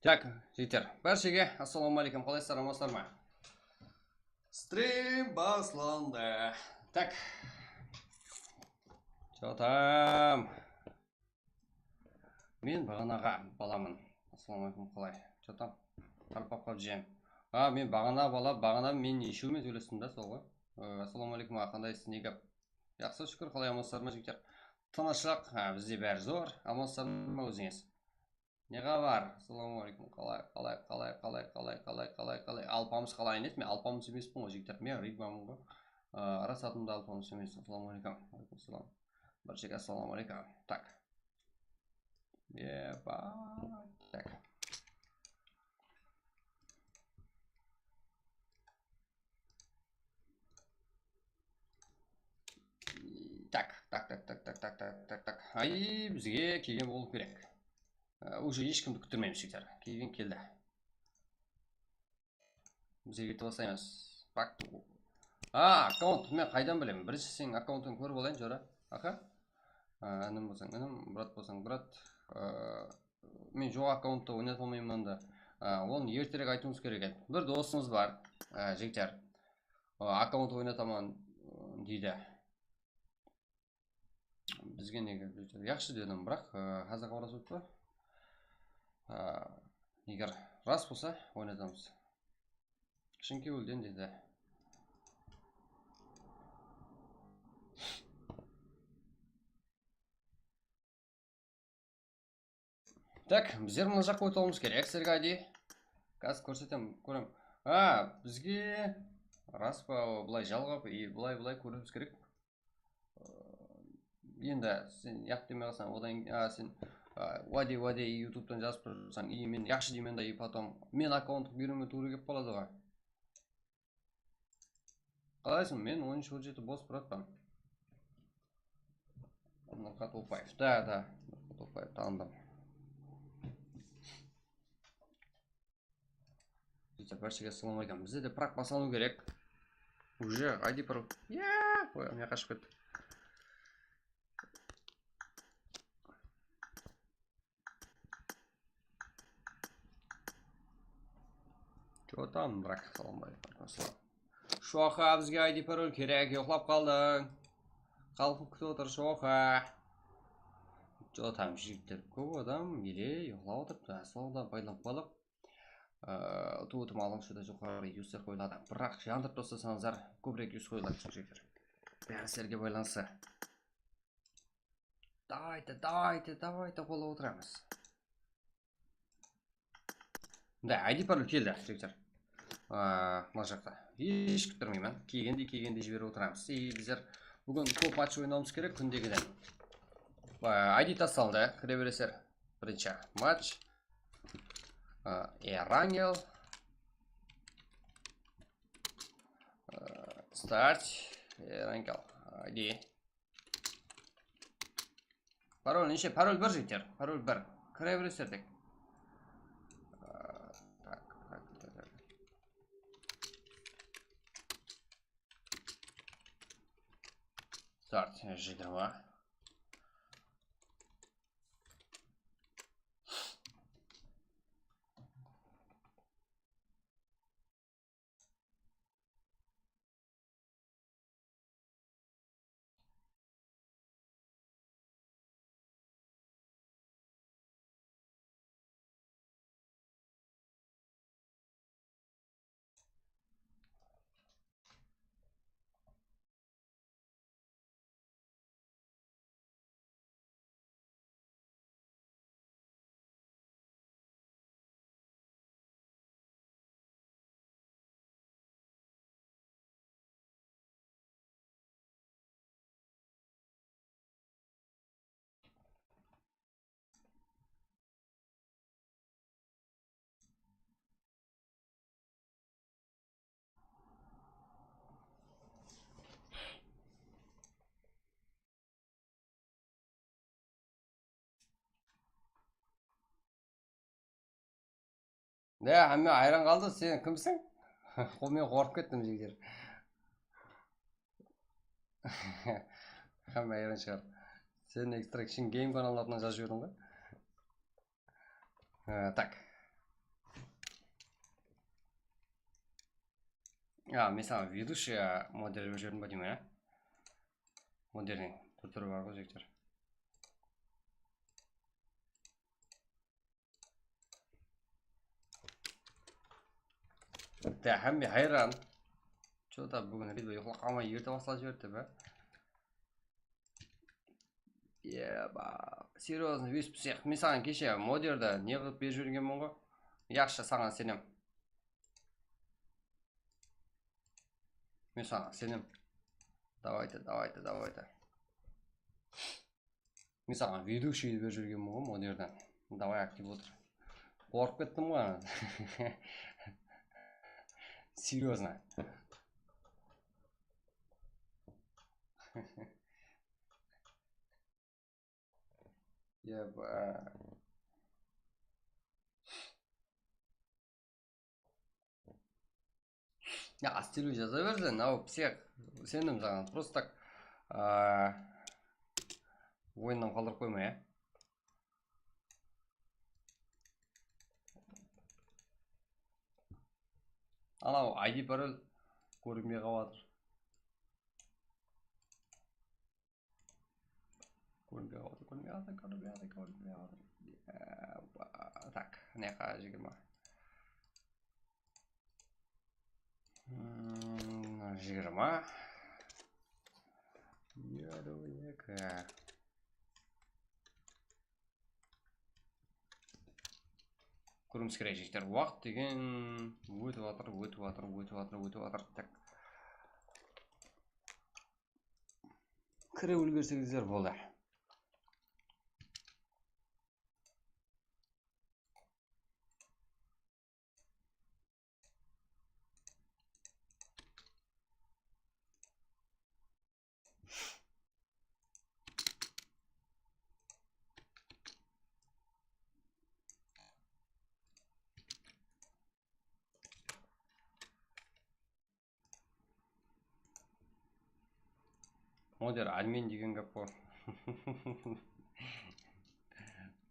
Так, жігіттер, баршаға ассалаумағалейкум, қалайсыздар, амансыздар ма? Стрим басланды. Так. Жотам. Мен бағанаға баламын. Ассалаумағалейкум, қалай? Жотам. Қарпап жем. Мен бағана мен ешеумен сөйлестім да, сол ғой. Ассалаумағалейкум, қандайсыз, неге? Жақсы, шүкір, қалай амансыздар ма, жігіттер? Тыныштық, бізде бәрі зор. Амансыздар ма өзіңіз? Неға бар? Ассалаумағалейкум, қалай? Алпамыс қалай емес? Мен алпамыс емеспін ғой, жігіттер. Мен ригбамын ғой. Рас атымда алпамыс емес. Ассалаумағалейкум. Алейкумассалам. Баршаға ассалаумағалейкум. Так. Так. Так. Ай, бізге келген болу керек. Уже ешкімді күттірмейміз, жігіттер. Келді. Бізге кетіп бастаймыз. Аккаунт мен қайдан білемін? Бірінші сенің аккаунтын көріп алайын, жора. Аха? Інім болсаң, інім, брат болсаң, брат. Мен жоқ аккаунтты ойната алмаймын анда. Оны ертерек айтуыңыз керек еді. Бір досыңыз бар, жігіттер. Аккаунт ойнатамын дейді. Бізге неге яқшы дедім, бірақ қазір хабарласып өтті. Егер рас болса, ойнатамыз. Шынкеуілден деді. Так, біздер мына жаққа өтуіміз керек, сіздерге айди. Қазір көрсетем, көрем. Бізге рас па, бұлай жалғап, бұлай көруіміз керек. Енді сен яқ демей қалсаң, одан сен уади ютубтан жазып тұрсаң, мен яқшы деймен да, потом мен аккаунт беруіме тура кеп қалады ғой. Қалайсың, мен 13-17 бос бұратпан. Нұрқат Опаев. Да, Нұрқат Опаев танымдым. Баршаға ассалаумағалейкум. Бізде де прақ басалу керек. Уже айди парол. Ой, мен қашып кетті. Жотам, бірақ ассалаумағалейкум. Шоқа, бізге айди парол керек. Йоқлап қалдың. Қалқып күтіп отыр, Шоқа. Жотам, жігіттер көп адам еле йоқлап отырыпты. Аслауда байлап қалып. Туытым алың шыда жоқары юстер қойылады. Бірақ жандырып тостасаңыздар, көбірек юст қойылады, жігіттер. Бәрі сіздерге байланысы. Давайте қолы отырамыз. Да, айди пароль келді, жігіттер. Мына жақта. Еш күттірмеймін. Кегенде жібері отырамыз. Біздер бүгін көп матч ойнауымыз керек күндегіден. Айди тасталды, кіре бересер. Бірінші матч. Эрангел. Старт. Эрангел. Айди. Пароль неше? Пароль бір, жігіттер. Пароль бір. Кіре бересер тек. Старт, жидова. Да, әмме айран қалды, сен кімсің? Мен қорқып кеттім, жігіттер. Әмме айран шығар. Сен Extraction Game каналының атынан жазып жібердің ғой. Так. мен саған ведущий модель жібердім ба деймін, модельдің түрі бар ғой жігіттер. Тәхәмбе хайран. Что-то бүгін ридбай ұйқылы қалмай ерте басылап жіберді бе? Серьезно, вес псих. Мен саған кеше модерді не қылып беріп жібергенмін ғой. Яқшы, саған сенем. Мен саған сенем. Давайте. Мен саған ведущий беріп жүргенмін ғой модерден. Давай актив отыр. Қорқып кеттім ғой. Серьезно. Астелу жаза берсең, ау псих. Сендім саған. Просто так ойыннан қалдырып қоймай, Анау ID пароль көрінбей қалып жатыр. Так, неқа 20. 20. Көреміз керек жігіттер. Уақыт деген өтіп жатыр. Так. Кіре үлгерсеңіздер болды. Модер админ деген гәп бар.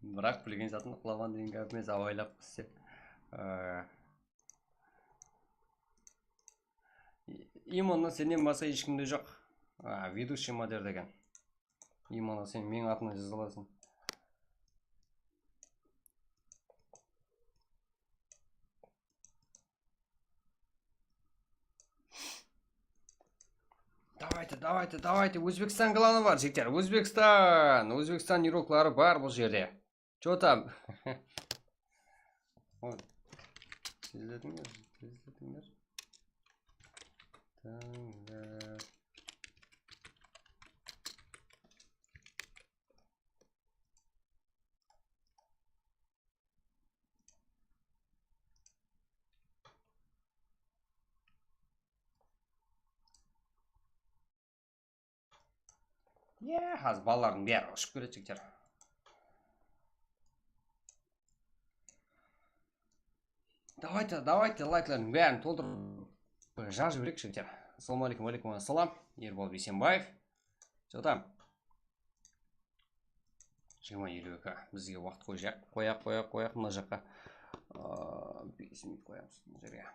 Бірақ білген затын құламан деген гәп емес, авайлап қыссе. Именно сенен басқа ешкімде жоқ. Ведущий модер деген. Именно сен мен атына жазыласың. Давайте. Өзбекстан кланы бар, жігіттер. Өзбекстан ироклары бар бұл жерде. Что там? Тездетіңдер. Аз балалардың бәрі ұшып көреді жігіттер. Давайте лайклардың бәрін толтырып жазып жіберейік жігіттер. Ассалаумағалейкум, алейкум ассалам. Ербол Бейсенбаев. Что там? 20:52. Бізге уақыт қояқ. Мына жаққа 5 минут қоямыз мына жерге.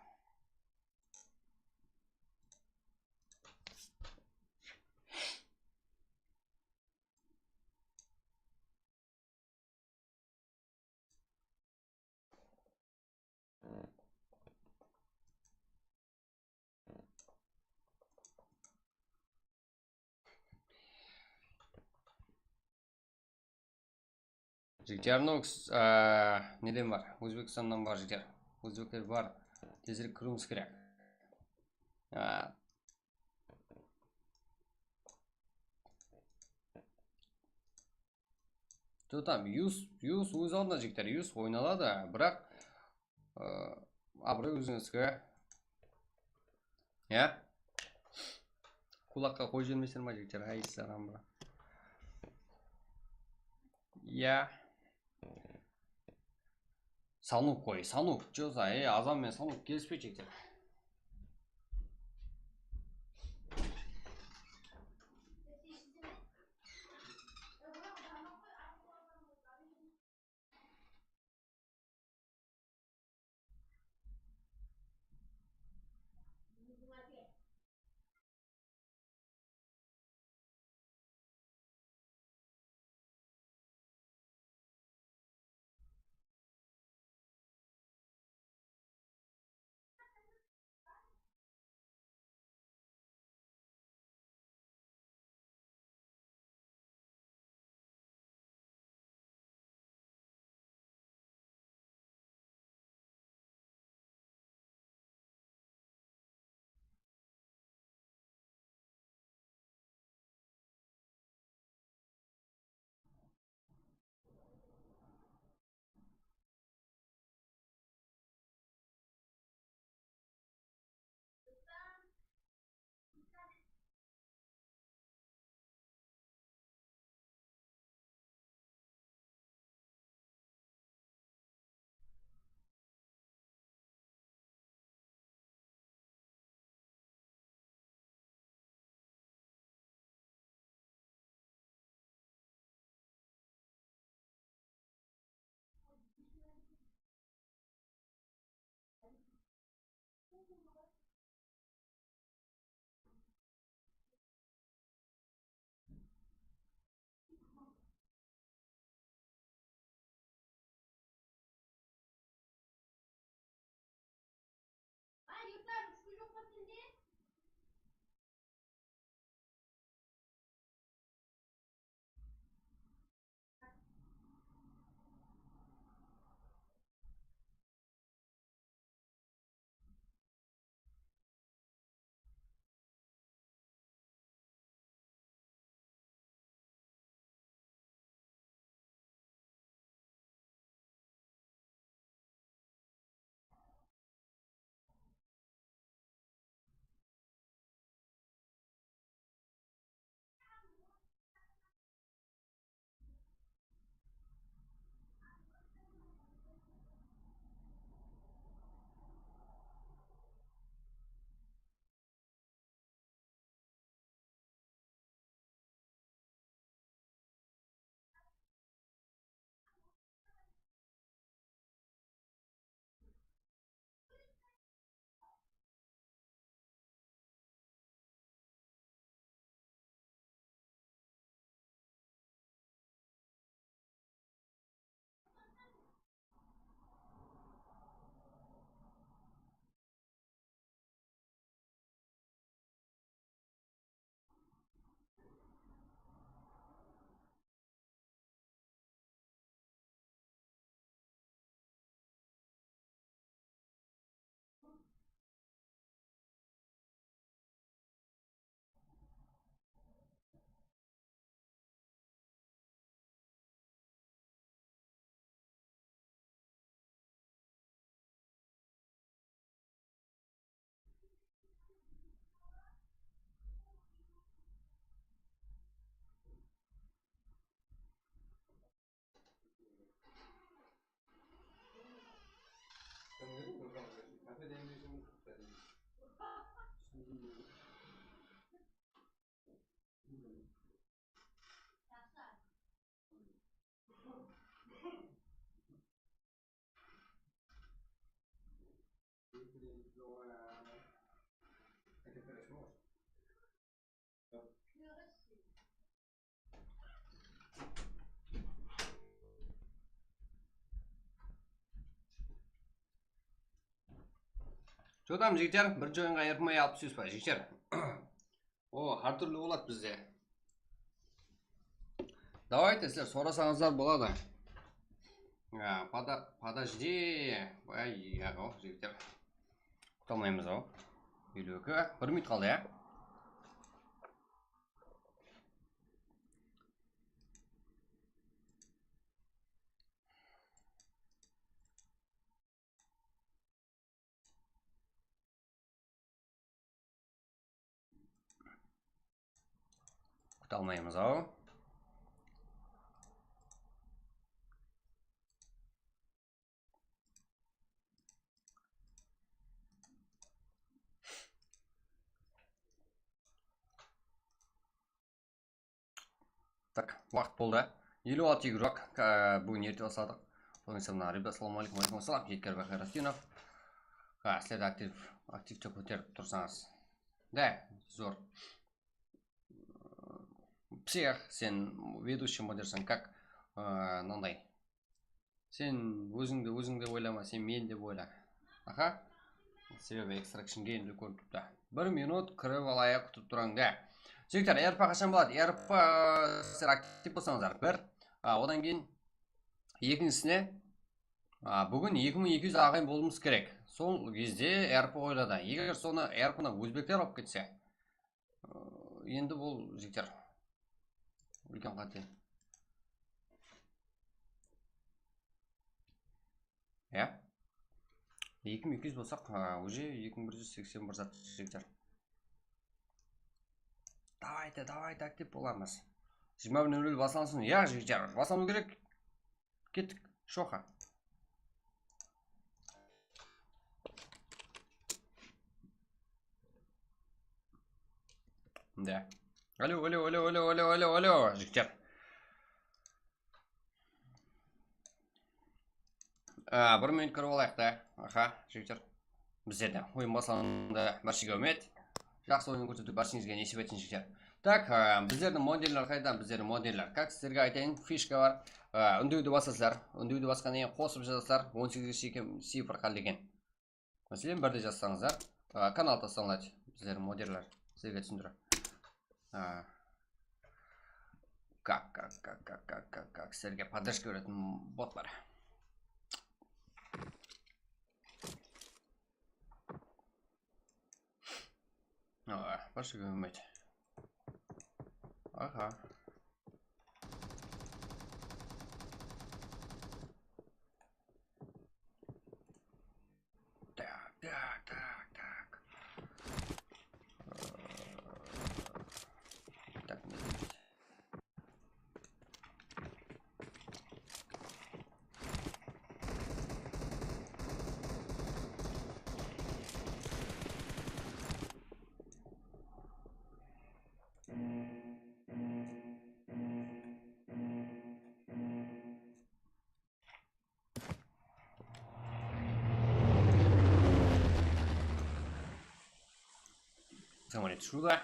Жігіттер, неден бар? Өзбекстаннан бар жігіттер. Өзбектер бар. Тезірек кіруіміз керек. Что там? Юс өз алдына жігіттер. Юс ойналады, бірақ абырой өзіңізге. Құлаққа қой жермесер ма жігіттер? Саған бұра. Санук қой, Санук. Жоса, Азам мен Санук келіспей жігіттер. Жолдам жігіттер, бір жойынға ерпімай алып сөз ба, жігіттер. О, әртүрлі болады бізде. Давайте сіздер сорасаңыздар болады. Подожди. Ой, жігіттер. Құталмаймыз ау. Үйлікі. 1 минут қалды, я? Құталмаймыз ау. Так, уақыт болды. 56 игрок. Бүгін ерте бастадық. Ребят, ассаламу алейкум, алейкум ассалам. Жеткер Бахайрастинов. Сіздер активті көтеріп тұрсаңыз. Да, зор. Всех, сен ведущий модерсің, как мынандай. Сен өзіңді ойлама, сен мен деп ойла. Аха. Себебі экстракшн геймді көріп тұрды. 1 минут кіріп алайық күтіп тұраңды. Жігіттер, ERP қашан болады? ERP сіздер актив болсаңыздар. 1. Одан кейін екіншісіне бүгін 2200 ағайын болуымыз керек. Сол кезде ERP ойлады. Егер соны ERP-ны өзбектер алып кетсе, енді бұл жігіттер үлкен қате. Я? 2200 болсақ, уже 2181 зат жігіттер. Давайте актив боламыз. 20:00 басылансын. Я, жігіттер, басылану керек. Кеттік, шоқа. Да. Алло, жігіттер. 1 минут көріп алайық да. Аха, жігіттер. Біздерді ойын басыланды баршыға өмет. Жақсы ойын көрсетіп баршыңызға несіп етсін жігіттер. Так, біздердің модельлер қайда? Біздердің модельлер. Как сіздерге айтайын, фишка бар. Үндеуді басасыздар. Үндеуді басқан ең қосып жазасыздар. 18 цифр қал деген. Мәселен, бірді жазсаңыздар. канал tasалынады біздер модерлер сізге түсіндіріп. Как сіздерге поддержка беретін бот бар. Больше говорить. Ага. Так. Так, не видите. Смотрите сюда.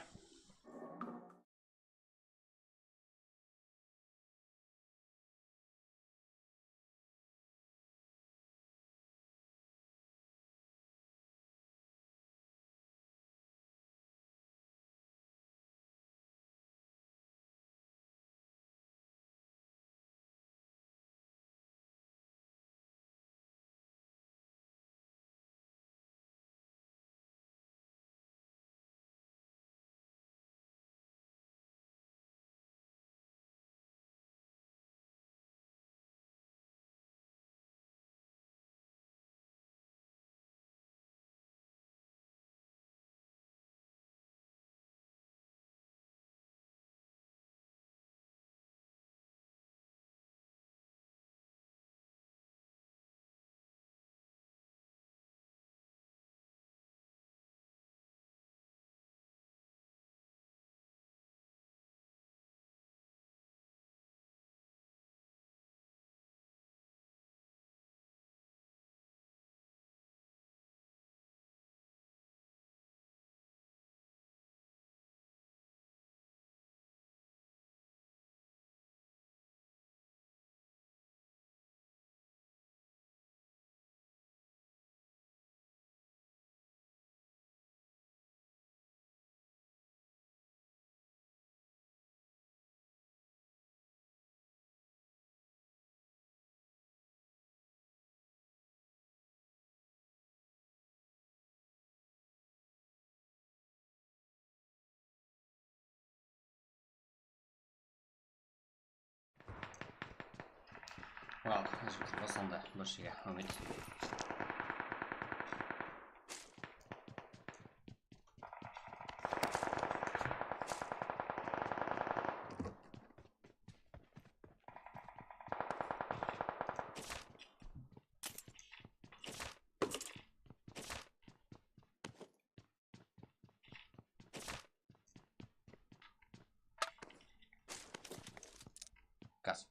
Ладно, басында бір шеге үміт. Газ.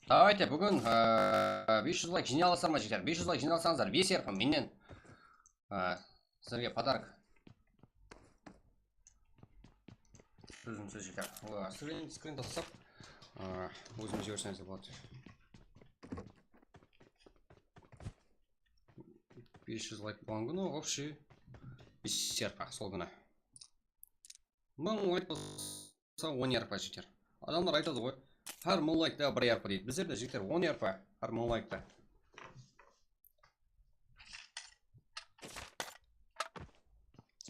Давайте бүгін 500 лайк жинай аласыздар ма жігіттер? 500 лайк жинай алсаңыздар 5 ерпін менен сіздерге подарок. Өзім сөз жігіттер. Скрин тастап өзім жіберсеңіз де болады. 500 лайк болған күні общий 5 ерпі сол күні. 1000 лайк болса 10 ерпі жігіттер. Адамдар айтады ғой. Har 1000 лайкта 1 ерпі дейді. Біздерде жігіттер 10 ерпі har 1000 лайкта.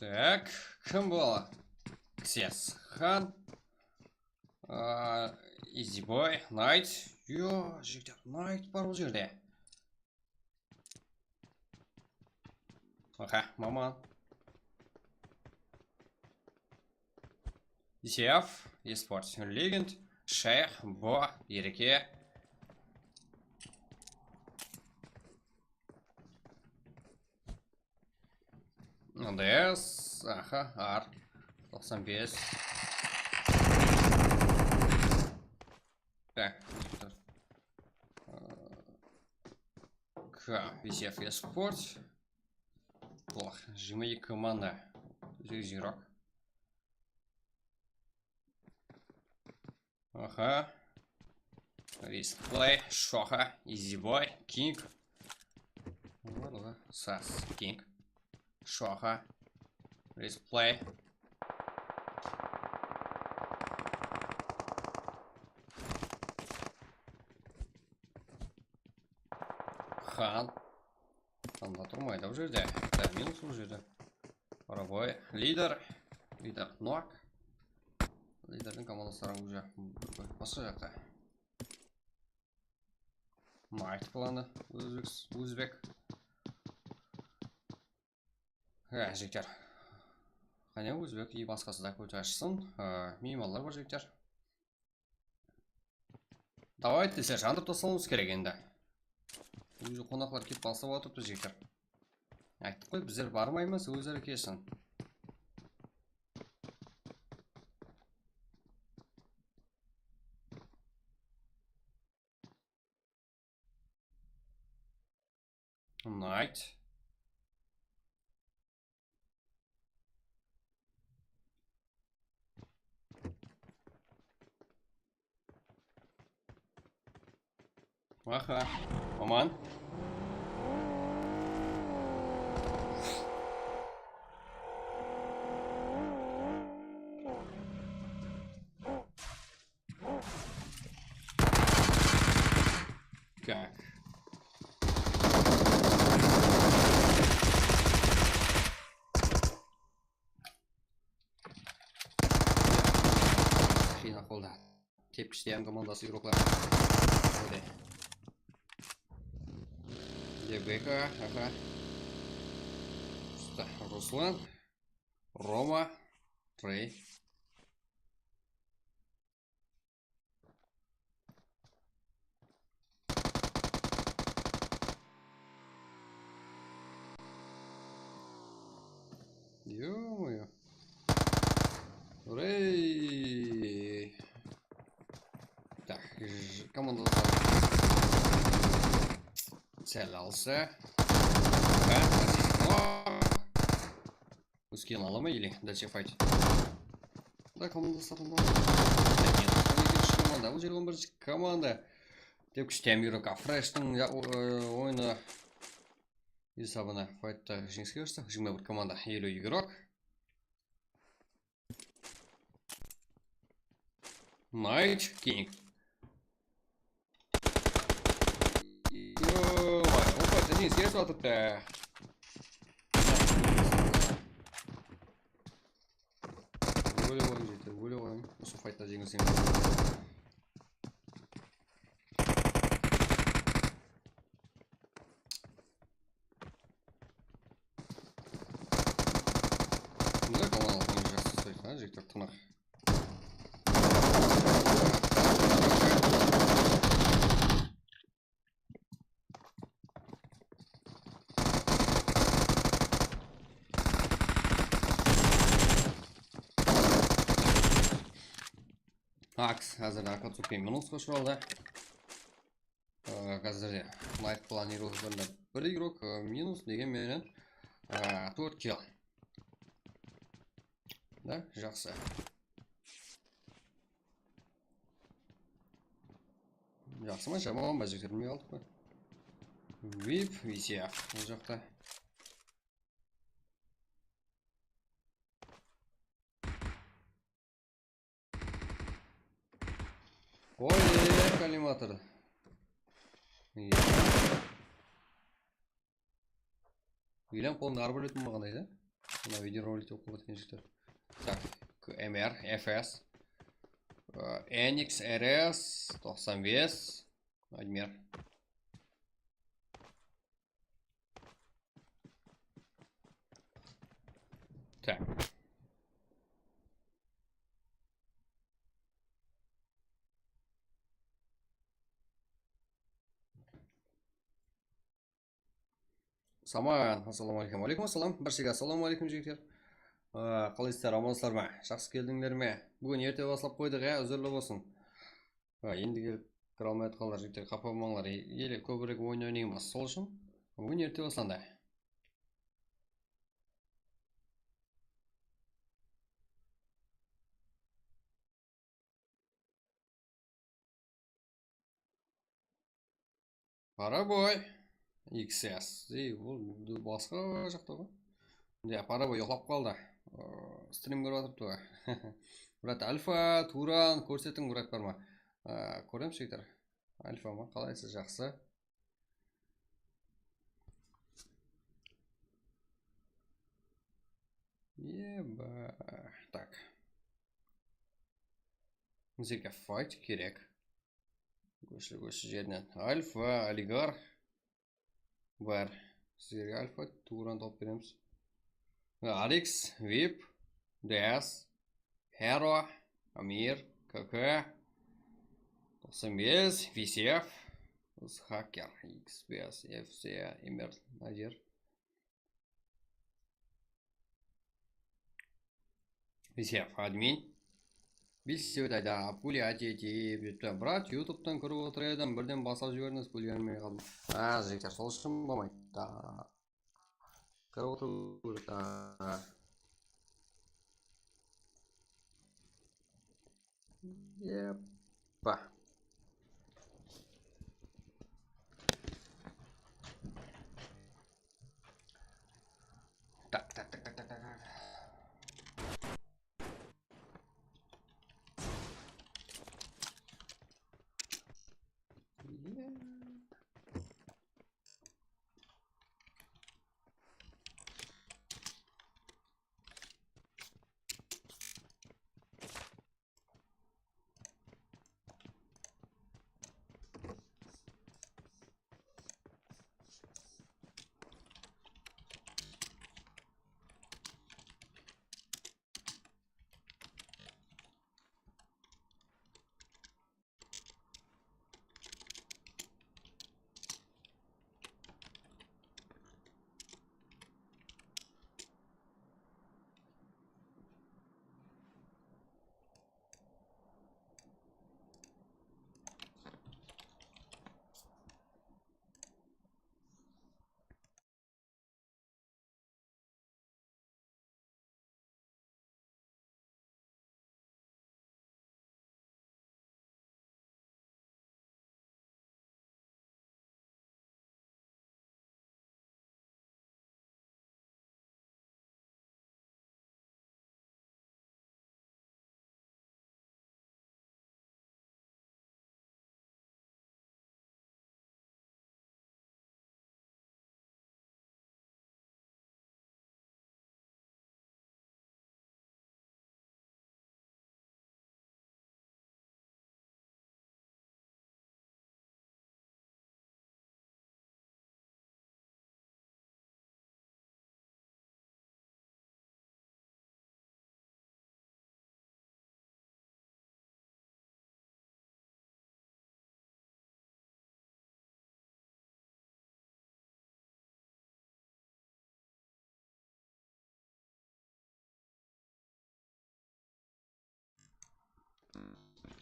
Так, кім болды? Ксес Хан, Easyboy, Найт. Йо, жігіттер, Найт бар бұл жерде. Аха, маман. ECF, eSports, Legend, Шейх, Бо, Ереке. НДС, аха, Ар, 95. Так, ECF, eSports. Плохо, жимай команда. Зирок. Ага. Рисплей, Шоха, Изибой, Кинг. Сас, Кинг. Шоха. Рисплей. Хан. Ханда тұрмайды бұл жерде. Минус бұл жерде. Парабой. Лидер. Лидер Нуак. Лидердің командастары уже басқа жақта. Майт кланы. Өзбек. Жектер. Қане өзбек и басқасы да көте ашсын. Минималдар бар жектер. Давайте сержантып тасалымыз керек енді. Уже қонақлар кеп басып отырыпты жектер. Айттық қой, біздер бармаймыз, өздері келсін. Найт. Аха, маман. Так. Хина қолда. Тепкіштен командасы игроклар. Дебека, аха. Руслан, Рома, Трей. Ё-моё. Рей. Так, команда целялся. Скин алама или дальше файт? Да, команда сатылды. Нет, команда. Бұл жерде 11 команда. Деп күштем үйрек Афрештің ойыны есабына файтта жеңіске өшті. 21 команда 50 игрок. Найт Кинг. Опа, жеңіске өшті атыпты. Өлі осы файтта жеңілсең. Мұндай командалық ойын жақсы ұстайды, жектер тынақ. Акс, қазір Акацукпен минусқа ұшыралды. Қазір Найт планировкасында бір игрок минус деген менен 4 килл. Да, жақсы. Жақсы ма, жаман ба, жектермей алдық қой. Вип, ECF ол жақта. Ой, коллиматор. Үйлен қолын арбы өлетін мағандай, да? Мына видеороликте оқып өткен жіктер. Так, MR, FS, NX, RS, 95, Адмер. жігіттер. Саман, ассалаумағалейкум. Алейкум ассалам. Біршіге ассалаумағалейкум жігіттер. Қалайсыздар, амансыздар ма? Жақсы келдіңдер ме? Бүгін ерте басылап қойдық, үзірлі болсын. Енді келіп кіре алмай жатқандар жігіттер, қапа болмаңдар. Еле көбірек ойын ойнаймыз. Сол үшін бүгін ерте басыланда. Парабой. XS. Бұл басқа жақта ғой. Парабой ұйықтап қалды. Стрим көріп отырыпты ғой. Брат, Альфа, Туран, көрсетің брат бар ма? Көрем жігіттер. Альфа ма? Қалайсыз, жақсы? Еба. Так. Музыка файт керек. Көші жерінен. Альфа, олигарх бар. Сіздерге Альфа, Туран топ береміз. Алекс, Вип, ДС, Херо, Амир, КК, 95, VCF, Хакер, XBS, FC, Эмир, Назир. VCF, админ. Бесеу тайда, пули атети, брат, ютубтан көріп отыр едім, бірден басап жіберіңіз, пули бермей қалдым. Жігіттер, сол үшін болмайды. Көріп отыр. Епа. Так.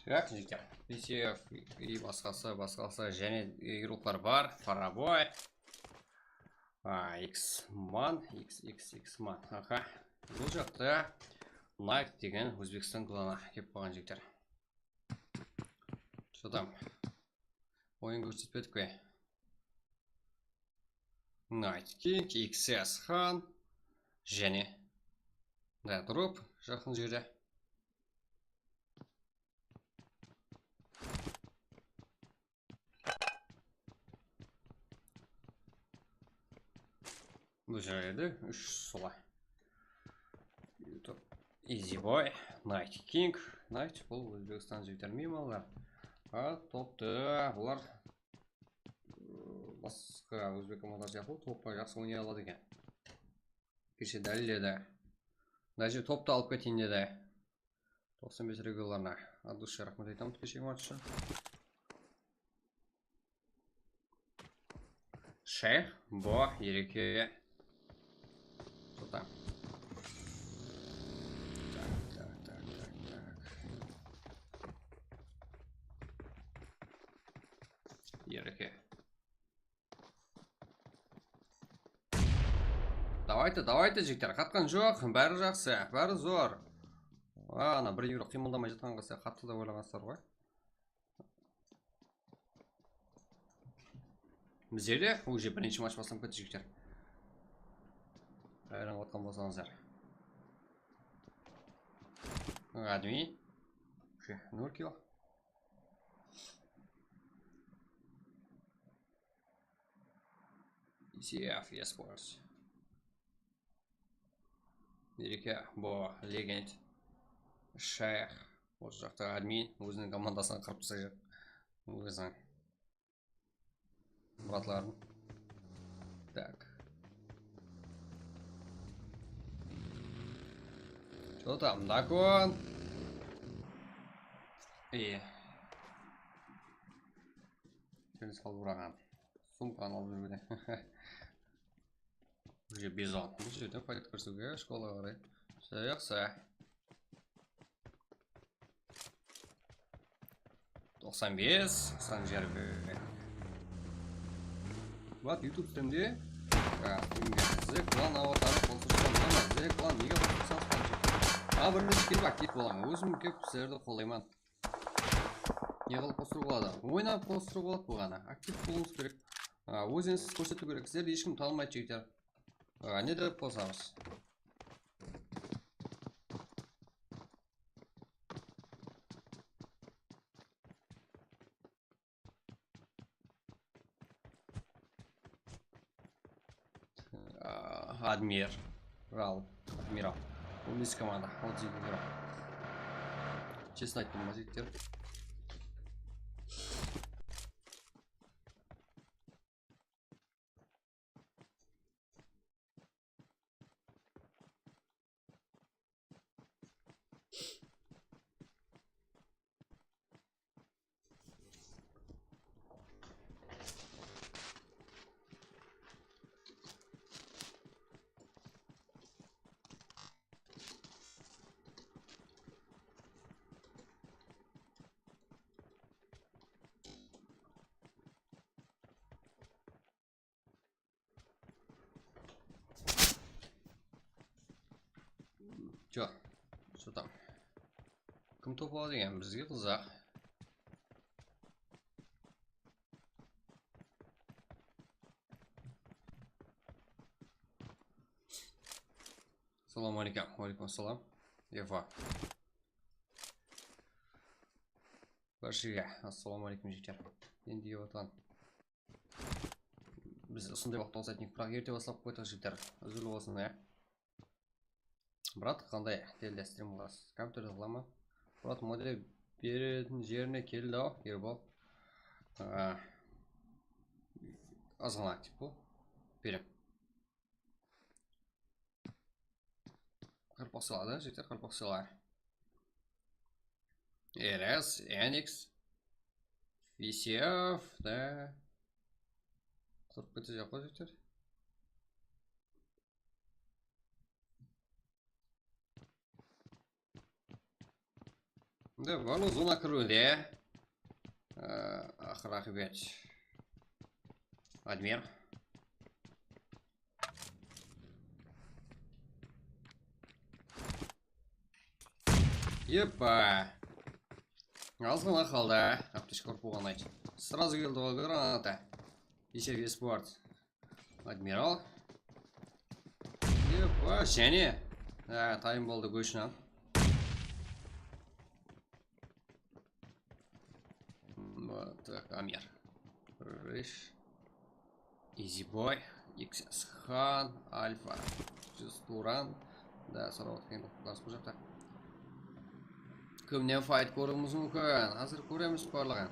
Так, жігіттер, BCF и басқасы және игрокlar бар. Парабой, X-Man. Бұл жақта Nike деген Өзбекстан кланы кеп қойған жігіттер. Что там? Ойын көрсетпедік пе? Night King, XS Хан және Дроп жақын жерде. Бұл жерде 3 солай. YouTube Easy Boy, Night King. Night бұл Өзбекстан жігіттер меймалдар. Топты бұлар басқа өзбек командар сияқты топқа жақсы ойнай алады екен. Кеше дәлелдеді. даже топты алып кетейін деді. 95 регуларына. От души рахмет айтамын кешегі матч үшін. Шейх, Бо, Ереке. Что там? Так. Ереке. Давайте жігіттер, қатқан жоқ, бәрі жақсы, бәрі зор. Ана бір еуро қимылдамай жатқан қасы қатты да ойлағансыздар ғой. Біздерде уже бірінші матч бастап кетті жігіттер. Айран отқан болсаңыздар. Адми. 0 кило. ECF eSports. Ереке, Бо, Легенд. Шейх. Осы жақта админ өзінің командасын қырып тастайды. Өзінің братларын. Так. Что там? Дакон. Через қалбұраған. Сумканы алып жүргеде. Уже бизон. Бұл жерде пайдат көрсеуге школаға қарай. Жақсы. 95, сан жербе. Вот YouTube стенде. Клан аватары қосылған. Клан неге қосылсаңыз бірінші келіп актив боламын. Өзім кеп сіздерді қолайман. Не қылып қосыру болады? Ойнап қосыру болады бұғана. Актив болуыңыз керек. Өзіңіз көрсету керек. Сіздерді ешкім танымайды жігіттер. Не деп қосамыз? Адмирал. Он из команда. Вот здесь игра. Честно, это мазиктер. Что там? Кім топ алады екен? Бізге қызақ. Салам алейкум. Алейкум ассалам. Ефа. Баршыға. Ассаламу алейкум жігіттер. Енді еватан. Біз ұсындай вақыт олсайтын бірақ ерте басылап қойдық жігіттер. Үзілі болсын, ә? Брат, қандай телде стрим қыласыз? Компьютерді қылама. Брат, модель беретін жеріне келді ау, ербол. Азғана актив бұл. Берем. Қырпақ сылады, жігіттер, қырпақ сылады. RS, NX, VCF, да. Құрып кетті жаққа жігіттер. Да, барлық зона кіруде. Ақыр ақыбет. Адмир. Епа. Азғана қалды. Аптешка ұрып болған айт. Сразу келді ғой граната. ECF eSports. Адмирал. Епа, және. Тайым болды көшінен. Так, Амир. Рыш. Изибой. XS Хан. Альфа. Жестуран. Да, сұрауат қиын бұл жақта. Көмнен файт көруіміз мүмкін. Азыр көреміз барлығын.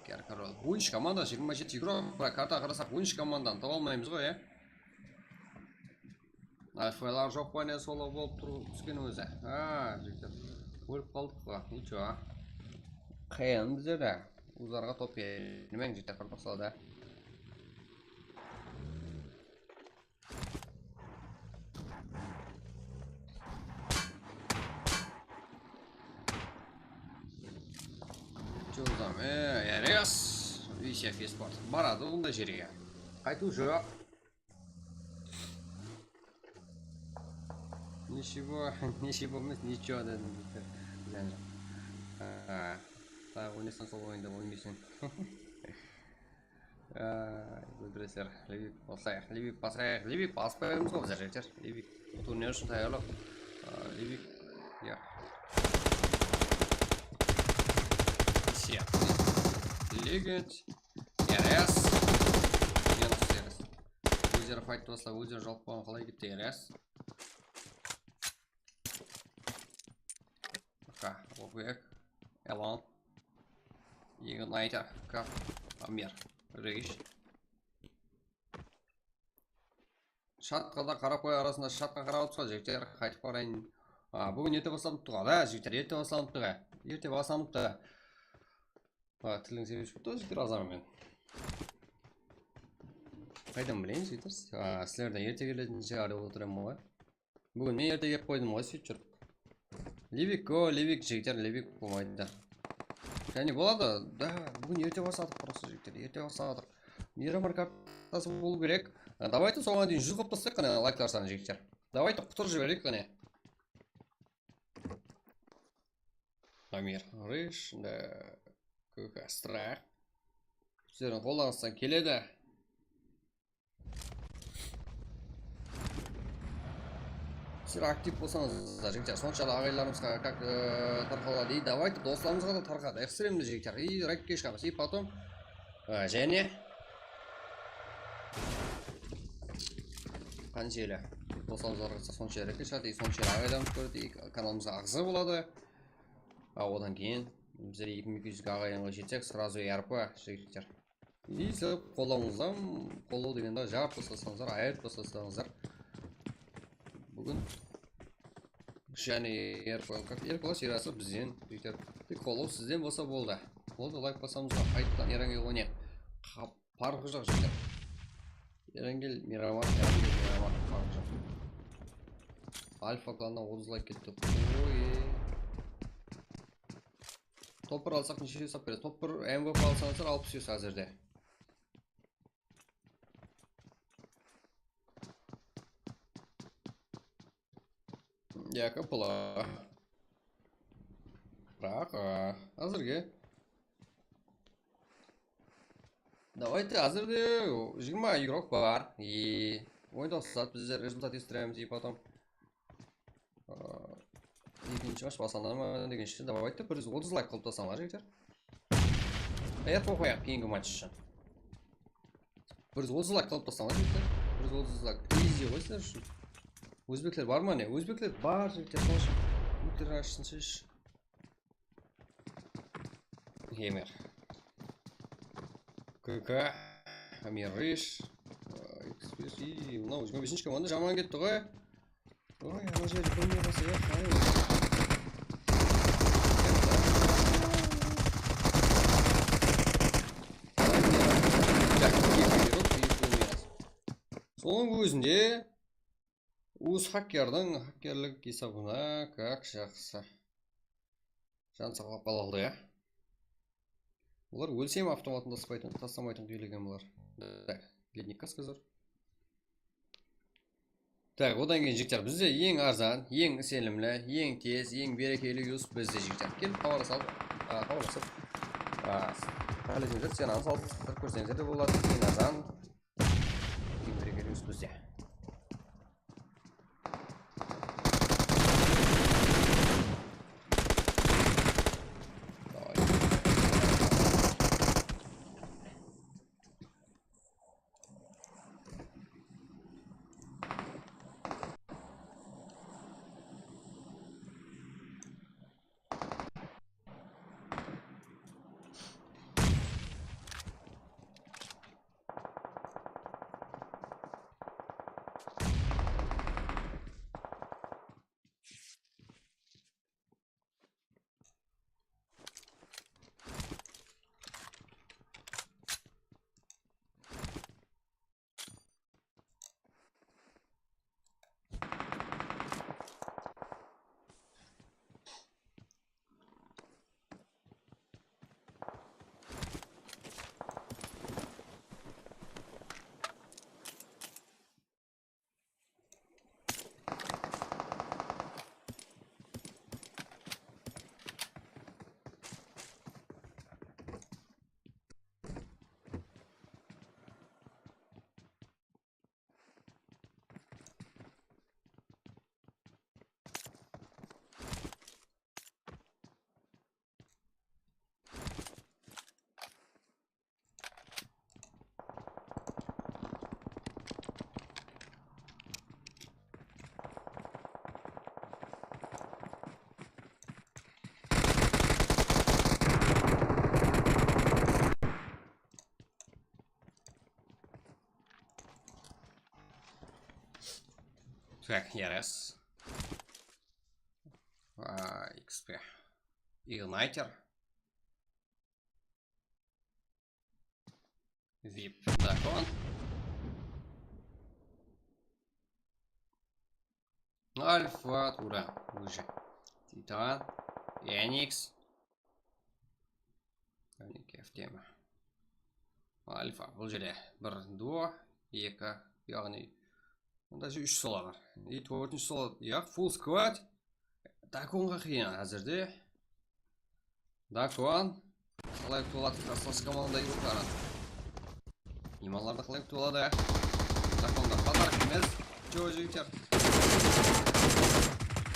Кәр корол. 13 команда 27 игрок. Карта қарасақ 13 командадан таба алмаймыз ғой, Альфалар жоқ па не солай болып тұрып түскен өзі. Жігіттер. Өліп қалдық па? Ничего. Қиын біздерде. Ұзарға топ бермең жігіттер қырпақсалда. Жолдам, ярес. Висия феспорт. Барады онда жерге. Қайту жоқ. Ничего, ничего дедім. Так, ойнасаң сол ойында ойнайсың. Өлтіресер, Левик басайық. Левик баспаймыз ғой жігіттер. Левик турнир үшін таярлық. Левик, я. Легend. Ярес. Өздері файтты басла, өздері жалып болған қалай кетті ярес. Оқуек. Элон. Игнайтер. Амир. Рейш. Шатқада қарап қой арасында шатқа қарап отырса жігіттер қайтып барайын. Бүгін ерте басамыпты ғой, жігіттер, ерте басамыпты. Тілің себеп шықты жігіттер азамымен. Қайдан білейін жігіттер? Сілерден ерте келетін шығар деп отырамын ғой. Бүгін мен ерте кеп қойдым ғой сөйтіп жүріп. Левик жігіттер, Левик болмайды. Және болады, да, бүгін ерте басадық просто жігіттер, ерте басадық. Мирамар картасы болу керек. Давайте соған дейін 100 қылып тастайық қане лайктар саны жігіттер. Давайте құтыр жіберейік қане. Амир, Риш, да, көка, страх. Сіздердің қолданыстан келеді. Сіздер актив болсаңыз, жігіттер, соншалы ағайларымызға как тарқалады. И давайте достарымызға да тарқады. Экстремді жігіттер. И райкке шығамыз. И потом және қаншелі достарымызға соншалы райкке шығады. И соншалы ағайларымыз көреді. И каналымызға ағзы болады. Одан кейін біздер 2200 ағайынға жетсек, сразу ярпы жігіттер. И сіз қолауыңыздан, қолау дегенде жарып басасаңыздар, айырып басасаңыздар. Бүгін және еркала сериясы бізден жігіттер. Қолау сізден болса болды. Болды лайк басамызға қайттан Ерангел ойнайық. Парқы жоқ жігіттер. Ерангел Мирамар парқы жоқ. Альфа кланнан 30 лайк кетті. Топпыр алсақ неше сап береді. Топпыр МВП алсаңыздар 60 әзірде. Яка пыла. Бірақ, әзірге. Давайте әзірде 20 игрок бар. И ойында ұстат біздер результат естіреміз. И потом екінші маш басандарма деген үшін. Давайте 130 лайк қылып тасаңlar жігіттер. Аяқ қояқ кейінгі матч үшін. 130 лайк қылып тасаңlar жігіттер. 130 лайк. Easy ғой сіздер үшін. Өзбеклер бар ма не? Өзбеклер бар жігіттер. Сонышы өттер ашсын шеш. Хемер. КК. Амир Риш. Экспресс. И мынау 25-ші команда жаман кетті ғой. Ой, ана жерде көрмей қалса я қайын. Соның өзінде өз хаккерлік есабына как жақсы жан сақлап қалалды, я? Олар өлсем автоматын тастамайтын күйлеген бұлар. Ледник касказор. Так, одан кейін жігіттер, бізде ең арзан, ең сенімлі, ең тез, ең берекелі юз бізде жігіттер. Келіп хабарласып. Қалезіңіздер, сен аңыз алып көрсеңіздер де болады. Ең арзан, ең берекелі юз бізде. Так, ярас. XP. Игнайтер. VIP дракон. Альфа, ура, уже. Титан. Эникс. В тема. Альфа, бұл жерде 1, 2, 2, яғни даже 3 сола бар. И 4-ші сола, full squad. Даконға қиын әзірде. Дакон. Қалай құтылады, қарсылас команда юртарын. Ималарды қалай құтылады. Даконда қадар кемес. Жо жігітер.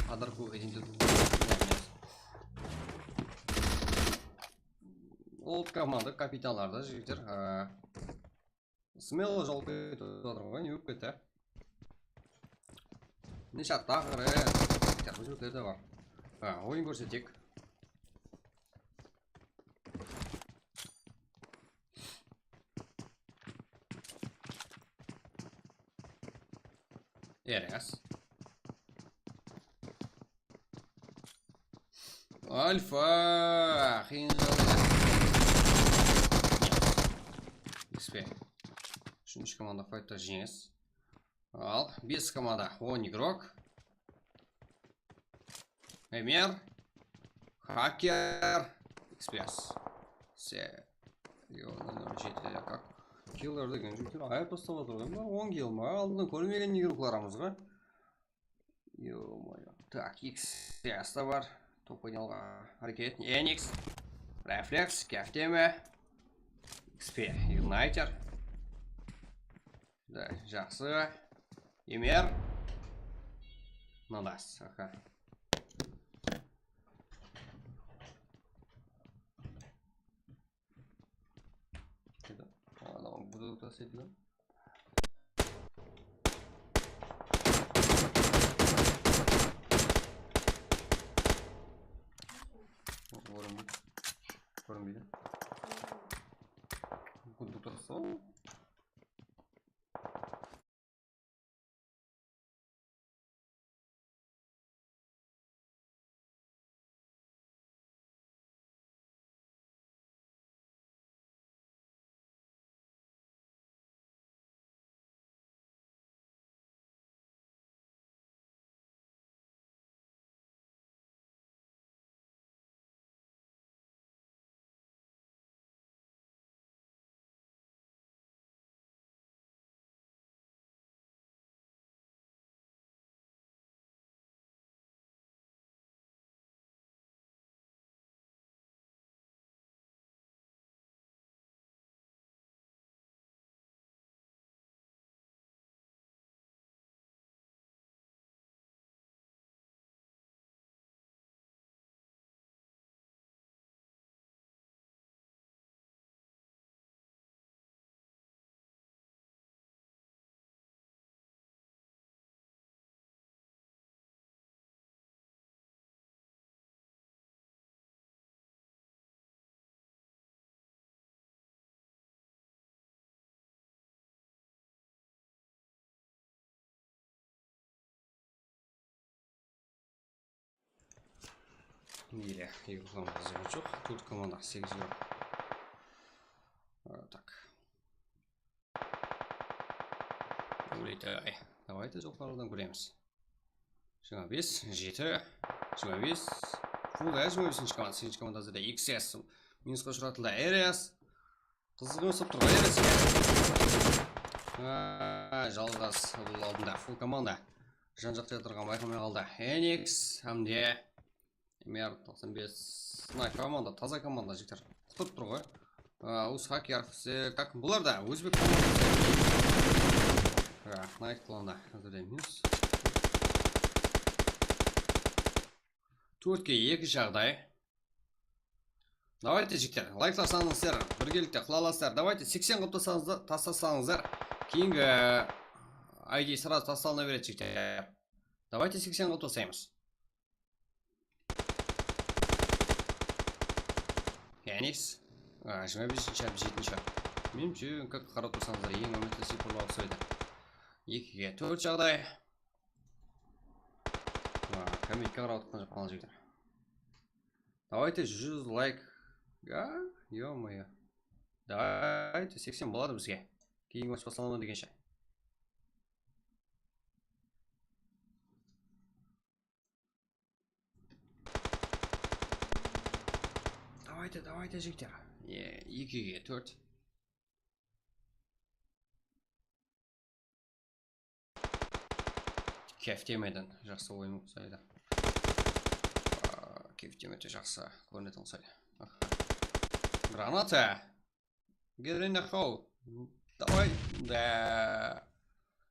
Қадар көк едінді. Ол команда капитанларды жігітер. Смело жол кетіп отырған ғой, не өп кетті. Неше тағыры. Бұл жігітлерде бар. Ойын көрсетек. Ерес. Альфа. Қиын жолы. XP. Үшінші команда файтта жеңіс. Ал, 5 команда 10 игрок. Эмер. Хакер. XPS. Все. Номер 7. Как? Киллер деген жүктер аяп бастап отыр ғой. 10 килл ма? Алдынан көрмеген игрокларымыз ғой. Ё-моё. Так, XPS та бар. Топ ойналға әрекет. Эникс. Рефлекс. Кәфтеме. XP. Игнайтер. Да, жақсы. Эмер. Надас. Аха. Буду тасить, да? Көрінбейді. Буду тасау. Или игроком заводчик. Тут команда 8 игрок. Так. Улетай. Давайте жоқтардан көреміз. 25, 7, 25. Фулда 25-ші команда. 8-ші команда әзірде XS. Минусқа ұшыратылды RS. Қызығы өсіп тұрға RS. Жалғас бұл алдында. Фул команда. Жан-жақта тұрған байқамай қалды. NX. Әмде. Эмер 95. Команда, таза команда жігіттер. Құтып тұр ғой. Осы хакер. Как бұлар да өзбек командасы. Найт кланда. Әзірде минус. 4-ке 2 жағдай. Давайте жігіттер, лайктасаңыздар, біргелікте қылаласыздар. Давайте 80 қылып тастасаңыздар. Кейінгі ID сразу тасталына береді жігіттер. Давайте 80 қылып тастаймыз. Яникс. 25-ші, 7-ші. Менімше, как қарап тұрсаңыздар, ең өметі сипырлау ұқсайды. 2-ге 4 жағдай. комментке қарап отқан жоқ жігіттер. Давайте 100 лайк. Ё-моё. Давайте 80 болады бізге. Кейін көш басалама дегенше. Давайте жігіттер. 2-ге 4. Кефтемеден жақсы ойын ұқсайды. Кефтемеді жақсы көрінетін ұқсайды. Граната! Get in the hole! Давай! Да!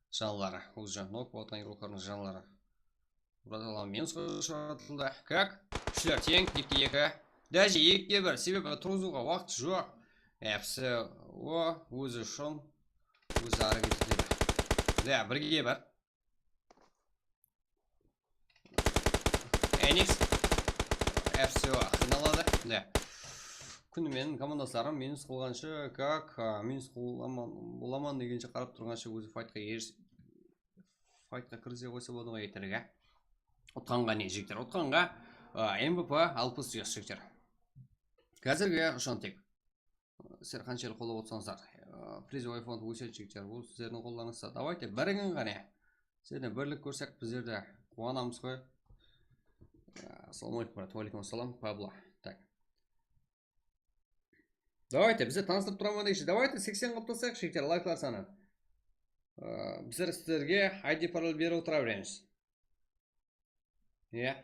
Жанлары. Уже нок болатын игрокların жанлары. Burada минус шығатылды. Как? Үшілер тең, 2-2. Даже 2-1. Себебі тұрғызуға уақыт жоқ. Әпсі өзі үшін өзі әрекет етеді. Да, 1-1. Эникс FCO қиналады. Да. Күні менің командастарым минус қылғаншы, как минус боламан дегенше қарап тұрғаншы өзі файтқа кірізе қойса болды ғой етерге. Отқанға не жігіттер? Отқанға MVP 60 жас жігіттер. Қазірге ұшан тек. Сіздер қаншелі қолы отсаңыздар. Призовой фонд өсет жігіттер. Бұл сіздердің қолдарыңызда. Давайте бірігін ғане. Сіздерден бірлік көрсек біздерді қуанамыз қой. Ассаламалейкум, брат. Валейкум ассалам, Пабло. Так. Давайте, біздер таныстырып тұрамын дейші. Давайте 80 қаптасақ, шектер, лайклар саны. Біздер сіздерге ID пароль беріп отыра береміз.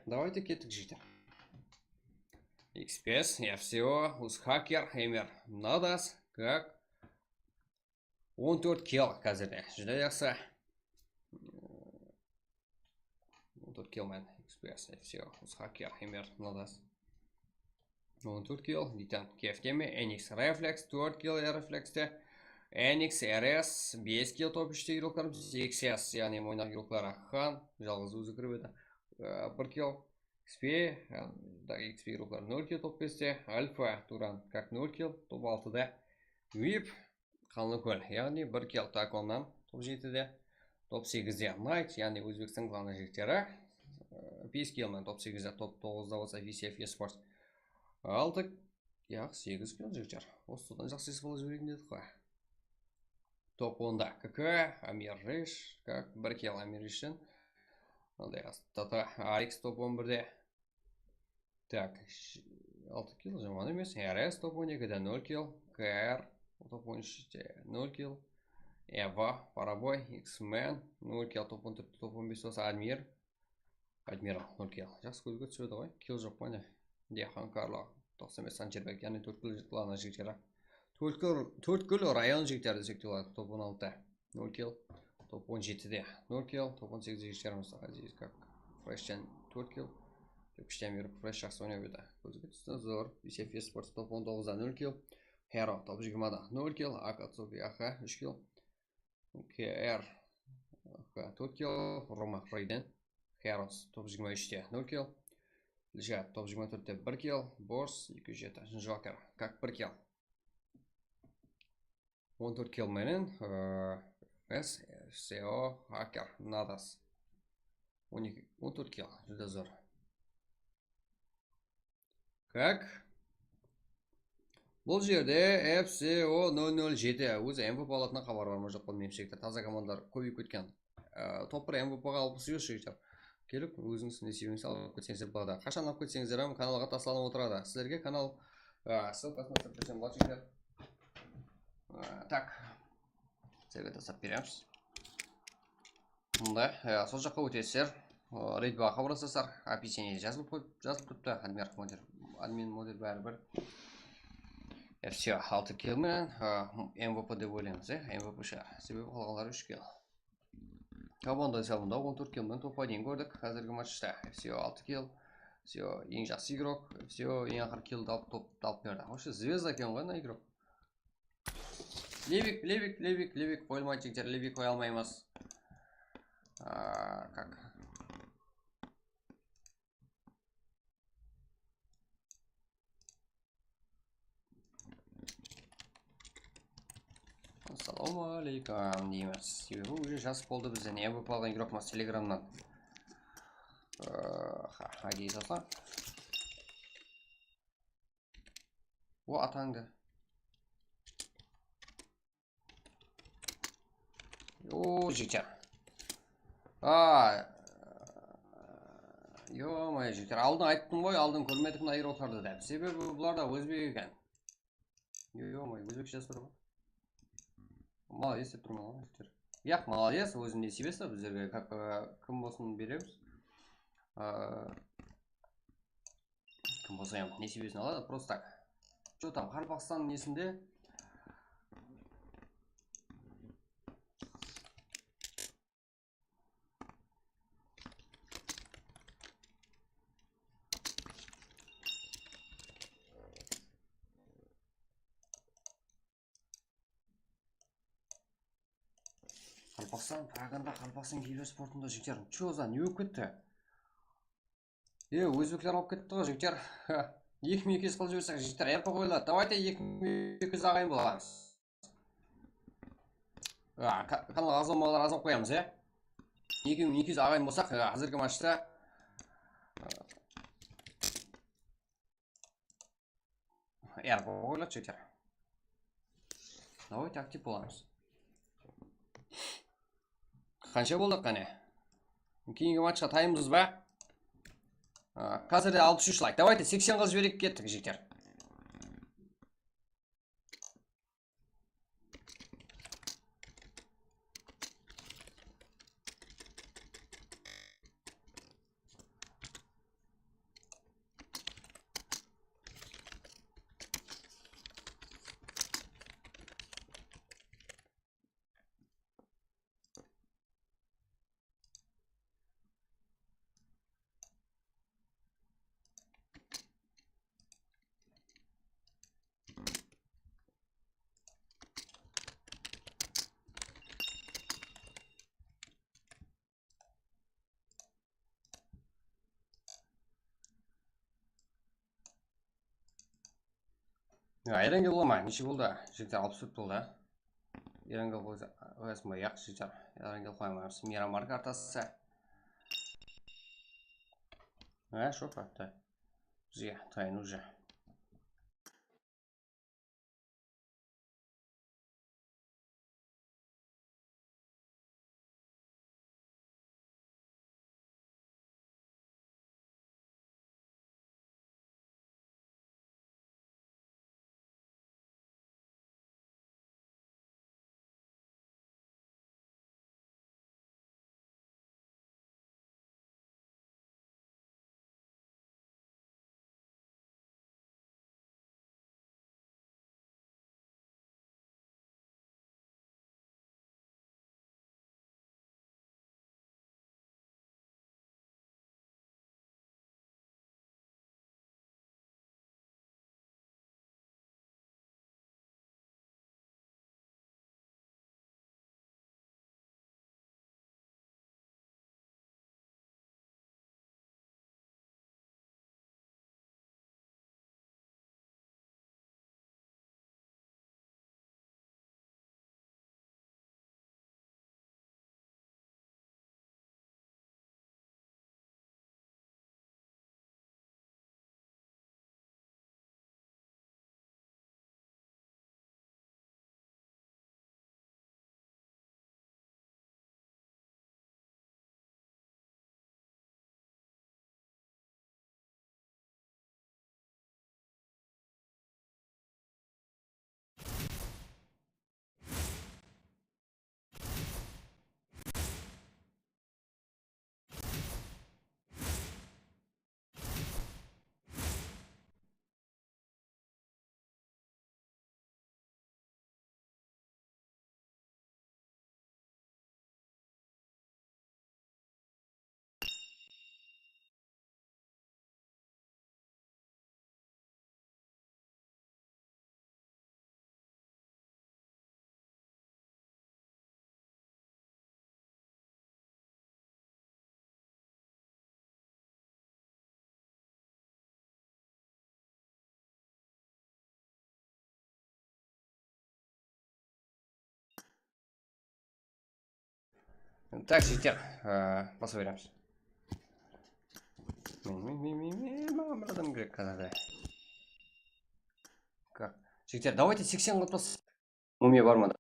Давайте кеттік, шектер. XPS, FCO, Узхакер, Хеймер, Надас, как? 14 килл қазірде. Жүді яқсы. 14 килл мен. XPS, FCO, Узхакер, Хеймер, Надас. 14 килл, дейтен кефтеме, NX Reflex, 4 килл Reflex'te. NX RS, 5 килл топ 3'те игрокlarım. XS, yani oynak игрокlara Хан, жалғыз өзі кіріп еді. 1 килл. XP, XP игрокlar 0 килл топ 5'те. Альфа, Туран, как 0 килл, топ 6'да. VIP, Қанлы көл, яғни 1 килл. Так, оннан топ 7'де. Топ 8'де Найт, яғни Өзбекстан қаланы жігіттері. 5 килл мен топ 8'де, топ 9'да болса VCF eSports. 6, 8 килл жігіттер. Осыдан жақсы есіп жіберген дедік қой. Топ 10'да КК, Амир Риш, как 1 килл Амир Риштен. Тата Арикс топ 11'де. Так, 6 килл жаман емес. РС топ 12'де 0 килл. КР топ 13'де 0 килл. Эва, Парабой, X-Men 0 килл топ 14'де, топ 15'де болса Адмирал 0 килл. Жақсы көзге түседі ғой. Килл жоқ па не? Дехан Карло 95 Санчербек, яғни 4 килл жеткілана жігіттері. 4 килл район жігіттері десек те болады. Топ 16'да 0 килл. Топ 17'де 0 килл. Топ 18'де жігіттеріміз Азиз как Фрештен 4 килл. Көпіштен беріп Фреш жақсы ойнап еді. Көзге түсті зор. VCF eSports топ 19'да 0 килл. Hero топ 20'да 0 килл. Акацуки Аха 3 килл. КР 4 килл. Рома Фрейден Heroes топ 23'де 0 килл. Лжат топ 24'де 1 килл. Борс 207. Жокер как 1 килл. 14 килл менен SCO Хакер Надас 14 килл. Жүді зор. Как? Бұл жерде FCO 007 өзі MVP алатына хабар бар ма жоқ білмеймін шектер. Таза командар көбейіп кеткен. Топ 1 MVP-ға алып сүйір шектер. Келіп, өзіңіздің есебіңізді алып кетсеңіздер болады. Қашан алып кетсеңіздер, каналға тасаланып отырады. Сіздерге канал ссылкасын тастап берсем болады шектер. Так. Сіздерге тастап береміз. Мұнда, сол жаққа өтесіздер. Рейдбаға хабарласасыздар. Описание жазылып тұрыпты. Админ модуль бәрібір. Все, 6 килл мен MVP деп ойлаймыз, MVP шығар. Себебі қалғанлары 3 килл. Команда есебінде 14 килл мен топқа дейін көрдік. Қазіргі матчта все 6 килл. Все ең жақсы игрок. Все ең ақыр киллді алып топты алып берді. Вообще звезда екен ғой ана игрок. Левик қойылмайды жігіттер. Левик қоя алмаймыз. Как? Ассалаумалейкум дейміз. Себебі уже жазып болды бізден MVP алған игрокмыз телеграмнан. Хагей салсаң. О, атаңды. О, жігіттер. Ё-моё, жігіттер, алдын айттым ғой, алдын көрмедік мына ироктарды деп. Себебі бұлар да өзбек екен. Ё-моё, өзбекше жазып тұр ғой. Молодец деп тұрмын ғой, жігіттер. Яқ, молодец, өзін не себесі біздерге кім болсын береміз. Кім болса ем, не себесін алады, просто так. Что там, Қарпақстанның несінде? Қарпақстан, Параганда, Қарпақстан киберспортында жігіттер. Чо за, не өп кетті? Өзбектер алып кетті ғой, жігіттер. 2-2 қылып жіберсек, жігіттер, епі қойылады. Давайте 2-2 ағайын боламыз. Каналға азалып қоямыз, 2-2 ағайын болсақ, қазіргі матчта қойылады, жігіттер. Давайте актив боламыз. Қанша болдық қане? Кейінгі матчқа таймымыз ба? Қазірде 63 лайк. Давайте 80 қыз жіберек кеттік, жігіттер. Еренге бола ма? Неше болды? Жігіттер 64 болды. Еренге қойсын ба? Яқ, жігіттер. Еренге қоймаймыз. Мирамар картасы. Шо қатты. Бізге тайын уже. Так, жігіттер, баса береміз. Маған бір адам керек қазір. Как? Жігіттер, давайте 80 қылып тастайық. Мумия бар ма?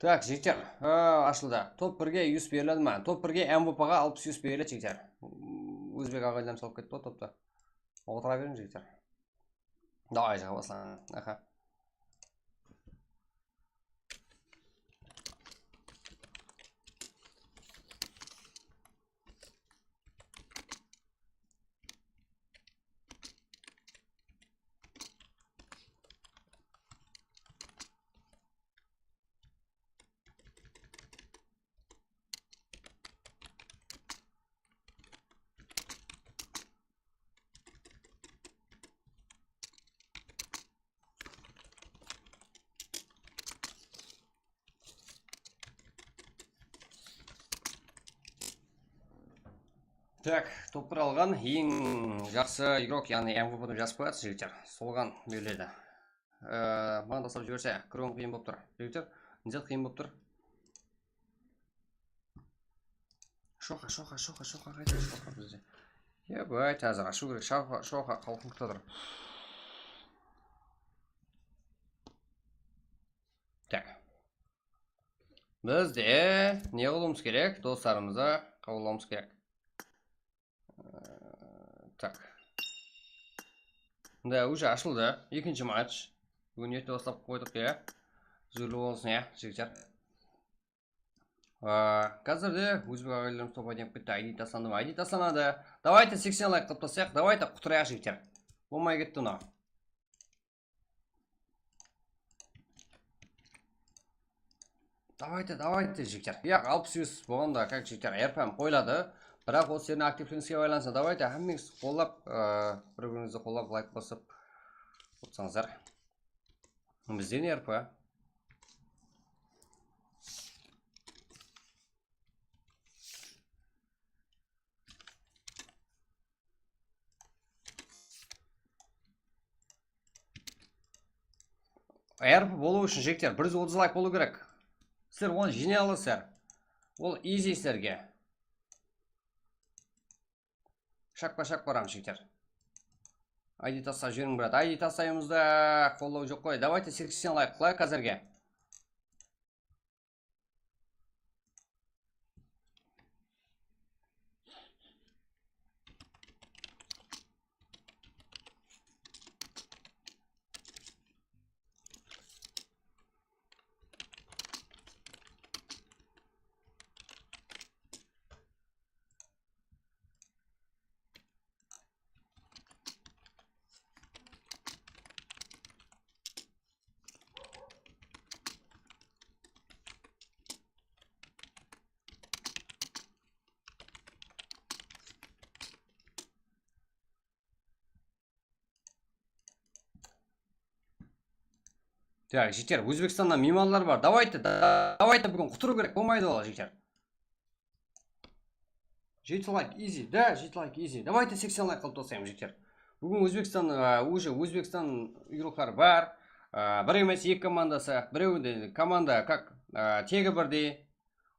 Так, жігіттер, ашылды. Топ 1-ге 100 беріледі ма? Топ 1-ге МВП-ға 60-100 беріледі, жігіттер. Өзбек ағайларым салып кетті, топта. Отыра берің, жігіттер. Давай, жаға басылан. Аха. Так, топ 1 алған ең жақсы игрок, яғни МВП-ді жазып қояды, жігіттер. Солған беріледі. Маған тастап жіберсе, крон қиын болып тұр. Жігіттер, низет қиын болып тұр. Шоқа қайда шоқа бізде. Ебать, әзір ашу керек. Шоқа қалқынқта тұр. Так. Бізде не қылуымыз керек? Достарымызды қабылдауымыз керек. Так. Да, уже ашылды. Екінші матч. Бүгін ерте бастап қойдық, иә. Жүрлі болсын, иә, жігіттер. Қазірде өзбек ағайларымыз топ айденіп кетті. ID тасанды ма? ID тасанады. Давайте 80 лайк қылып тастайық. Давайте құтырайық, жігіттер. Болмай кетті мынау. Давайте, жігіттер. Яқ, 60 болғанда, как жігіттер, РПМ қойлады. Бірақ ол серіне активлігіңізге байланса. Давайте, әммеңіз қолап, бір-біріңізді қолап, лайк басып отырсаңыздар. Бізден РП. РП болу үшін жігіттер 130 лайк болу керек. Сіздер оны жинай аласыздар. Ол изи сіздерге. Шақ барам, жігіттер. ID тастап жіберің, брат. ID тастаймызда қолдау жоқ қой. Давайте 80 лайк қылайық қазірге. Так, жігіттер, Өзбекстаннан меймандар бар. Давайте бүгін құтыру керек, болмайды ол, жігіттер. 7 лайк, easy, да, 7 лайк, easy. Давайте 80 лайк қылып тастаймыз, жігіттер. Бүгін Өзбекстан игрокlar бар. Бір емес, екі командасы. Біреуінде команда как тегі бірдей.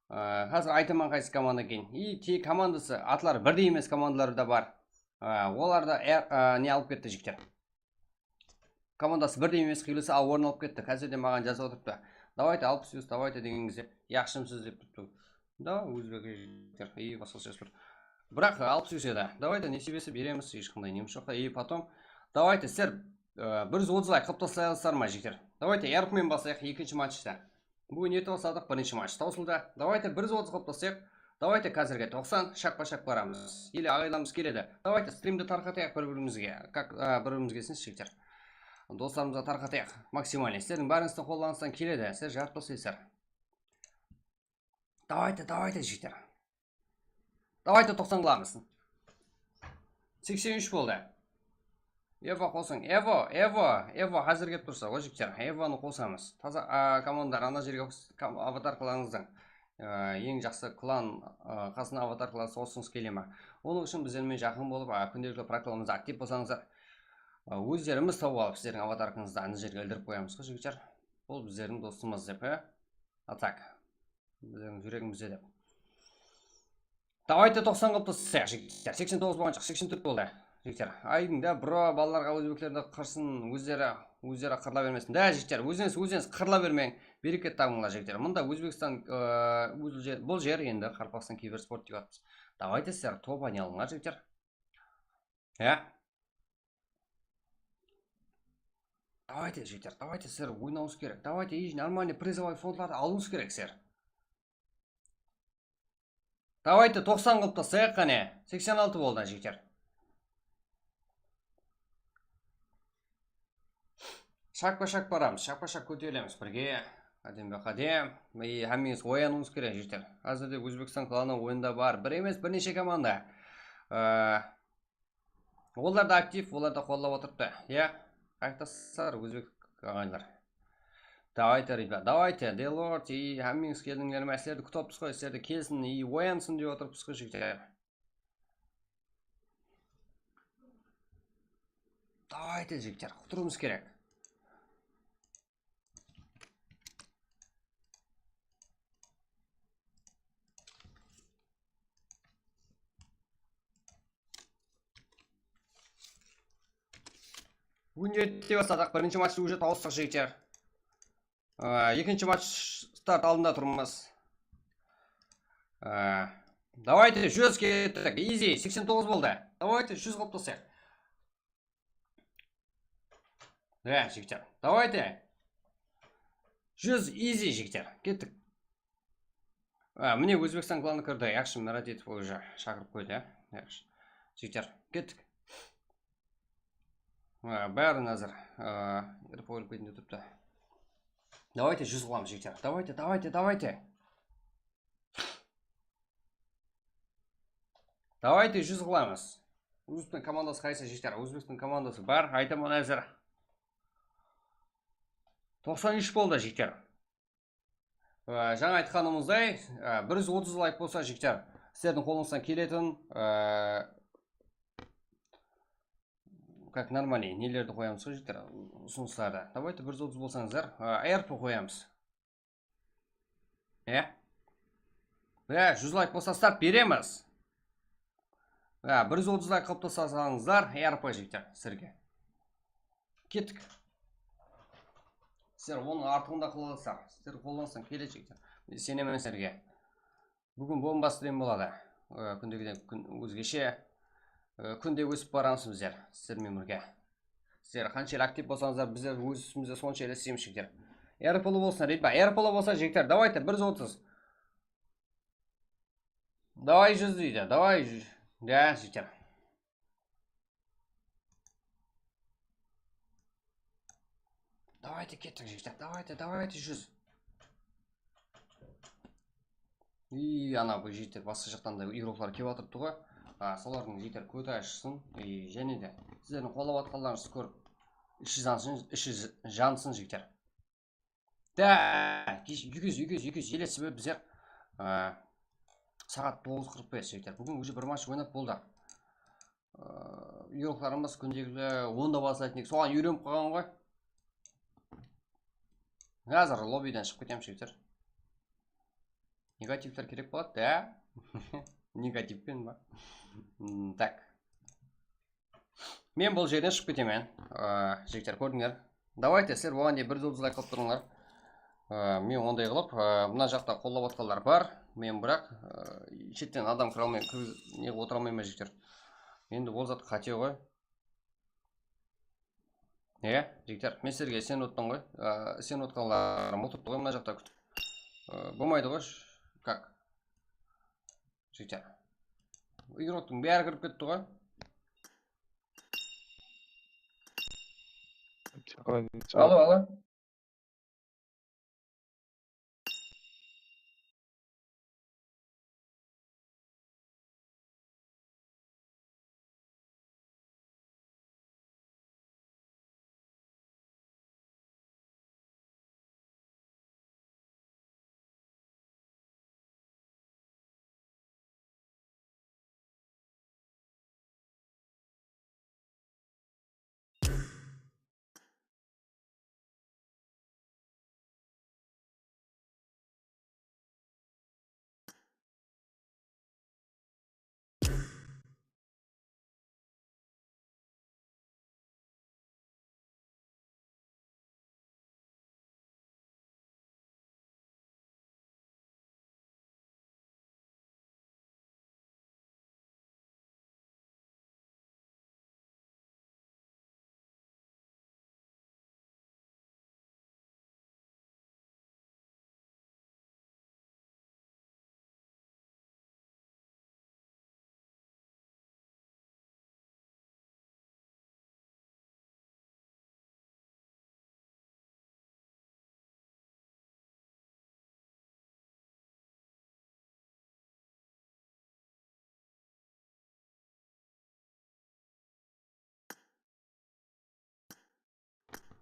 Қазір айтаман қайсы команда екен. И тегі командасы атлары бірдей емес командалары да бар. Оларда не алып кетті, жігіттер. Командасы бірдей емес қиылысы орын алып кетті. Қазірде маған жазып отырыпты. Давайте алып сөз, давайте деген кезде яқшымсыз деп тұрды. Да, өзбектер и басқаша бір. Бірақ алып сөз еді. Давайте не себесі береміз, ешқандай неміз жоқ. И потом давайте сіздер 130 лайк қылып тастай аласыздар ма, жігіттер? Давайте ярықмен басайық екінші матчта. Бүгін ерте бастадық, бірінші матч таусылды. Давайте 130 қылып тастайық. Давайте қазірге 90 шақ-па-шақ барамыз. Или ағайламыз келеді. Давайте стримді тарқатайық бір-бірімізге. Как бір-бірімізге сіз, жігіттер. Достарымызға тарқатайық максимально. Сіздердің бәріңіздің қолданыстан келеді. Сіздер жарып тастайсыздар. Давайте, жігіттер. Давайте 90 қыламыз. 83 болды. Эво қосың. Эво қазір кеп тұрса, ғой жігіттер. Эвоны қосамыз. Таза командар ана жерге аватар қылаңыздың. Ең жақсы клан қасына аватар қылаңыз осыңыз келе ма. Оның үшін біздермен жақын болып, күнделікті практикаларымызды актив болсаңыздар, өздеріміз тауып алып, сіздердің аватарыңызды ана жерге ілдіріп қоямыз, жігіттер. Бұл біздердің достымыз деп, атак. Біздердің жүрегімізде деп. Давайте 90 қылып тастайық, жігіттер. 89 болған жоқ, 84 болды, жігіттер. Айдың да балаларға өзбектерді қырсын, өздері қырыла бермесін. Да, жігіттер, өзіңіз қырыла бермең. Берекет табыңдар, жігіттер. Мұнда Өзбекстан бұл жер енді Қарпақстан киберспорт деп атпыз. Давайте сіздер топ ойнай алыңдар, жігіттер. Давайте, жігіттер, давайте сіздер ойнауыңыз керек. Давайте нормальный призовой фондларды алуыңыз керек, сіздер. Давайте 90 қылып тастайық, қане. 86 болды, жігіттер. Шақ-па-шақ барамыз, шақ-па-шақ көтерілеміз бірге. Қадем. Әмеңіз оянуыңыз керек, жігіттер. Қазірде Өзбекстан кланы ойында бар. Бір емес, бірнеше команда. Олар да актив, олар да қолдап отырыпты. Қайтасыздар, өзбек ағайындар. Давайте, ребят, давайте, Делорд и әмеңіз келдіңдер ме? Сіздерді күтіппіз қой, сіздерді келсін и оянсын деп отырыппыз қой, жігіттер. Давайте, жігіттер, құтыруымыз керек. Өнерте бастадық, бірінші матчты уже тауыстық, жігіттер. Екінші матч старт алдында тұрмыз. Давайте 100 кеттік, easy, 89 болды. Давайте 100 қылып тастайық. Да, жігіттер, давайте 100 easy, жігіттер, кеттік. Міне Өзбекстан кланы кірді, яқшы Миратетов уже шақырып қойды, жігіттер, кеттік. Бәрін әзір еріп кетінде тұрыпты. Давайте 100 қыламыз, жігіттер. Давайте. Давайте 100 қыламыз. Өзбекстан командасы қайсы, жігіттер? Өзбекстан командасы бар, айтамын әзір. 93 болды, жігіттер. Жаңа айтқанымыздай, 130 лайк болса, жігіттер, сіздердің қолыңыздан келетін как нормальный нелерді қоямыз, жігіттер, ұсыныстарды. Давайте 130 болсаңыздар, ARP қоямыз. 100 лайк болса старт береміз. 130 лайк қылып тастасаңыздар, ARP, жігіттер, сіздерге. Кеттік. Сіздер оның артығында қыласыздар. Сіздер қолданыстан келеді, жігіттер. Сенемін сіздерге. Бүгін бомба стрим болады. Күндегіден өзгеше. Күнде өсіп барамыз біздер, сіздермен бірге. Сіздер қанша актив болсаңыздар, біздер өсімізде сонша елесеміз, жігіттер. ARP-лы болсын, ребят. ARP-лы болса, жігіттер, давайте 130. Давай 100 дейді, давай. Да, жігіттер. Давайте кеттік, жігіттер, давайте 100. И ана бұл жігіттер басқа жақтан да игроклар кеп атырыпты ғой. Солардың жігіттер көті ашсын, және де сіздердің қолап атқандарыңызды көріп іші жансын, жігіттер. Так, 200 елесі бе біздер сағат 9:45 жігіттер. Бүгін уже бір матч ойнап болдық. Үйректеріміз күндегілі 10-да бастайтын ек. Соған үйреніп қалған ғой. Қазір лоббиден шығып кетемін жігіттер. Негативтер керек болады, да? Негативпен ба? Так. Мен бұл жерден шығып кетемін. Жігіттер, көрдіңдер. Давайте сіздер оған де бір жұлдыз лайк қылып тұрыңдар. Мен ондай қылып, мына жақта қолдап отқандар бар. Мен бірақ шеттен адам кіре алмай, не отыра алмаймын жігіттер. Енді ол зат қате ғой. Жігіттер, мен сіздерге сен өттің ғой. Сен өтканларым отырыпты ғой, мына жақта күтіп. Болмайды ғой. Как? Жігіттер. Игроктың бәрі кіріп кетті ғой. Алло.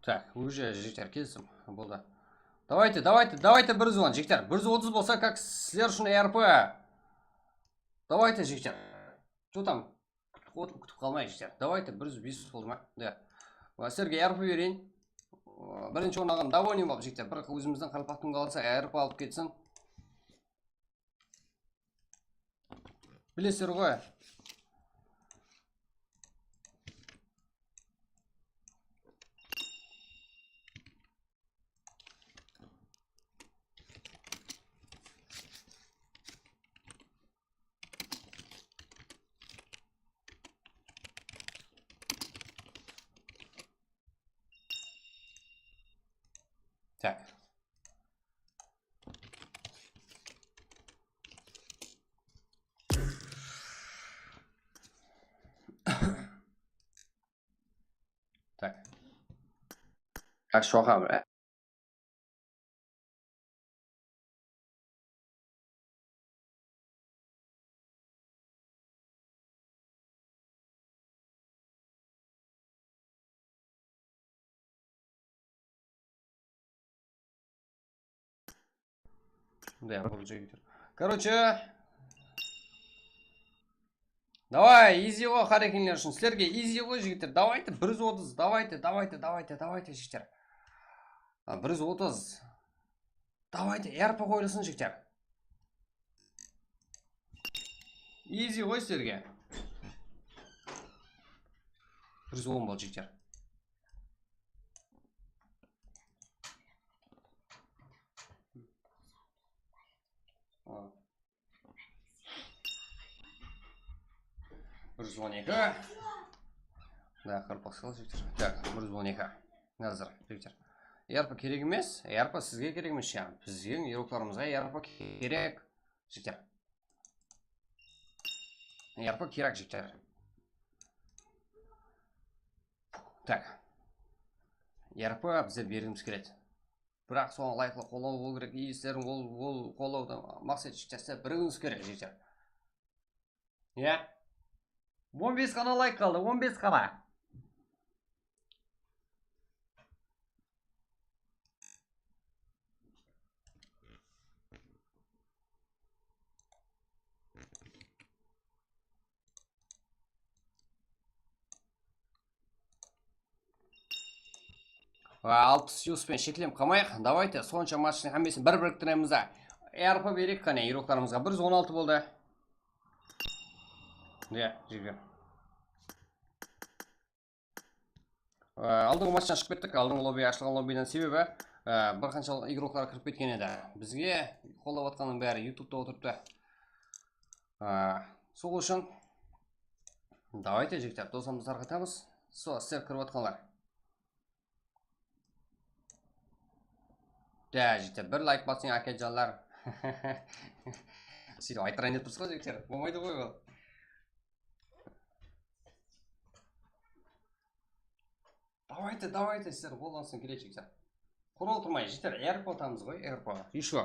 Так, уже жігіттер келсім болды. Давайте бір звон, жігіттер. 130 болса, как сіздер үшін РП. Давайте, жігіттер. Что там? Күтіп қалмай, жігіттер. Давайте 105 болды ма? Да. Сіздерге РП берейін. Бірінші орнаған довольный болып, жігіттер. Бір өзіміздің қалпақтың қалса РП алып кетсін. Білесіздер ғой. Так. Так. Как шоха, бля. Да, буду жігіттер. Короче, давай, изи ғой қарекеңдер үшін. Сіздерге изи ғой жігіттер. Давайте 130, давайте жігіттер. 130. Давайте, РП қойылсын жігіттер. Изи ғой сіздерге. 110 бол жігіттер. Да, қарпақсал жігіттер. Так, 112. Назар, жігіттер. РП керек емес, РП сізге керек емес ше. Біздің ерокларымызға РП керек, жігіттер. РП керек, жігіттер. Так. РП біздер бергіміз келеді. Бірақ соны лайклы қолау болу керек. Иестерін ол қолауды мақсат жігіттер бірігіңіз керек, жігіттер. 15 қана лайк қалды, 15 қана. 60 шекілем қалмайық. Давайте сонша матчтың әмесін бір біріктіреміз да. Әрпі берек қане ироқтарымызға. 116 болды. Жігер. Алдыңғы матчтан шығып кеттік. Алдыңғы лобби ашылған лоббиден себебі бір қанша игроклар кіріп кеткен еді. Бізге қолдап атқанның бәрі YouTube-та отырыпты. Сол үшін давайте жігіттер досымызды тарқатамыз. Сол сіздер кіріп атқанлар. Жігіттер бір лайк басың әкелжанлар. Сөйтіп айтырайын деп тұрсыз ғой жігіттер. Болмайды ғой ол. Давайте сіздер қолдансын келе жігіттер. Құр отырмай жігіттер, әріп отамыз ғой, әріп. Еще.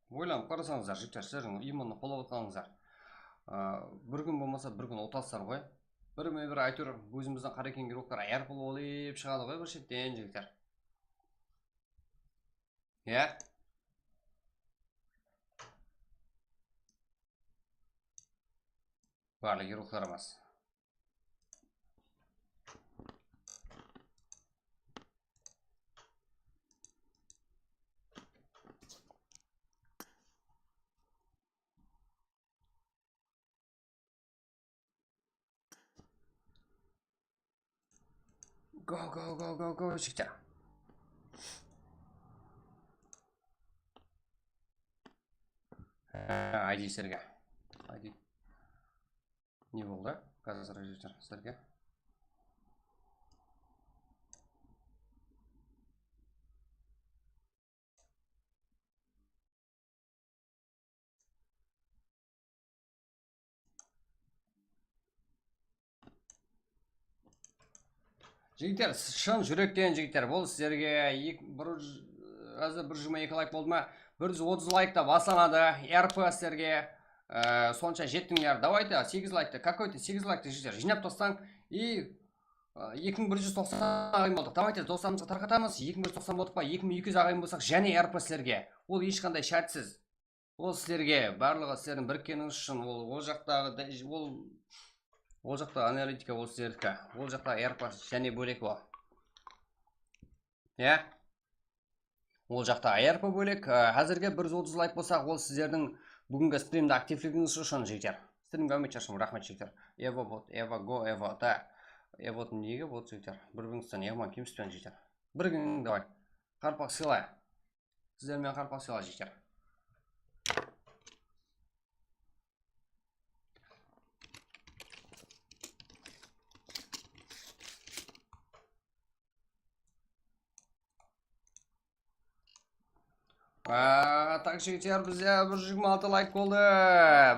Ойланып қарасаңыздар жігіттер, сіздердің именно қолап отқаныңыздар. Бір күн болмаса бір күн отасыздар ғой. Бір айтыр өзіміздің қарекен героктар әріп олып шығады ғой бір шеттен жігіттер. Барлы героктарымыз. Go, жігіттер. ID сіздерге. ID. Не болды? Қазір жігіттер сіздерге. Жігіттер, шын жүректен жігіттер, бұл сіздерге бір жұма 2 лайк болды ма? 130 лайкта басанады, әрпі сіздерге сонша жеттіңдер. Давайте 8 лайкты, какой-то 8 лайкты жігіттер, жинап тастаң и 2190 ағайын болдық. Давайте достарымызға тарқатамыз, 2190 болдық па, 2200 ағайын болсақ, және әрпі сіздерге. Ол ешқандай шартсыз. Ол сіздерге, барлығы сіздердің біріккеніңіз үшін, ол жақта аналитика ол сіздердікі. Ол жақта әрпі және бөлек ол. Ол жақта әрпі бөлек. Әзірге 130 лайк болсақ, ол сіздердің бүгінгі стримді активлігіңіз үшін жігіттер. Стримге өмет шашым, рахмет жігіттер. Эво бот, Эво го, Эво. Эвотың неге бот жігіттер? Бір біріңізден еғман кеміспен жігіттер. Бір күнің давай. Қарпақ сыйлай. Сіздермен қарпақ сыйлай жігіттер. Так, жігіттер, бізде 126 лайк болды.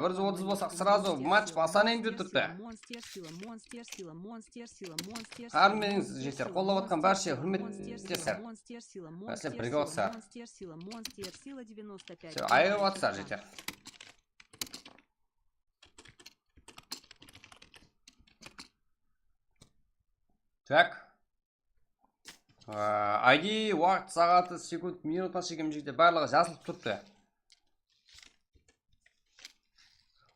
130 болсақ сразу матч басанайын деп тұрды. Қарменіңіз жігіттер, қолдап отқан барша құрметтесіздер. Мәселе бірге отсақ. Айып отсақ жігіттер. Так. ID, уақыт, сағаты, секунд, минутқа шекем жігіттер барлығы жазылып тұрды.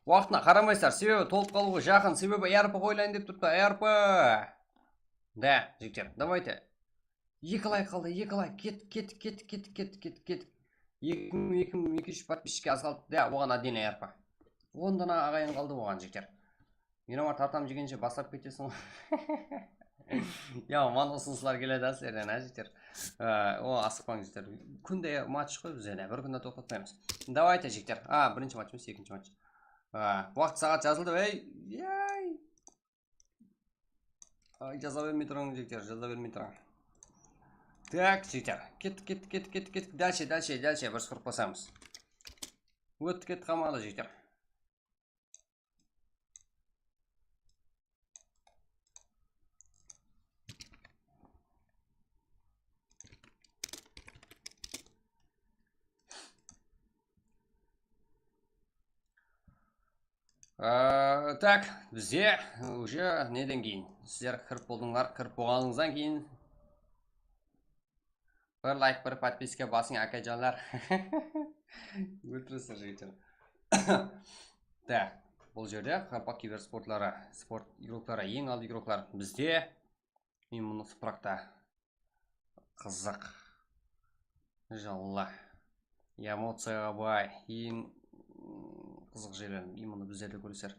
Уақытына қарамайсыздар, себебі толып қалуға жақын, себебі әрпі қойлайын деп тұрды. Әрпі. Да, жігіттер, давайте. 2 лайк қалды, 2 лайк. Кет. 2200 подписчикке аз қалды. Да, оған әдені әрпі. 10 дана ағайын қалды оған жігіттер. Мирамар тартам жегенше бастап кетесің. Ман ұсынысылар келеді әсілерден әжеттер. Асықпаң жігіттер. Күнде матч қой бізде, бір күнде тоқтатпаймыз. Давайте жігіттер. Бірінші матч емес, екінші матч. Уақыт сағат жазылды. Жаза бермей тұрың жігіттер, жаза бермей тұрың. Так, жігіттер. Кет. Дальше, бір сұрып басамыз. Өтті кет қамады жігіттер. Так, бізде уже неден кейін. Сіздер кіріп болдыңлар, кіріп болғаныңыздан кейін. Бір лайк, бір подписка басың әкәжанлар. Өтірісі жігіттер. Так, бұл жерде қарпақ киберспортлары, спорт игроктары, ең алды игроклар бізде. Мен мұны сыпырақта қызық, жалла, эмоцияға бай, ең қызық жерлер. Мен мұны біздерде көресер.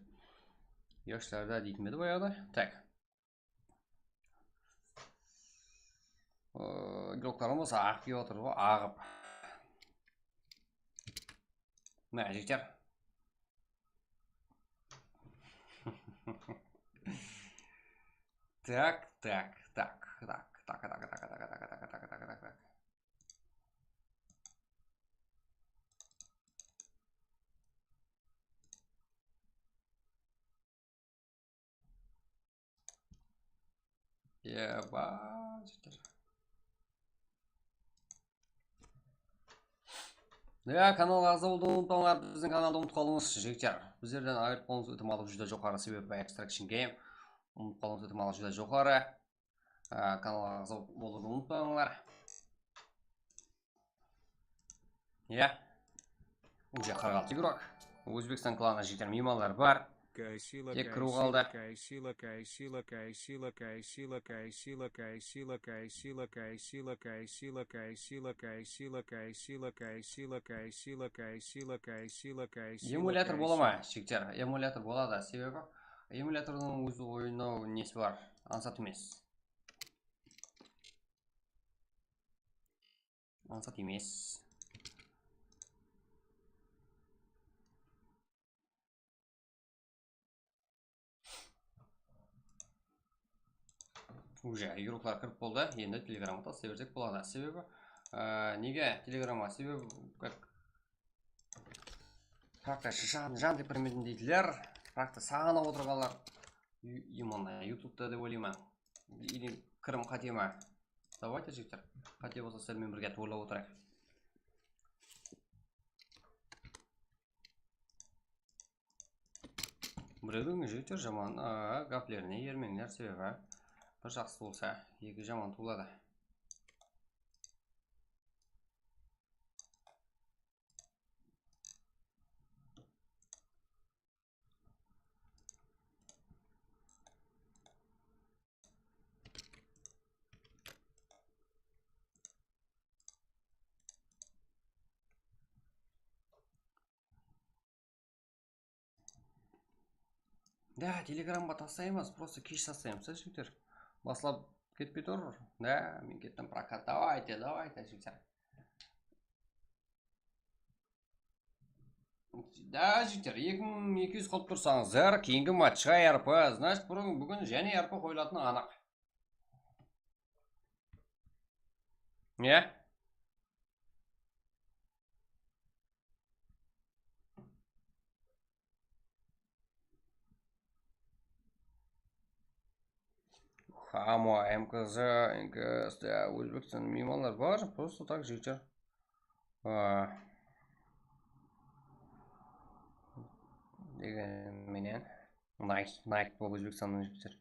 Яшьлерде дейтін беді баяғыда. Так. Игроктарымыз ағып кеп отыр ғой, ағып. Мә, жігіттер. Так. Ебать. Да, канал азалды ұмытпаңдар, біздің каналды ұмытып қалыңыз, жігіттер. Біздерден айырып қалыңыз, ынтымағы жүзде жоғары, себебі Extraction Game. Ұмытып қалыңыз, ынтымағы жүзде жоғары. Каналға азал болуды ұмытпаңдар. Иә. Уже 46 игрок. Өзбекстан кланы жігіттер меймандар бар. Тек кіру қалды. Эмулятор бола ма, жігіттер? Эмулятор болады, себебі эмулятордың өзі ойнау несі бар, ансат емес. Ансат емес. Уже игроклар кіріп болды, енді телеграмма тастай берсек болады. Себебі неге телеграмма? Себебі как-то жан деп кірмедім дейтілер, как-то сағынып отырғанlar именно ютубта деп ойлаймын. Или кірім қате ма? Давайте, жігіттер, қате болса сіздермен бірге ойлап отырайық. Біреудің жігіттер жаман гаплеріне ермеңдер, себебі бір жақсы болса, екі жаман туылады. Да, телеграмға тастаймыз, просто кеш тастаймыз, жігіттер. Басылап кетпей тұр. Да, мен кеттім прокат. Давайте, жігіттер. Да, жігіттер, 2200 қалып тұрсаңыздар, кейінгі матчқа РП, значит, бүгін және РП қойылатыны анық. Не? Хамо, МКЗ, НКС, да, Өзбекстан меймандар бар, просто так жігіттер. Деген менен Найк бол Өзбекстанның жігіттер.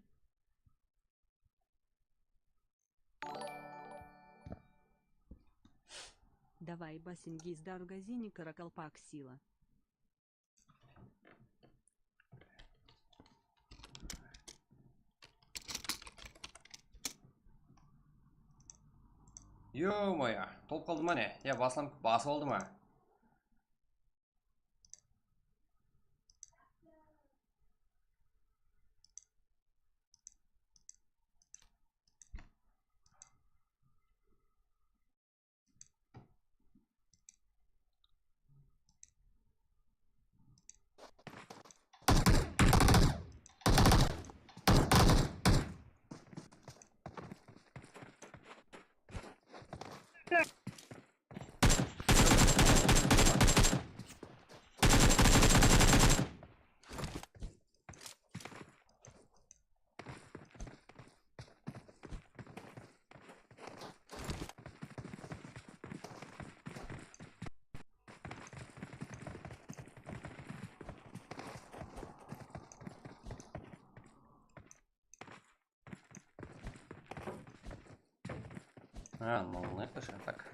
Давай басеньги из Даргазини Каракалпак сила. Ё-моё, толып қалды ма не? Я басып алды ма? Ну это же так.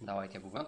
Давайте бүгін.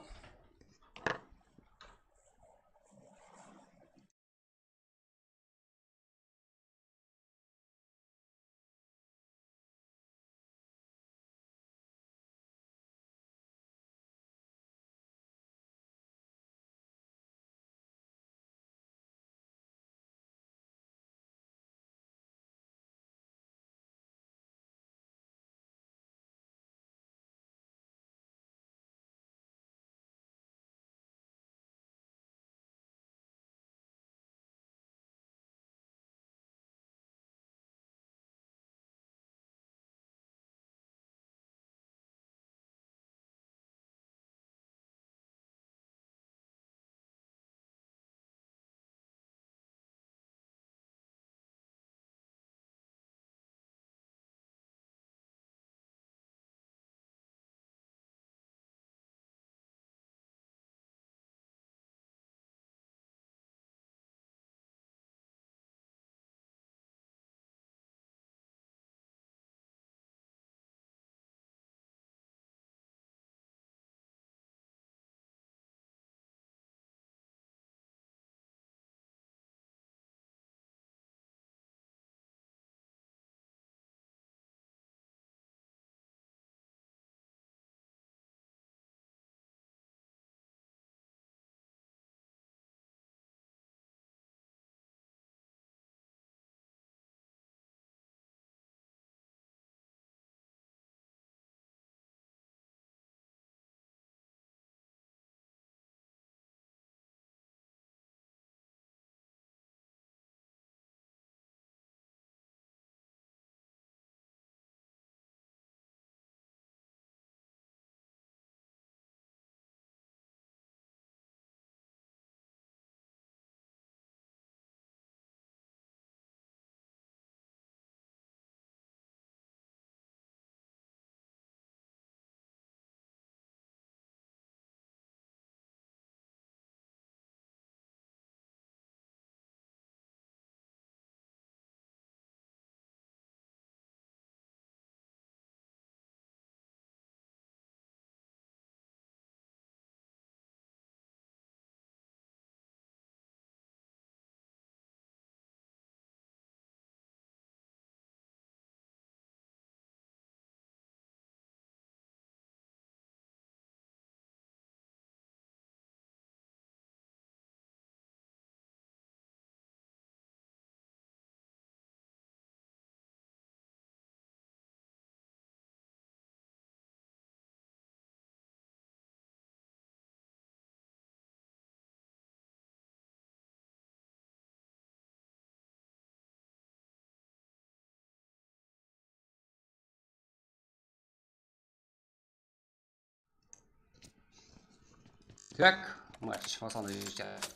Так, матч пацаны ждет.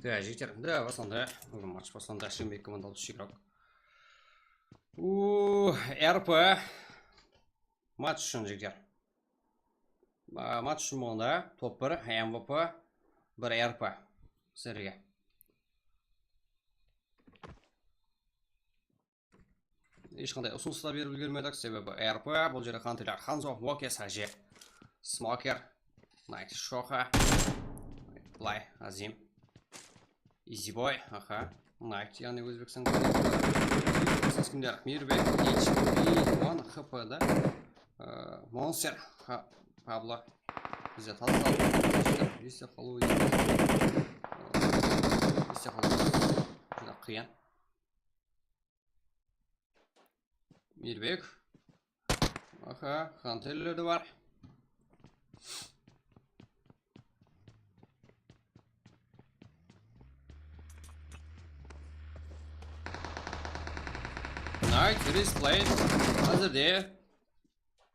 Да, жігіттер, да, басында бүгін матч басында Шимбек командалы игрок. РП матч үшін жігіттер. Матч үшін болғанда топ 1 МВП, 1 РП сіздерге. Ешқандай ұсыныстар беріп үлгермедік, себебі РП бұл жерде қантайлар Ханзо, Моке, Саже, Смокер, Найт Шоха, Плай, Азим, Изибой, аха, Найт, яғни Өзбекстан кімдер, Мирбек, HP, One, ХП, да? Монстер, Пабло, бізде талқылау, есте қалу, қиын. Мирбек, аха, Хантеллерді бар. Night Resplay. Hazırda.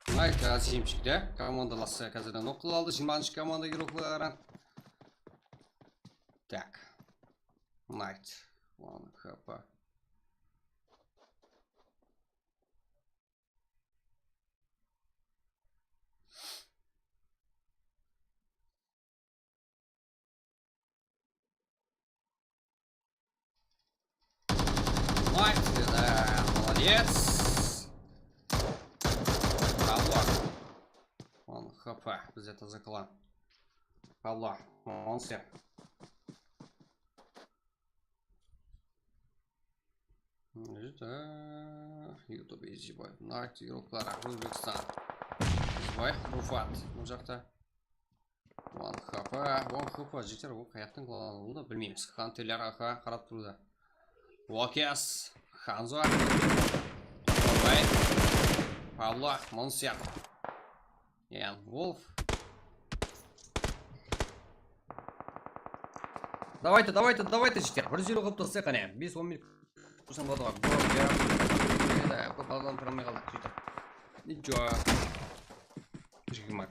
Night Asimchik'te. Komandalası kazandan okul aldı. 20. komanda giroklaran. Так. Night. Ладно, хп. Night, да, молодец. Павло. Ладно, хп. Без этого закла. Павло, монстр. YouTube izleyip Night Yoruklara Özbekistan izley Rufat bu жақта 1 хп жетер ол қаяқтың қалғанын да білмейміз. Хантелер аға қарап тұрды. Локес Ханзо Торбай Павло Монсер Волф. Давайте жетер. Бір зері қылып тұрсақ қане 5-10 минут Пусть вот так. Да, попал прямо на читер. Ничего. Жигмак.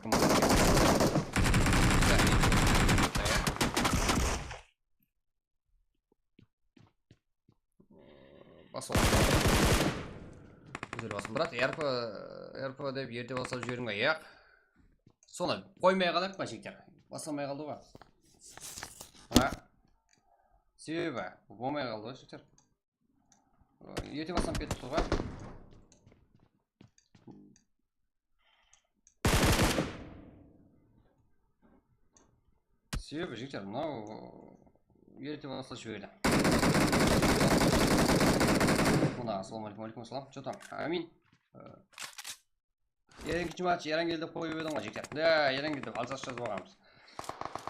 Пошел. Üzülüyorsun брат. РП деп ерте басып жібердің аяқ. Соны қоймай қалдық па жігіттер? Басылмай қалды ғой. Себебі болмай қалды ғой жігіттер. Ерте басам кетіп тұр ғой. Себебі жігіттер, мынау ерте басып жіберді. Мына, ассалаумалейкум, ассалам. Что там? Амин. Еренкінші матч, Ерангелді қойып едің ғой жігіттер. Да, Ерангелді алсас жазып алғанбыз.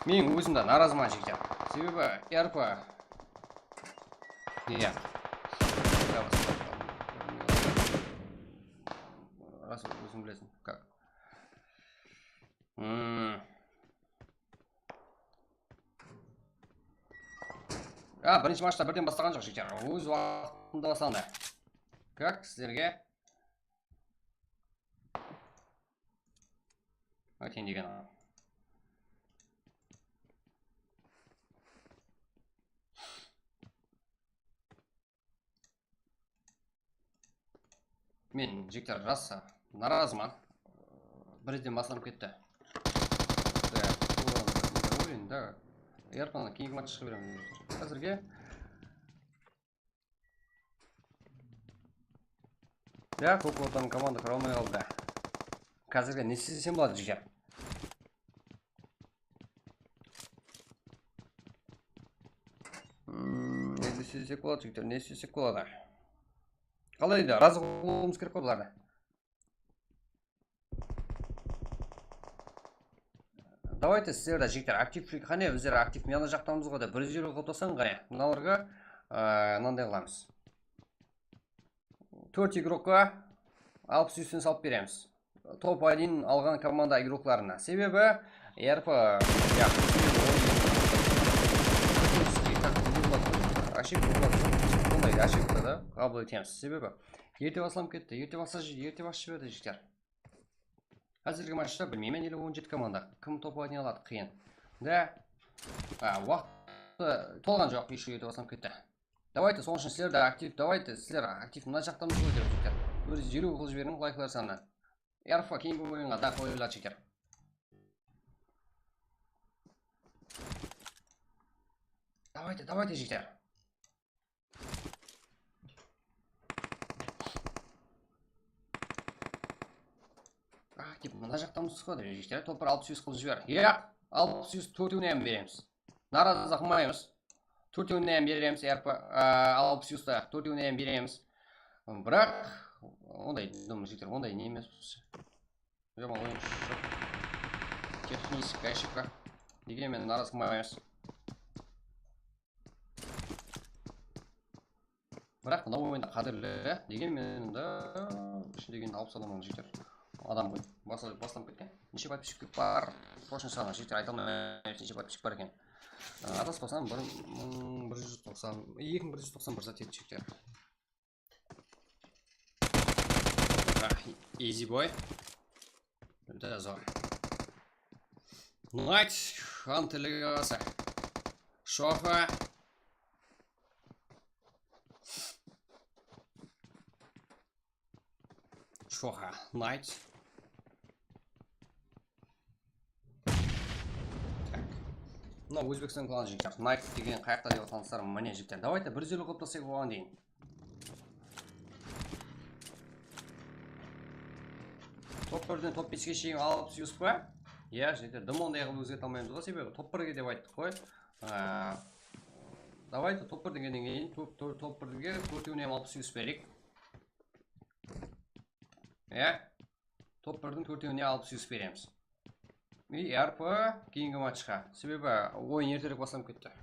Мен өзімді наразымын жігіттер. Себебі РП. Иә. Раз өзің білесің. Как? Бірінші матчта бірден бастаған жоқ жігіттер. Өз уақытында бастағанда. Как сіздерге? Өтен деген ана. Мен жігіттер раса наразымын. Бірден басылып кетті. Да, РП-ны кейінгі матч шығып беремін. Қазірге да, көп отан команда құра алмай қалды. Қазірге не істесем болады жігіттер? Не істесек болады жігіттер? Не істесек болады? Қалай да, разы болуымыз керек қой бұларды. Давайте сіздер жігіттер актив қане, өздері актив мені жақтамыз ғой да, бір жері қоптасан қане. Мыналарға мынандай қыламыз. 4 игрокқа 60-100-тен салып береміз. Топ 1 алған команда игрокларына. Себебі РП ошибка да қабыл етеміз. Себебі ерте басылам кетті, ерте басып жіберді жігіттер. Қазіргі матчта білмеймін, елі 17 команда. Кім топ 1 алады қиын. Да, уақыт толған жоқ, еще ерте басылам кетті. Давайте сол үшін сіздер де актив, давайте сіздер актив мына жақтамыз ғой деп жігіттер. Өз 20 қылып жібердің лайклар саны. РФ кейінгі ойынға да қойылады жігіттер. Давайте жігіттер. Актив мына жақтамыз ғой деп жігіттер. Топ 600 қылып жібер. 600 төртеуінен береміз. Наразы қылмаймыз. Төртеуінен береміз, РП 600-та төртеуінен береміз. Бірақ, ондай, жігіттер, ондай не емес. Жама ойыншы. Техническая ошибка. Дегенмен наразы қылмаймыз. Бірақ, мына ойында қадірлі. Дегенмен да, ішіндеген 60 адамның жігіттер. Адам ғой, басылып кеткен. Неше подписчик бар. Прошлый саны жігіттер айта алмаймыз, неше подписчик бар екен. Адаспасам 2190 2191 зат еді жігіттер. Easy boy. That's all. Night. Antilligase. Shofa. Shoha. Night. мына Өзбекстан кланы жігіттер. Найт деген қаяқта деп отқансыздар, міне жігіттер. Давайте бір үзілу қылып тастайық оған дейін. Топ 1-ден топ 5-ге шейін алып сүйіс па? Иә, жігіттер, дым ондай қылып өзгерте алмаймыз ғой, себебі топ 1-ге деп айттық қой. Давайте топ 1-ден кейін топ 1-ге 4-еуіне алып сүйіс берейік. Иә, топ 1-дің 4-еуіне алып сүйіс береміз. И РП кейінгі матчқа. Себебі ойын ертерек басылып кетті.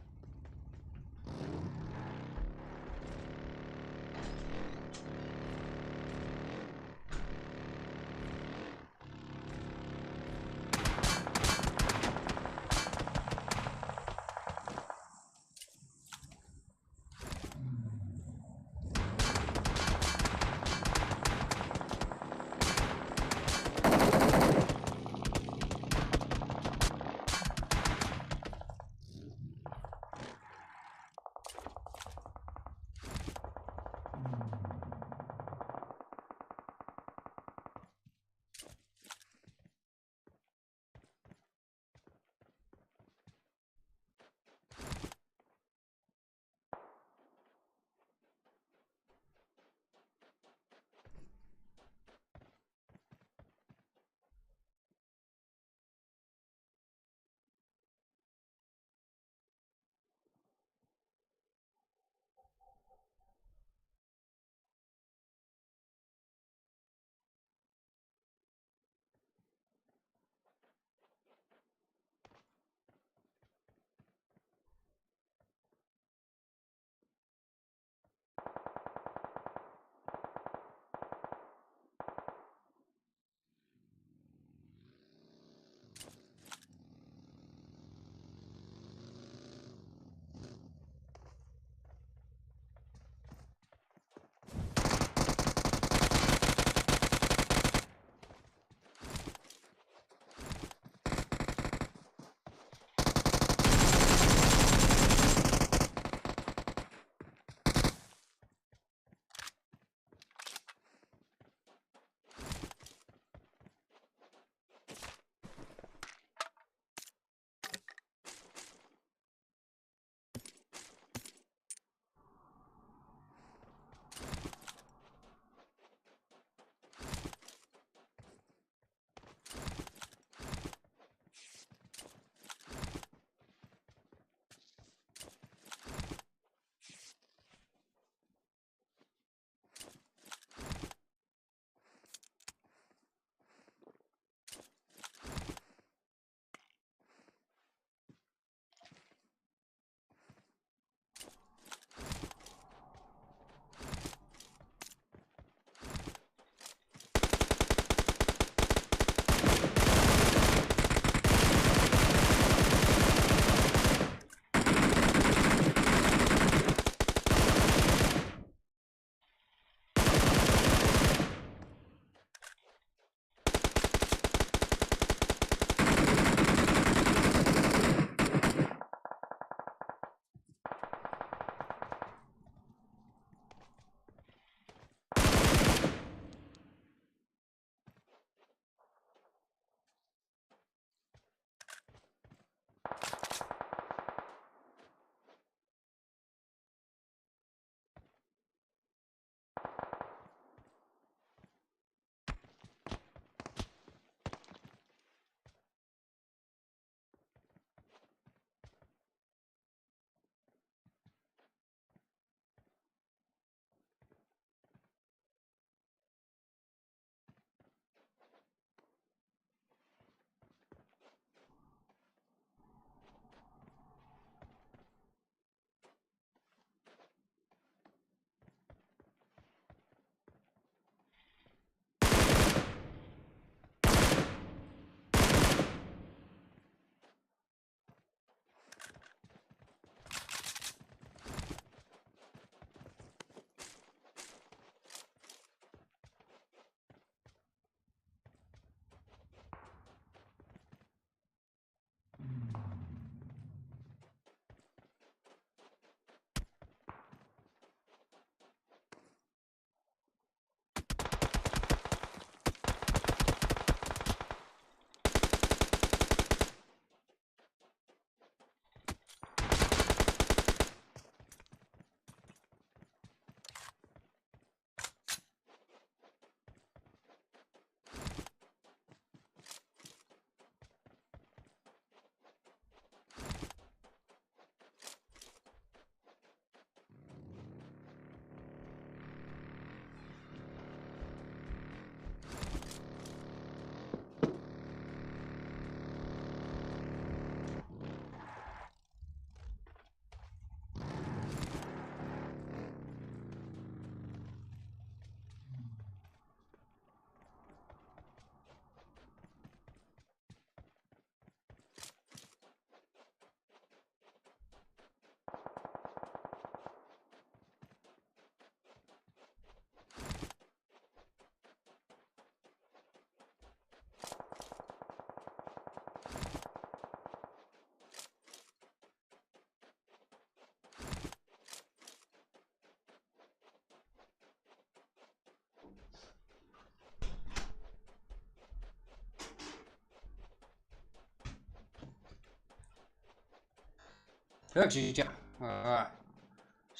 Так, жігіттер.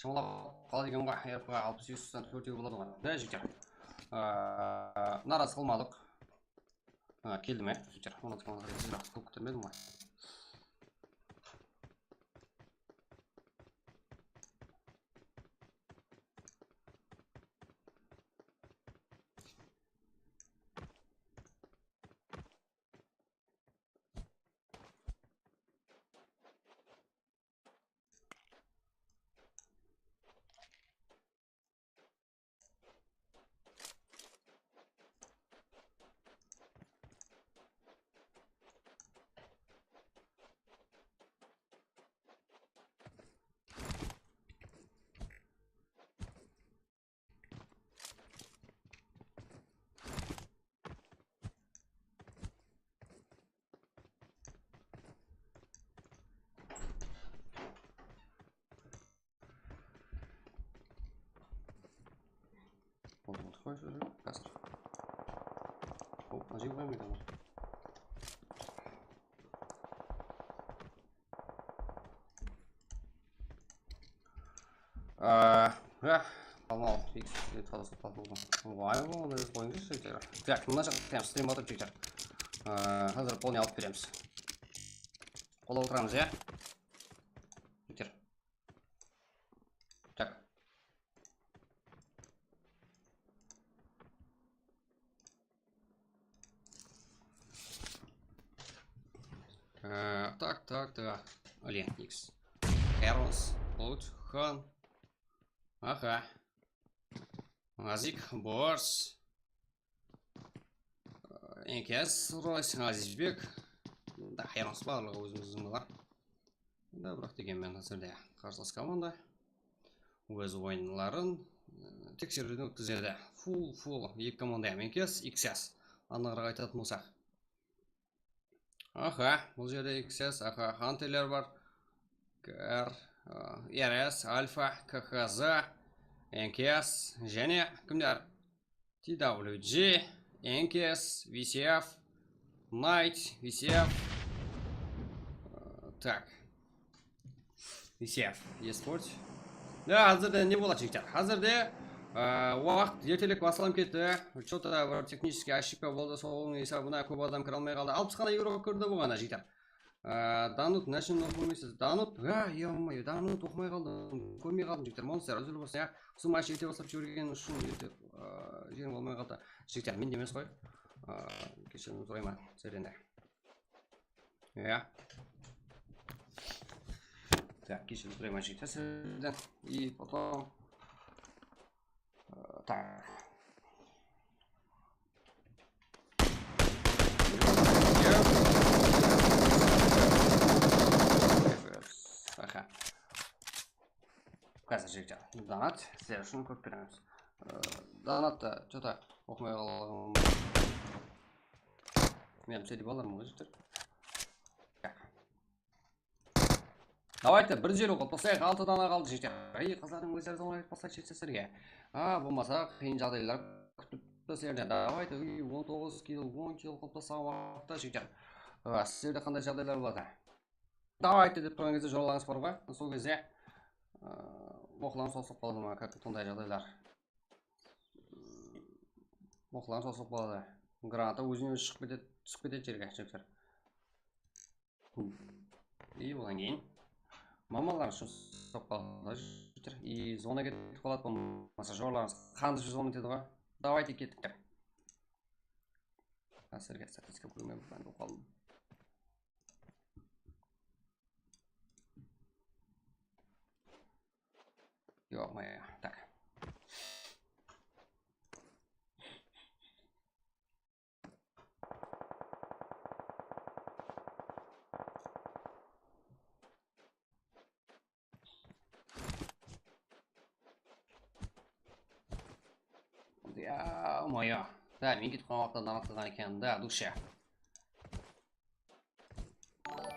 Шамалап қалай екен ғой, РП 63-тен 4-ге болады ғой. Да, жігіттер. Нараз қылмадық. Келді ме, жігіттер? Оны бірақ көп күтірмедім ғой. Вот қой сөзі, қазір. Мына жей қоймайды ана. Алмау, X қаласы қалды. Оңай болғанда өз қойыңыз жігіттер. Так, мына жақта стрим атып жігіттер. Қазір полный алып береміз. Қола отырамыз, иә? Жігіттер. Так. Так. Олен, X. Эрос, Лут, Хан. Ага. Азик, Борс. Энкес, Ройс, Азизбек. Да, Эрос барлығы өзіміздің бар. Да, бірақ дегенмен әзірде қарсылас команда өз ойынларын тексеруден өткізеді. Фул. Екі команда Энкес, XS. Анығырақ айтатын болсақ. Аха, бұл жерде XS, аха, Хантелер бар. РС, Альфа, КХЗ, НКС, және кімдер? TWG, НКС, VCF, Night, VCF. Так. VCF, eSport. Да, әзірде не болады жігіттер? Әзірде уақыт ертелік басылам кетті. Что-то бір технический ошибка болды, соғының есабына көп адам кіре алмай қалды. 60 қана евро кірді бұғана жігіттер. Данут, нәшін оқымайсыз. Данут, ей-ой, Данут оқымай қалдым. Көрмей қалдым жігіттер. Монстер, үзілі болсын, я. Сұм айшы ете басып жүрген үшін жерім болмай қалды. Жігіттер, мен демес қой. Кешірім сұрайма, сәрденде. Так, кешірім сұрайма жігіттер сәрден. И потом... Так. Аха. Қазір жігіттер. Донат. Сіздер үшін көп береміз. Донатты что-то оқымай қалғым. Мен сөйлеп алармын ғой жігіттер. Давайте бір жері қылпасайық, 6 дана қалды жігіттер. Қазардың өздері соңын айтпасақ жетсестерге. Болмаса қиын жағдайлар күтіп сіздерден. Давайте 19 кил, 10 кил қылпасақ уақытта жігіттер. Сіздерде қандай жағдайлар болады? Давайте деп тұрған кезде жолаңыз бар ғой. Сол кезде оқылан сосып қалды ма, как сондай жағдайлар. Оқылан сосып қалды. Граната өзіне түсіп кетеді жерге жігіттер. И одан кейін мамалар сосып қалды жігіттер. И зона кетіп қалады болмаса жоғарларыңыз қанды зона етеді ғой. Давайте кеттіктер. Әсірге статистика көрмей бұлдан қалдым. Yok моя. Так. Я моя. Да, мен кетіп қалған уақытта дамат қылған екен. Да, душа.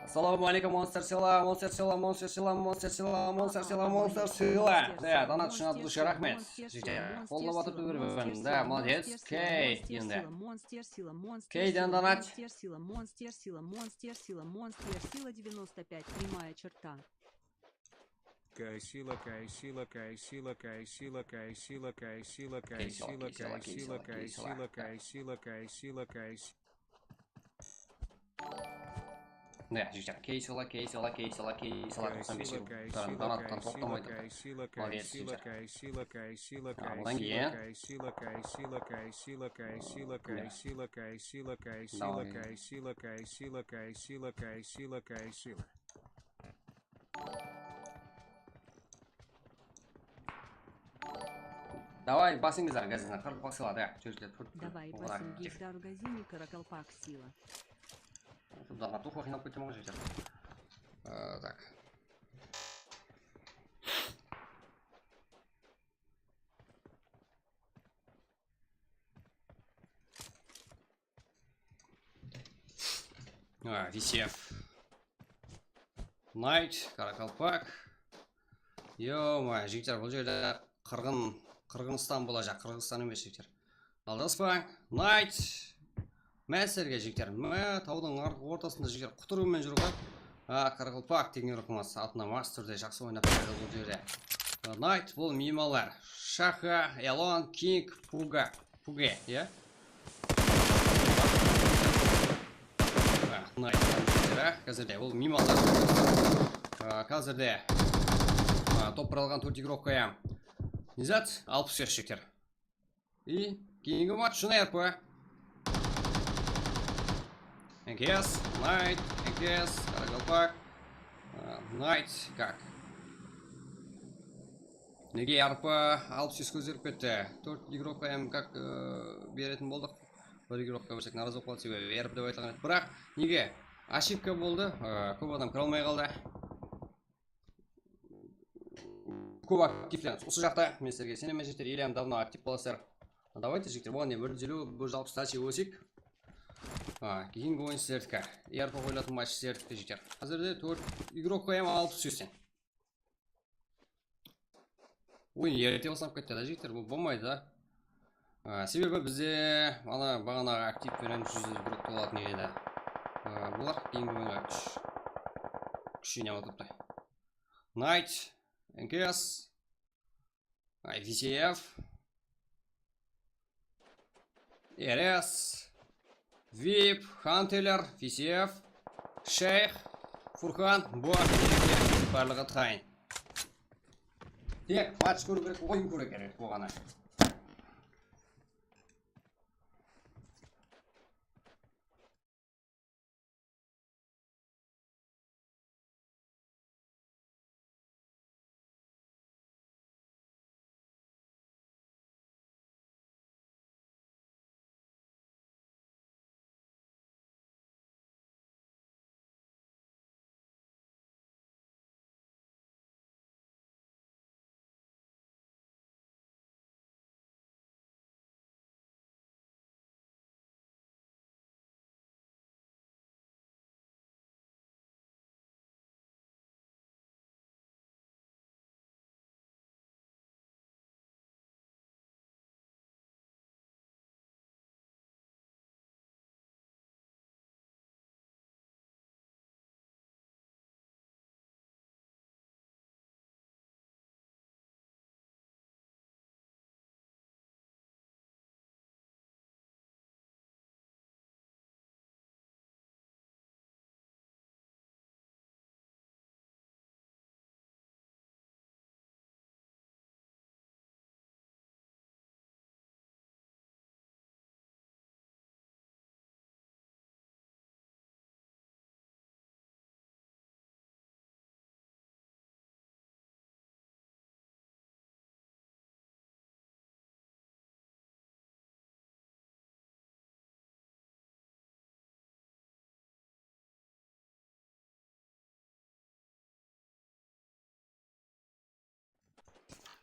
Ассаламу алейкум, монстр сила. Да, донат үшін от души рахмет. Қолдап атып беріп. Да, молодец. Кей, енді. Кейден донат. Сила 95, прямая черта. Кайсила, кайсила, кайсила, кайсила, кайсила, кайсила, кайсила, кайсила, кайсила, кайсила, кайсила, кайсила. Да, жігіттер, кейсила, 95 рубль. Донаттан тоқтамайды. Молодец, жігіттер. Одан кейін давай басыңыздар газина 40 бак сыйлады. Давай басингиздар газини каракалпак сила. Донат ухвахинап кетем ғой жігіттер. Так. Висев. Найт, каракалпак. Йо-ма, жігіттер, бұл жерде Қырғызстан болacak. Қырғызстан емес жігіттер. Алдаспаң. Найт. Мәсерге жігіттер. Таудың ортасында жігіттер құтырумен жүр ғой. Қарақалпақ деген рухымыз атына мастерде жақсы ойнап берді бұл жерде. Найт бұл мималар. Шаха, Элон, Кинг, Пуге, е? Найт қазірде бұл мималар. Қазірде топ біралған 4 игрок қоям. Низат 65 жігіттер. И кейінгі матч шыны РП. НКС, Найт, НКС, Каракалпак, Найт, как? Неге РП 63 көзеріп кетті. 4 игрок қоям как беретін болдық. Бір игрокқа берсек наразы болып қалды себебі РП деп айтылған еді. Бірақ неге ошибка болды, көп адам кіре алмай қалды. Көп активлер осы жақта. Мен сіздерге сенемін жігіттер, елем давно актив боласыздар. Давайте жігіттер, бұған 150-160 стачи өсек. Кейінгі ойын сіздердікі. РП қойлатын матч сіздердікі жігіттер. Қазірде 4 игрок қоям 60-сөзден. Ойын ерте басып кетті да жігіттер, бұл болмайды да. Себебі бізде бағанағы актив берен 100 игрок толатын еді. Бұлар кейінгі ойынға күшіне отырды. Найт, НКС, VCF, РС, VIP, Хантелер, VCF, Шейх, Фурхан, барлығы тайын. Тек матч көру керек, ойын көру керек болғаны.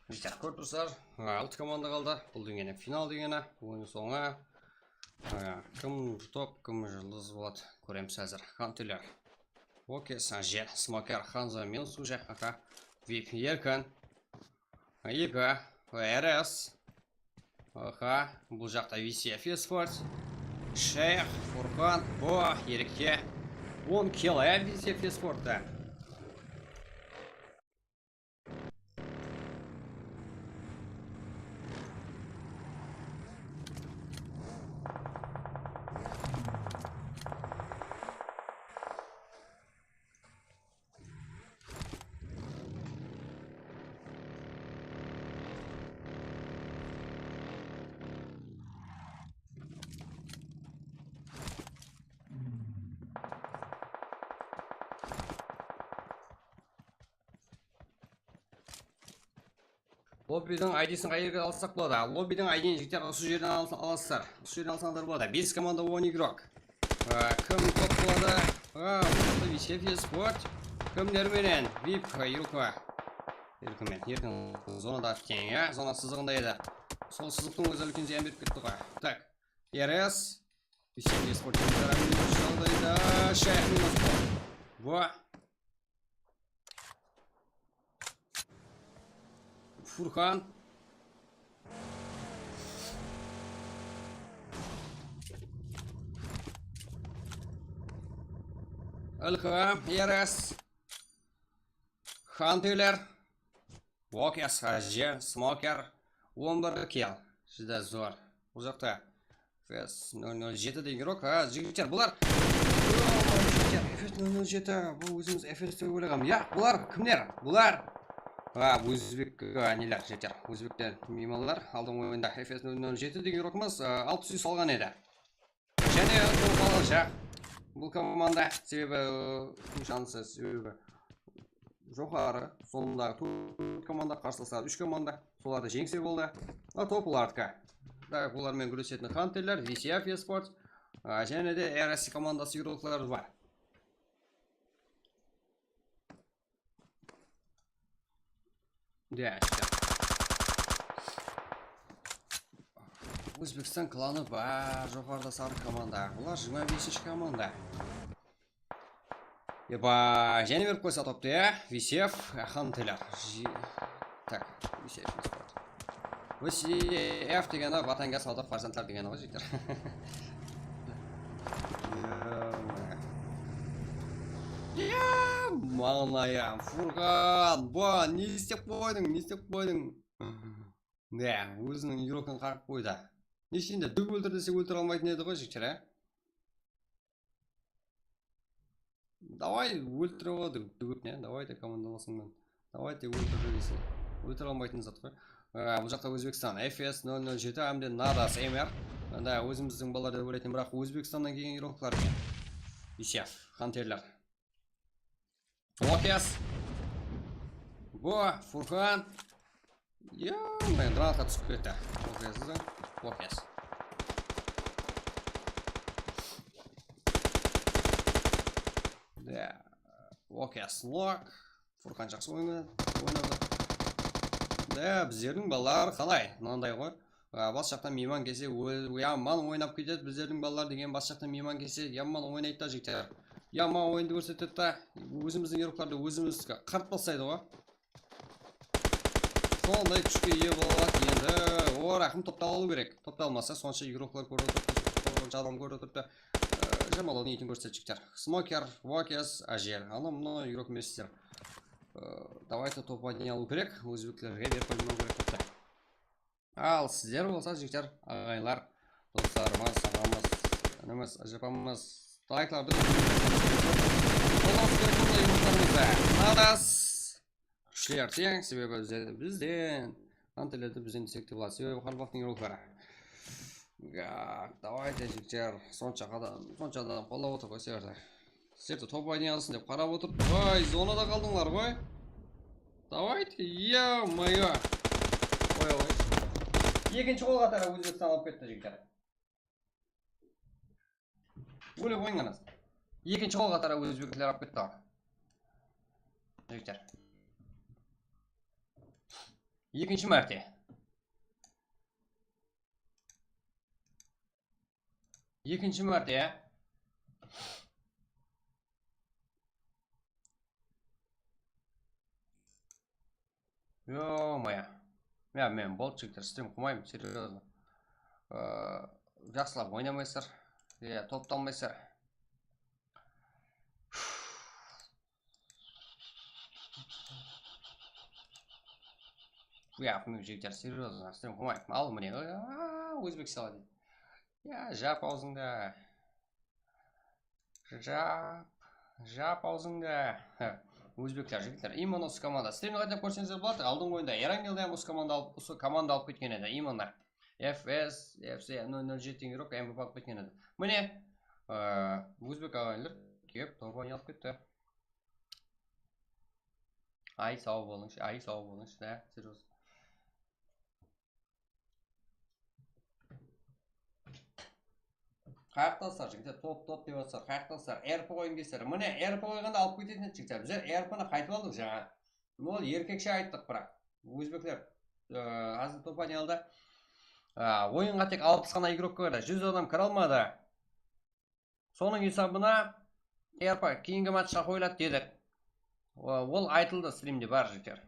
Жігіттер, көріп тұрсыздар, 6 команда қалды. Бұл дегені финал дегені. Ойын соңы кім топ, кім жұлдыз болады. Көреміз әзір. Хантелер, Окей, Санжер, Смокер, Ханза, минус уже. Вип, Еркін, Ека, РС, бұл жақта VCF Esports, Шейх, Фурхан, Ерекке, 10 кило VCF Esports'та. Лоббидің ID-сін қай жерге алсақ болады? Лоббидің ID-ні жігіттер осы жерден аласыздар. Осы жерден алсаңыздар болады. 5 команда 10 игрок. Кім топ болады? Бұл Висев Еспорт. Кімдер менен? VIP Юрка. Еркімен. Еркін зонадағы тең, зона сызығында еді. Сол сызықтың өзі үлкен зиян беріп кетті ғой. Так. РС. Висев Еспорт. Жағдайда Шайх минус бұл. Фурхан. Ылха, РС. Хантелер. Уокес, Ажер, Смокер. 11 кел. Сізді зор. Бұл жақта. FS 007 деген игрок. Жігіттер, бұлар. FS 007. Бұл өзіміз FS деп ойлағам. Бұлар кімдер? Бұлар. Өзбек нелер жетер. Өзбектер мималар. Алдың ойында FS 007 деген игрокымыз 6 үй салған еді. Және бұл жақ. Бұл команда себебі шансы себебі жоғары. Соңындағы 4 команда қарсыласады 3 команда. Соларды жеңсе болды. Топлардқа. Бұлармен күресетін Хантерлер, VCF Esport және де RSC командасы игрокалары бар. Өзбекстан кланы бар, жоғарда сары команда. Бұлар 25-ші команда. Және беріп қойса топты, VCF Хантерлер. Так, VCF Esport. VCF дегені ватанға саудық фарзантлар дегені ғой жектер. Маңайым, Фурған, не істеп қойдың? Өзінің игрокын қарып қойды. Нешінде дүг өлтір десе өлтір алмайтын еді ғой жектер, Давай өлтір оғады дүгіп, Давайте командаласыңмен. Давайте өлтір десе. Өлтір алмайтын зат қой. Бұл жақта Өзбекстан, FS 007, әмден Надас MR. Өзіміздің балар деп өлетін, бірақ Өзбекстаннан келген игроклар. Исеф, Хантерлер. Уокес. Фурхан. Мен гранатқа түсіп кетті. Уокес. Уокес лок. Фурхан жақсы ойнады. Біздердің балалар қалай? Мынандай ғой. Бас жақтан мейман келсе, яман ойнап кетеді. Біздердің балалар деген бас жақтан мейман келсе, яман ойнайды да жігіттер. Яман ойынды көрсетеді да, өзіміздің еруқтарды өзіміз қарт басайды ғой. Сондай күшке ие болады енді. Рақым топталу керек. Топталмаса, сонша еруқлар көріп отырды, жадам көріп отырды. Жамалау ниетін көрсетеді жігіттер. Смокер, Уокес, Ажер. Мұны еруқ месіздер. Давайте топ-1 алу керек, өзбектерге беріп қоймау керек топта. Ал сіздер болса жігіттер, ағайлар, достарымыз, ағамыз, ініміз, ажапамыз, лайкларды Надас күшлер тең, себебі бізден Хантерлерді бізден десек те болады, себебі Қарбақтың еруқлары. Давайте жігіттер, сонша адам қолдап отыр ғой сіздерді. Сіздерді топ-1 алсын деп қарап отыр. Зонада қалдыңлар ғой. Давайте, ё-моё. Екінші қол қатары Өзбекстан алып кетті жігіттер. Бөлек ойынғаныз. Екінші қол қатары өзбектілер алып кетті. Жігіттер. Екінші мәрте. Екінші мәрте, Ё-моё. Мен болды жігіттер, стрим қылмаймын, серьезно. Жақсылап ойнамайсыздар. Топталмайсыздар. Мен жігіттер, серьезно, стрим қылмаймын. Ал міне, өзбек сала дейді. Жап аузыңда. Жап аузыңда. Өзбектер жігіттер, иман осы команда. Стримді қайтап көрсеңіздер болады. Алдың ойында Эрангелде осы команда алып кеткен еді. Имандар. FS, FC 007 игрок MVP алып кеткен еді. Міне, өзбек ағайлар кеп топ-1 алып кетті. Ай сау болыңыз, серьез. қаяқтасыздар жігіттер, топ деп жатсыздар, қаяқтасыздар, RP қойын дейсіздер. Міне RP қойғанда алып кететін жігіттер. Біздер RP-ны қайтып алдық жаңа. Ол еркекше айттық, бірақ өзбектер азы топанялда ойынға тек 60 қана игрок кірді, 100 адам кіре алмады. Соның есабына RP кейінгі матчқа қойылады дедік. Ол айтылды стримде бар жігіттер.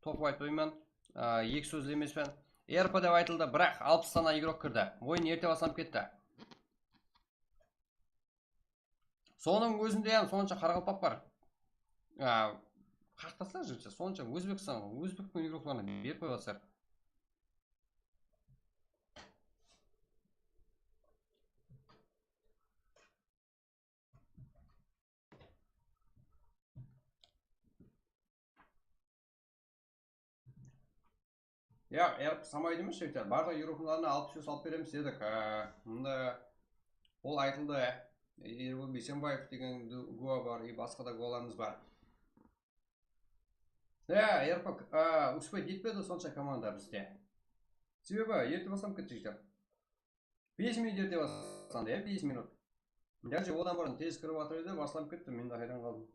Топ айтпаймын, екі сөзлі емеспен. RP деп айтылды, бірақ 60 қана игрок кірді. Ойын ерте басылып кетті. Соның өзінде сонша қарақалпақ бар. Қақтаса жүрсе, сонша өзбектің игрокларына беріп қойғасыр. RP самайды емес жігіттер, барлық игрокларына 60 алып береміз дедік. Ол айтылды. Ербол Бейсенбаев деген гуа бар, басқа да гуаларымыз бар. RP успеть етпеді сонша команда бізде. Себебі ерте басылып кетті жігіттер. 5 минут ерте басылды, 5 минут. Даже одан бұрын тез кіріп жатыр еді, басылып кетті, мен де қайдан қалдым.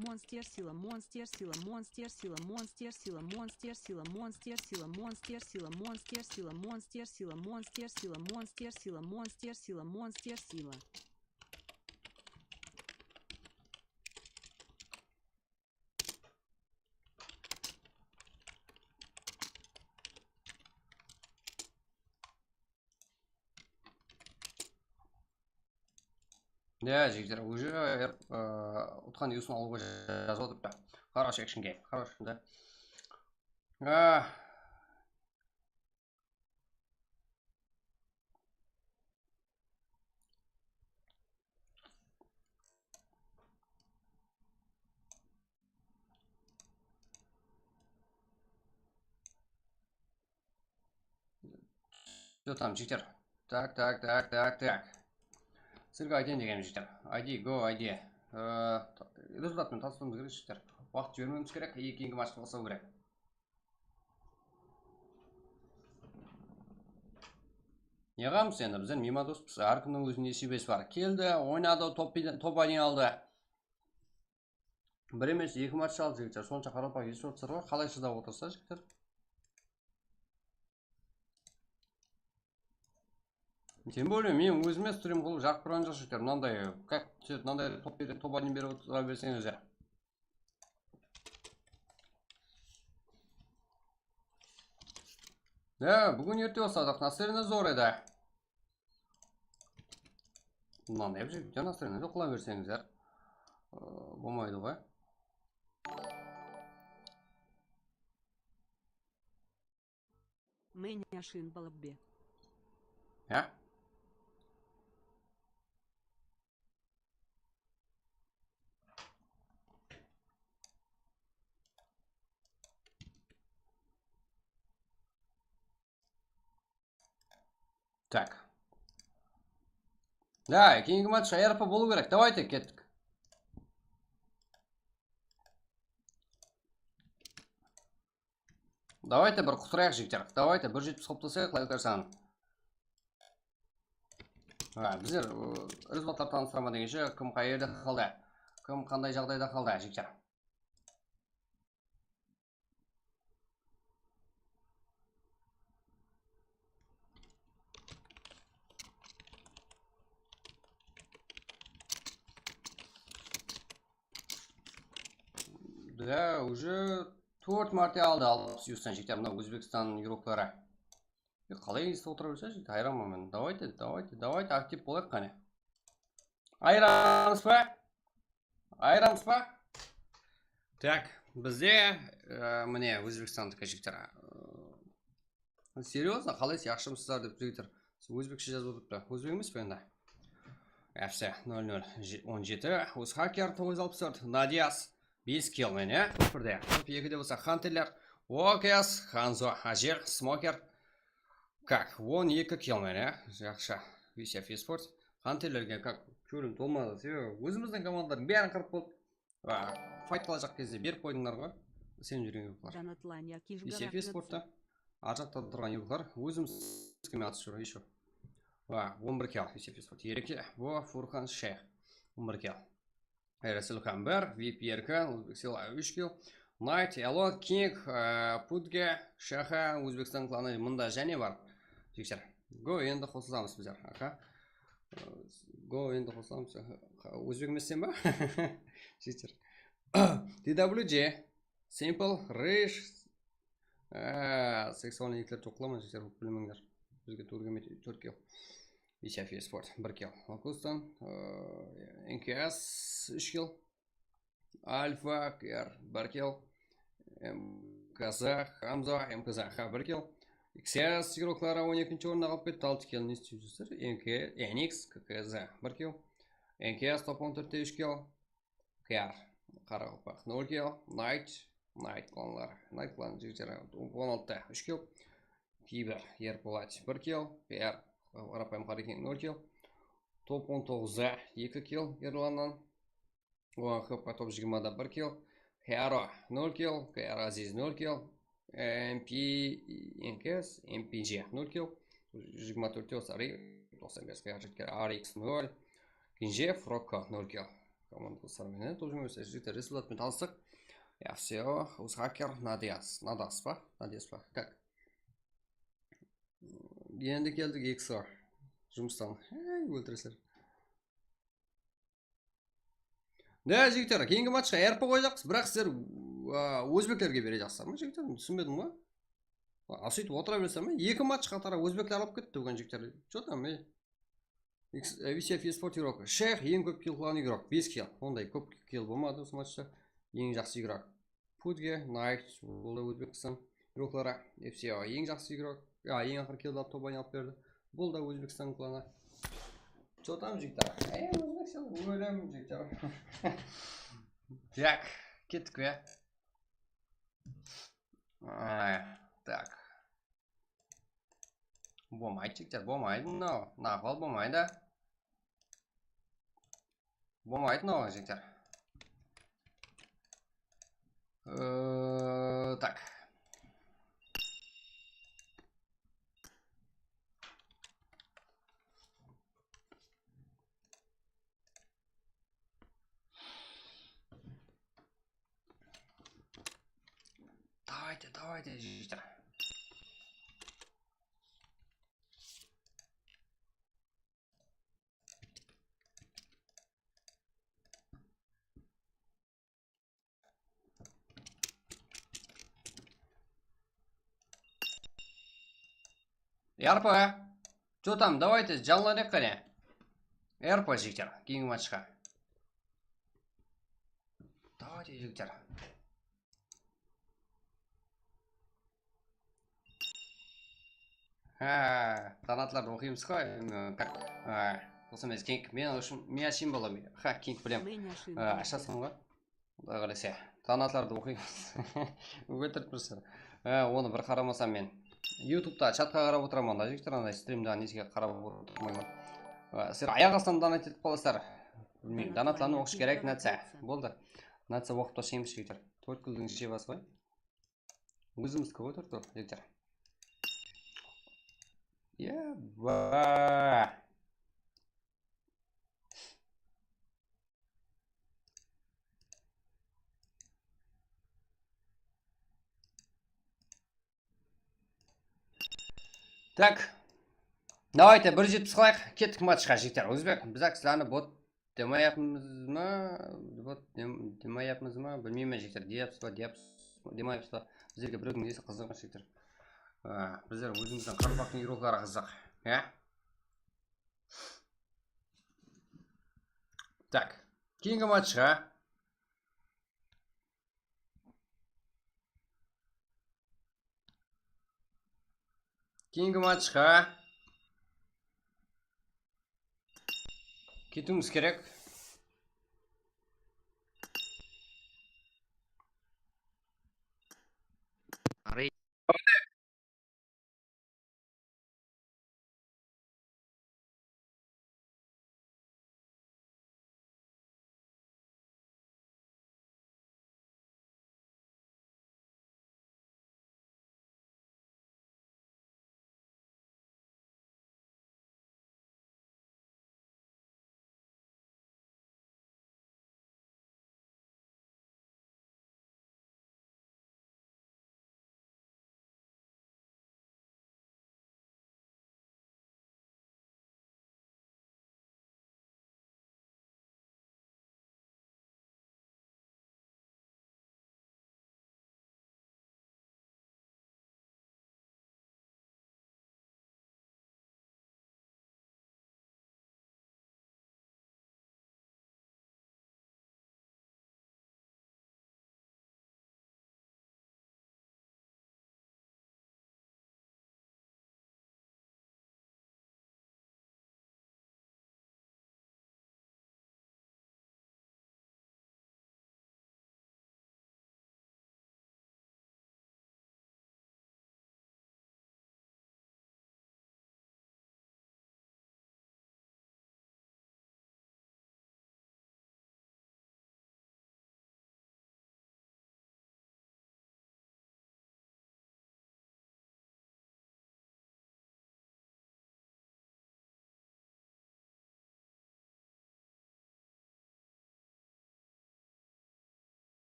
Монстер сила, монстер сила, монстер сила, монстер сила, монстер сила, монстер сила, монстер сила, монстер сила, монстер сила, монстер сила, монстер сила, монстер сила, монстер сила. Да, жігіттер, уже ұтқан юсын алуға жазып отырыпты. Хороший экшн гейм, хороший, да. Что там, жігіттер? Так. Сізге айтайын деген жігіттер. ID, go, ID. Результатымен таныстыруымыз керек жігіттер. Уақыт жібермеуіміз керек, кейінгі матчты бастау керек. Неғамыз енді, бізден мемодоспыз, әркімнің өзінің есебесі бар. Келді, ойнады, топ айнен алды. Бір емес, 2 матч алды жігіттер. Сонша қарапақ есіп отырсыздар ғой, қалай шыдап отырса жігіттер. Тем более, мен өзіме стрим қылып жарық тұрған жоқ жігіттер. Мынандай топ айнен беріп отыра берсеңіздер. Бүгін ерте бастадық, настроение зор еді. Мынандай жігіттер, настроение жоқ қыла берсеңіздер. Болмайды ғой. Меня шин балабе. Так. Да, кейінгі матч RP болу керек. Давайте кеттік. Давайте бір құтырайық жігіттер. Давайте 1.70 қоптасайық, лайктар санын. Біздер результаттар таныстырама дегенше, кім қай жерде қалды, кім қандай жағдайда қалды жігіттер. Да, уже 4 мәрте алды 60 жігіттер. Мына Өзбекстан игроклары. Қалай естіп отыра берсе жігіт, айырамын мен. Давайте актив болайық қане. Айырамыз ба? Айырамыз ба? Так, бізде міне Өзбекстандық жігіттер. Серьезно, қалай сияқшымсыздар деп жігіттер. Өзбекше жазып отырыпты. Өзбек емес пе енді? Әпсі 0017. Өз хакер 964. Надиас 5 килл мен, е? Бірде. Екіде болса Хантерлер. Окес, Ханзо, Ажер, Смокер. Как? 12 килл мен, е? Жақша. Висев еспорт. Хантерлерге как? Көрім толмады. Өзіміздің командалардың бәрін қырып болды. Файт қалажақ кезде беріп қойдыңдар ғой. Сен жүрген еуклар. Висев еспортта. Аржақта тұрған еуклар. Өзіміз кеме атыс жүр, еще. 11 килл. Висев еспорт. Ереке. Фурхан Шейх. 11 килл. Расил Хамбер, Вип Ерка, Өзбекстан 3 килл. Найт, Эло, Кинг, Путге, Шаха, Өзбекстан кланы мұнда және бар. Жексер. Го енді қосыламыз біздер. Го енді қосыламыз. Өзбек еместен ба? Жексер. DWG, Simple, Рейш, сексуальный еклер тоқыламыз. Жексер, білмеңдер. Бізге Түркия. Висев еспорт 1 килл. Лакустан, НКС 3 килл. Альфа, КР 1 килл. МКЗ, Хамза, МКЗ 1 килл. XS игроклары 12-ші орында қалып кетті, 6 килл не істеп жүрсіздер? NX, ККЗ 1 килл. НКС топ 14-те 3 килл. КР Қарақалпақ 0 килл. Найт кланлары. Найт клан жігіттері 16-те 3 килл. Кибер Ерболат 1 килл. КР Арапайым Қарекең 0 килл. Топ 19-за 2 килл Ерланнан. ХП топ 20-да 1 килл. Хеаро 0 килл. КР Азиз 0 килл. НКС, МПЖ 0 килл. 24-те Сари 95 КР жігіттер. RX 0. Кинжев Рокко 0 килл. Команда қылсармен тоже өсе жігіттер результатымен таныстық. Все, өз хакер Надиас ба? Как? Енді келдік XR жұмыстан. Өлтіресілер. Да, жігіттер, кейінгі матчқа РП қойдақсыз, бірақ сіздер өзбектерге бере жақсыздар ма, жігіттер? Түсінбедің ма? Ал сөйтіп отыра берсем ме? 2 матч қатара өзбектер алып кетті бүгін жігіттер. Что там, VCF eSport игрок. Шейх ең көп килл қылған игрок, 5 килл. Ондай көп килл болмады осы матчта. Ең жақсы игрок. Путге, Найт, болды Өзбекстан игроклары. FCO ең жақсы игрок. Ең ақыр килл топ айналып берді. Бұл да Өзбекстан кланы. Что там, жігіттер? Өзбекстан өлем, жігіттер. Так, кеттік бе? Так. Болмайды, жігіттер, болмайды мынау. Нақыл болмайды. Болмайды мынау, жігіттер. Так. Давайте, жігіттер. РП. Что там? Давайте жалынайық қане. РП жігіттер, кейінгі матчқа. Давайте, жігіттер. Танатларды оқимыз қой. Осы емес Кинг. Мен ашин боламын. Кинг білем. Ашасың ғой. Құдай қаласа. Танатларды оқимыз. Өтіріп тұрсыздар. Оны бір қарамасам мен. Ютубта чатқа қарап отырамын. Анда жігіттер андай стримда несіге қарап отырмаймын. Сіздер аяқ астынан донат етіп қаласыздар. Білмеймін. Донатланы оқыш керек нәтсе. Болды. Нәтсе оқып ташаймыз жігіттер. 4 күлдің жебасы ғой. Өзіміздікі ғой 4 жігіттер. Еба. Так. Давайте 170 қылайық. Кеттік матчқа жігіттер. Өзбек, біз аксыланы бот демайапмыз ма? Бот демайапмыз ма? Білмеймін жігіттер. Депс ба, депс демайбыз ба біздерге біреудің несі қызық емес жігіттер. Біздер өзіміздің қарпақтың игрокалары қызық. Так, кейінгі матчқа кетуіміз керек.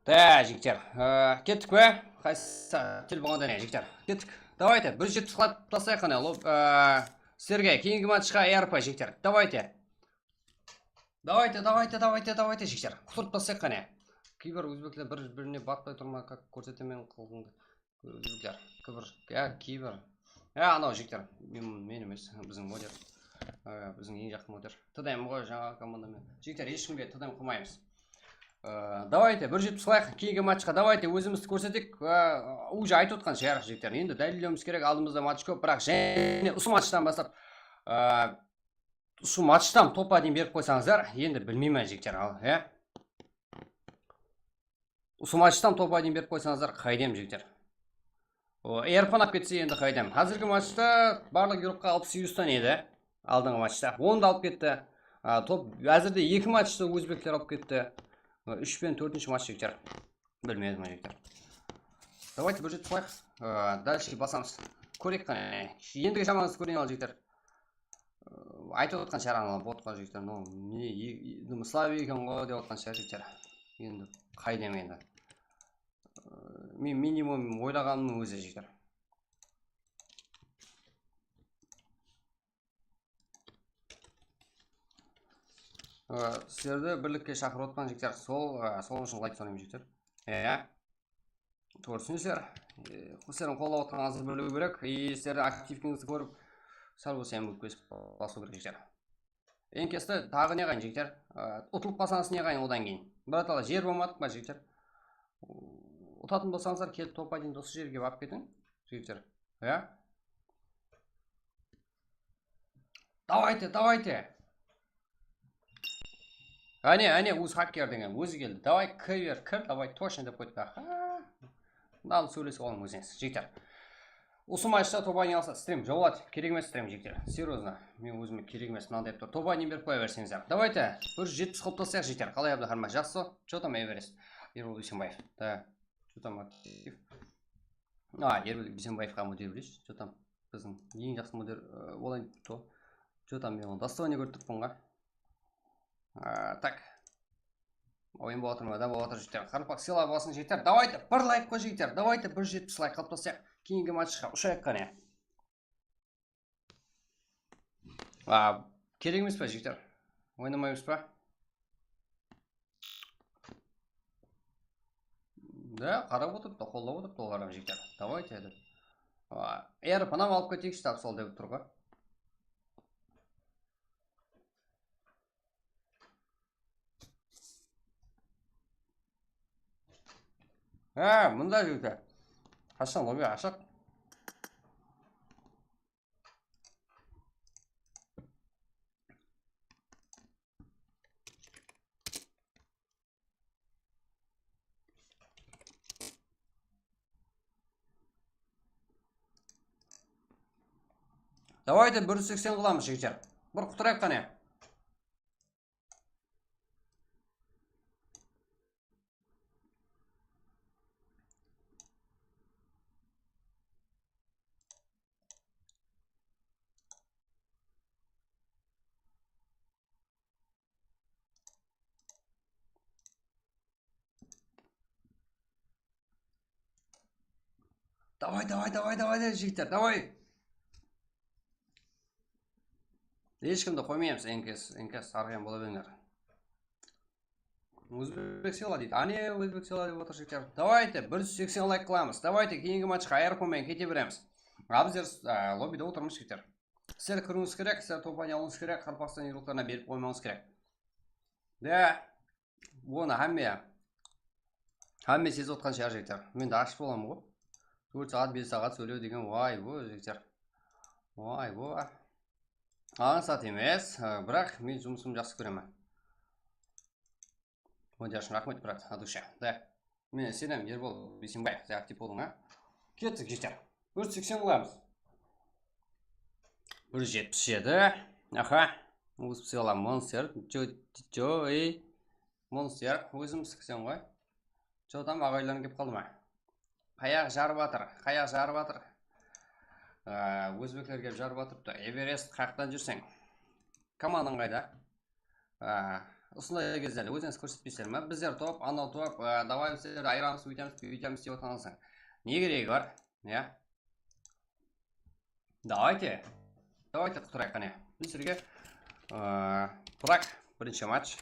Да, жігіттер, кеттік пе? Қайсы тел болғанда не, жігіттер, кеттік. Давайте, бір жетіп сықлап тасайық қане, сіздерге кейінгі матчқа АРП, жігіттер. Давайте, жігіттер. Құтырып тасайық қане. Кейбір өзбектер бір-біріне батпай тұрма, как көрсетемен қылғыңды. Өзбектер, кейбір. Анау жігіттер, мен емес, біздің модер. Біздің ең жақын модер. Тыдайым ғой жаңа командамен. Жігіттер, ешкімге тыдайым қылмаймыз. Давайте, бір жетіп сылайық кейінгі матчқа. Давайте, өзімізді көрсетек. Уже айтып отқан шығар жігіттер. Енді дәлелеуіміз керек, алдымызда матч көп, бірақ және ұсы матчтан бастап ұсы матчтан топқа дейін беріп қойсаңыздар, енді білмеймін жігіттер. Ұсы матчтан топқа дейін беріп қойсаңыздар, қайдем жігіттер. Эрпанап кетсе енді қайдем. Қазіргі матчта барлық Еуропқа 60-100-тан еді. Алдыңғы матчта 10-ды алып кетті. Әзірде 2 матчта өзбектер алып кетті. 3 пен 4-ші матч жігіттер. Білмедім жігіттер. Давайте бір жетіп сылайық. Дальше басамыз. Көрек қане. Ендігі жаманыңызды көрейін ал жігіттер. Айтып отқан шығар анау ботқа жігіттер. Славия екен ғой деп отқан шығар жігіттер. Енді қайдем енді. Мен минимум ойлағанымның өзі жігіттер. Сіздерді бірлікке шақырып отқан жігіттер, сол үшін лайк сұраймын жігіттер. Көрсіңіздер, сіздердің қолдап отқаныңызды білу керек, сіздердің активіңізді көріп, сәл болса еміп көсіп басу керек жігіттер. Ең кесті тағы не қайын жігіттер? Ұтылып қалсаңыз не қайын одан кейін? Біратала жер болмадық па жігіттер? Ұтатын болсаңыздар келіп топқа дейін осы жерге барып кетің жігіттер. Давайте. Әне, өз хаккер деген өзі келді. Давай, кір, давай, точно деп қойдық. Далы сөйлесіп олың өзіңіз, жігіттер. Осы матчта топқа дейін алса, стрим, жауат, керек емес стрим, жігіттер. Серьезно, мен өзіме керек емес, мынандай деп тұр. Топқа дейін беріп қоя берсеңіздер. Давайте, бір 70 қылып тастайық, жігіттер. Қалай Абдыхармаш, жақсы? Что там Эверест? Ербол Бейсенбаев. Да, что там актив? Ербол Бейсенбаевқа модер білеш. Что там? Біздің ең жақсы модер олайын то. Что там, мен оны доставание көрдік бұнға. Так. Ойын болатыр ма? Да, болатыр жігіттер. Қарпақ сила басын жігіттер. Давайте, бір лайк қой жігіттер. Давайте, бір 70 лайк қалып тастайық. Кейінгі матчқа ұшайық қане. Керек емес па жігіттер? Ойнамаймыз ба? Да, қарап отырып та, қолдап отырып та оларға жігіттер. Давайте еді. Панам алып кетейікші тап сол деп тұр ғой. Мұнда жігіттер. Қашан лобби ашық. Давайте 180 қыламыз жігіттер. Бір құтырайық қане. Давай, жігіттер, давай. Ешкімді қоймаймыз, енкес арғайын бола беріңдер. Өзбек села дейді. Ане өзбек села деп отыр жігіттер. Давайте 180 лайк қыламыз. Давайте кейінгі матчқа айырқоймен кете береміз. Біздер лоббиде отырмыз жігіттер. Сіздер кіруіңіз керек, сіздер топания алуыңыз керек, Қарпақстан игрокlarына беріп қоймауыңыз керек. Да, оны әмме сезіп отқан шығар жігіттер. Мен де ашып боламын ғой. 4 сағат 5 сағат сөйлеу деген вай жігіттер. Вай аңсат емес, бірақ мен жұмысым жақсы көремін. Модяшын рахмет брат, от души. Да. Мен сенем Ербол Бейсенбаев, ты актив болдың, а? Кеттік жігіттер. 180 қыламыз. 177. Аха. Успела монстер. Монстер. Өзім 80 ғой. Там ағайларын кеп қалды ма? Қаяқ жарып атыр. Өзбектер кеп жарып атырыпты. Эверест қақтан жүрсең. Командаң қайда? Осындай кездерде өзіңіз көрсетпейсіздер ме? Біздер топ, анау топ, давай біздер айырамыз, өйтеміз деп отқансың. Не керегі бар? Давайте құтырайық қане. Біздерге бірақ бірінші матч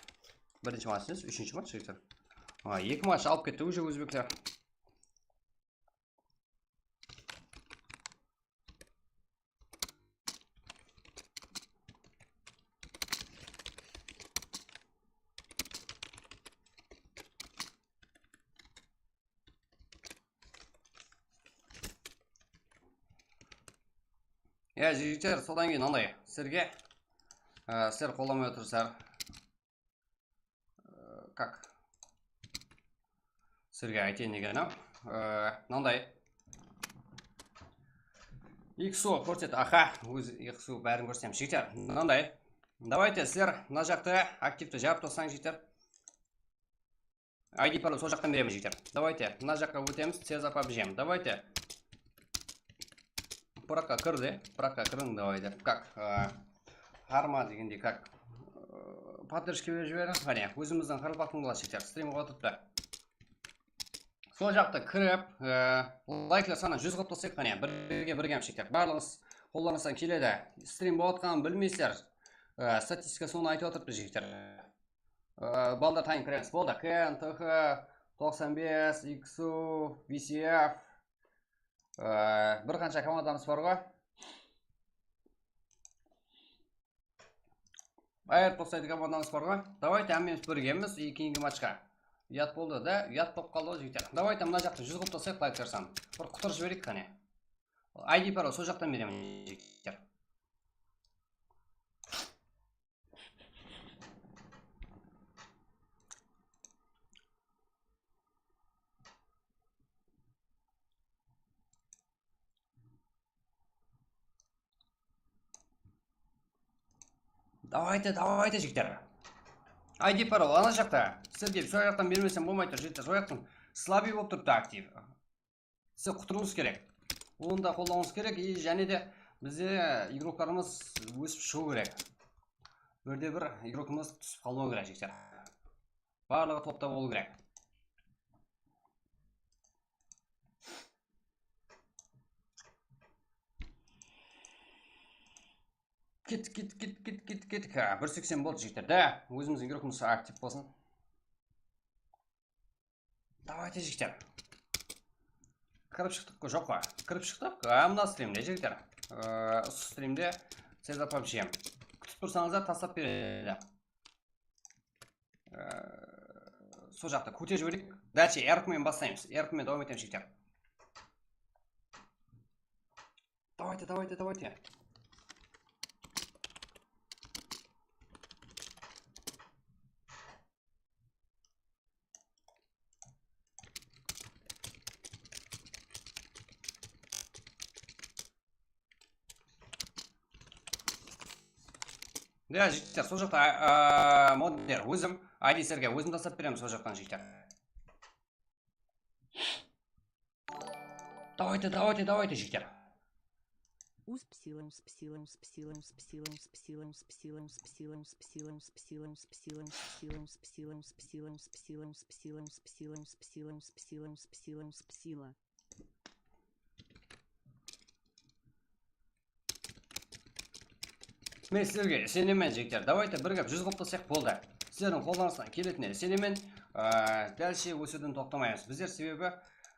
емес, үшінші матч жігіттер. 2 матч алып кетті уже өзбектер. Жігіттер, содан кейін андай, сіздерге сіздер қолдамай отырсыздар. Как? Сіздерге айтайын дегенім. Мынандай. XO көрсет, аха, өз XO бәрін көрсетем. Жігіттер, мынандай. Давайте сіздер мына жақты активті жарып тосаң жігіттер. ID пароль сол жақтан береміз жігіттер. Давайте мына жаққа өтеміз, тез апап жем. Давайте. Пракқа кірдің, давайте. Как? Арма дегенде как? Поддержки беріп жіберіңіз. Қане, өзіміздің Қарпақтың болады жігіттер. Стримға отырыпты. Сол жақты кіріп, лайклер саны 100 қылып тосайық. Қане, біргем жігіттер. Барлығыз қолдарыңыздан келеді. Стрим болатқанын білмейсіздер. Статистика соны айтып отырыпты жігіттер. Балдар тайын кіреміз. Болды. Кен, ТХ, 95, XU, VCF. Бір қанша командамыз бар ғой. Айыр тостайды командамыз бар ғой. Давайте әммеміз біргеміз кейінгі матчқа. Ұят болды да, ұят болып қалды жігіттер. Давайте мына жақты 100 қылып тосайық лайк берсам. Бір құтыр жіберейік қане. ID пароль сол жақтан беремін жігіттер. Давайте жігіттер. ID пароль ана жақта. Сіздерге сол жақтан бермесем болмайды жігіттер. Сол жақтың слабый болып тұрды актив. Сіз құтыруыңыз керек. Оны да қолдауыңыз керек. Және де бізде игроктарымыз өсіп шығу керек. Бірде бір игрокымыз түсіп қалмау керек жігіттер. Барлығы топта болу керек. Кет. 180 болды жігіттер. Да, өзіміздің игрокымыз актив болсын. Давайте жігіттер. Кіріп шықтық қой, жоқ қой. Кіріп шықтық. Мына стримде жігіттер. Стримде Сеза PUBG. Күтіп тұрсаңыздар тастап береді. Сол жақта көте жіберейік. Дальше эркмен бастаймыз. Эркмен давам етеміз жігіттер. Давайте. Да, жігіттер, сол жақта моддер өзім, айдисерге өзім тастап беремін сол жақтан жігіттер. Давайте жігіттер. Мен сіздерге сенемін жігіттер. Давайте бірігіп 100 қылып тастайық болды. Сіздердің қолданыстан келетініне сенемін. Дальше өсуден тоқтамаймыз. Біздер себебі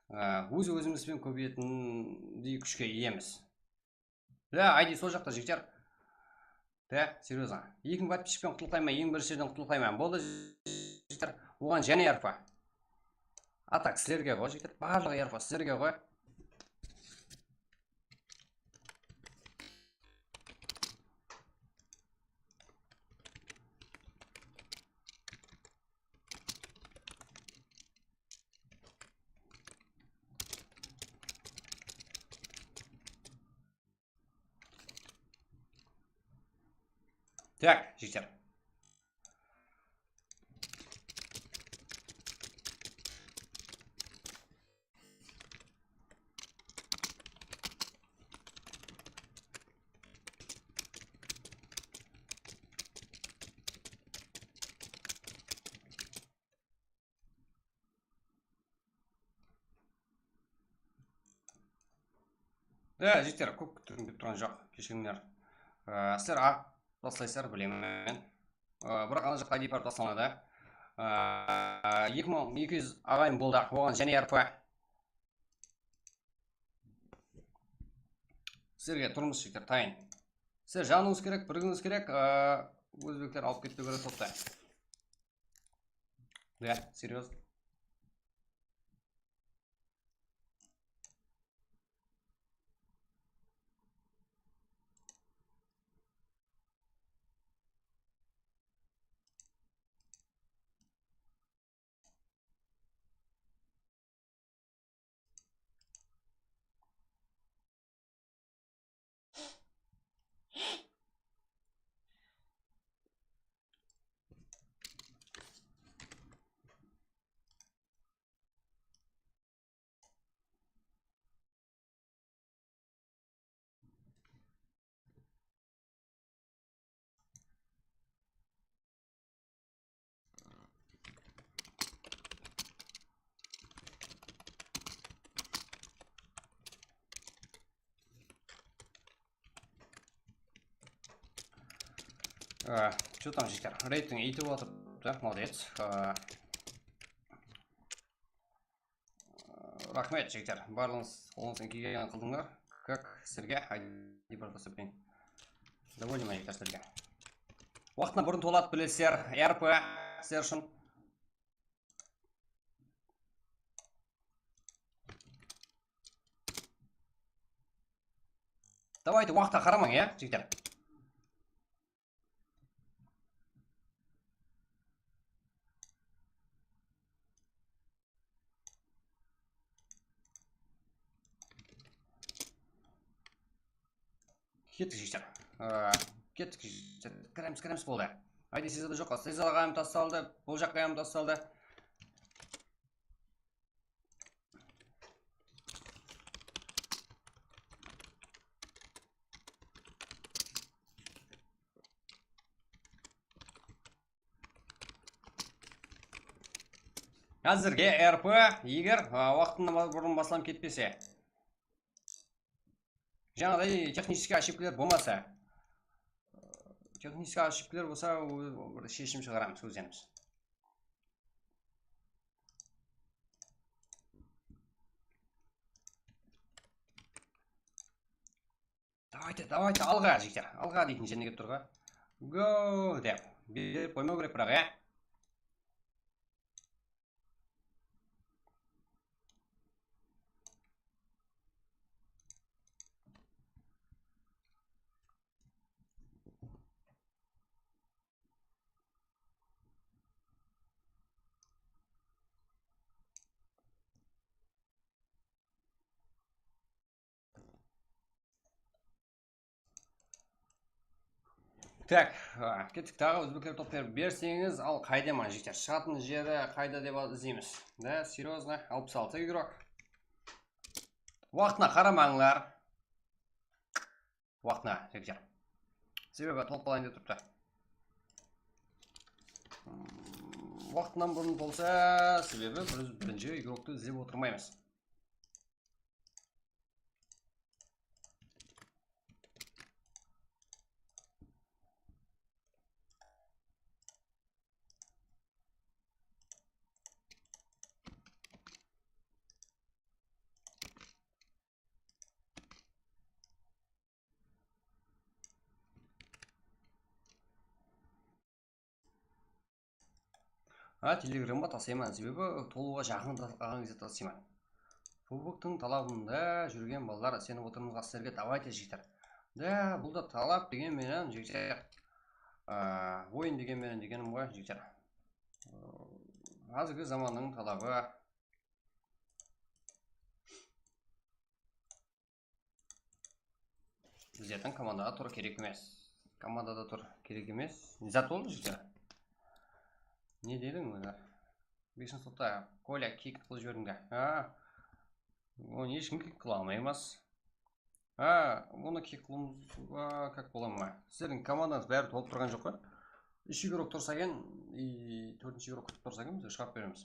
өзімізбен көбейетіндей күшке иеміз. Да, айди сол жақта жігіттер. Да, серьезно. 2000 подписчикпен құтылқаймын, ең бірінші жерден құтылқаймын. Болды жігіттер. Оған және ярпа. Атак сіздерге ғой жігіттер. Барлығы ярпа сіздерге ғой. Так, жігіттер. Да, жігіттер, көп күттірін кеп тұрған жоқ, кешіріңдер. Сіздер тастайсыздар білемін. Бірақ ана жаққа ID бар тасталады. 2200 ағайын болды, оған және ярпа. Сіздерге тұрмыс жігіттер, тайын. Сіздер жаныңыз керек, бірігіңіз керек, өзбектер алып кетпе көрі топты. Да, серьез. Что там, жігіттер? Рейтинг етіп отыр, молодец. Рахмет, жігіттер. Барлығыңыз қолыңыздан келген қылдыңдар. Как сіздерге айди бар тастаппен. Довольны ма, жігіттер, сіздерге? Уақытына бұрын толады білесіздер. РП сіздер үшін. Давайте уақытқа қарамаң, жігіттер. Кеттік жігіттер. Кеттік жігіттер. Кіреміз болды. Айди Сезада жоқ. Сезаға ғайым тасталды. Бұл жаққа ғайым тасталды. Әзірге РП егер уақытында бұрын басылам кетпесе, жаңағыдай технический ошибкалар болмаса, техника ошибкалар болса, бір шешім шығарамыз өзіміз. Давайте, алға жігіттер. Алға дейтін жеріне келіп тұрға. Go деп. Беріп қоймау керек бірақ, Так, кеттік тағы өзбектер топ берсеңіз, ал қайда ма жігіттер? Шығатын жері қайда деп іздейміз. Да, серьезно, 66 игрок. Уақытына қарамаңлар. Уақытына, жігіттер. Себебі толып қалайын деп тұрыпты. Уақытынан бұрын болса, себебі біз бірінші игрокты іздеп отырмаймыз. Телеграмға тасайман, себебі толуға жақын қалған кезде тасайман. Кубоктың талабында жүрген балдар сеніп отырмызға сіздерге давайте жігіттер. Да, бұл да талап деген менен жігіттер. Ойын деген менен дегенім ғой жігіттер. Азырғы заманның талабы. Біздердің командада тұр керек емес. Командада тұр керек емес. Зат болды жігіттер. Не дедің өңір? 5-ші сыныпта Коля кик қылып жібердіңге. Оны ешкім кик қыла алмаймыз. Оны кик қылымызға как бола ма? Сіздердің команданыз бәрі толып тұрған жоқ қой? 3 игрок тұрса екен, 4-ші игрок күтіп тұрса екен, біз шығарып береміз.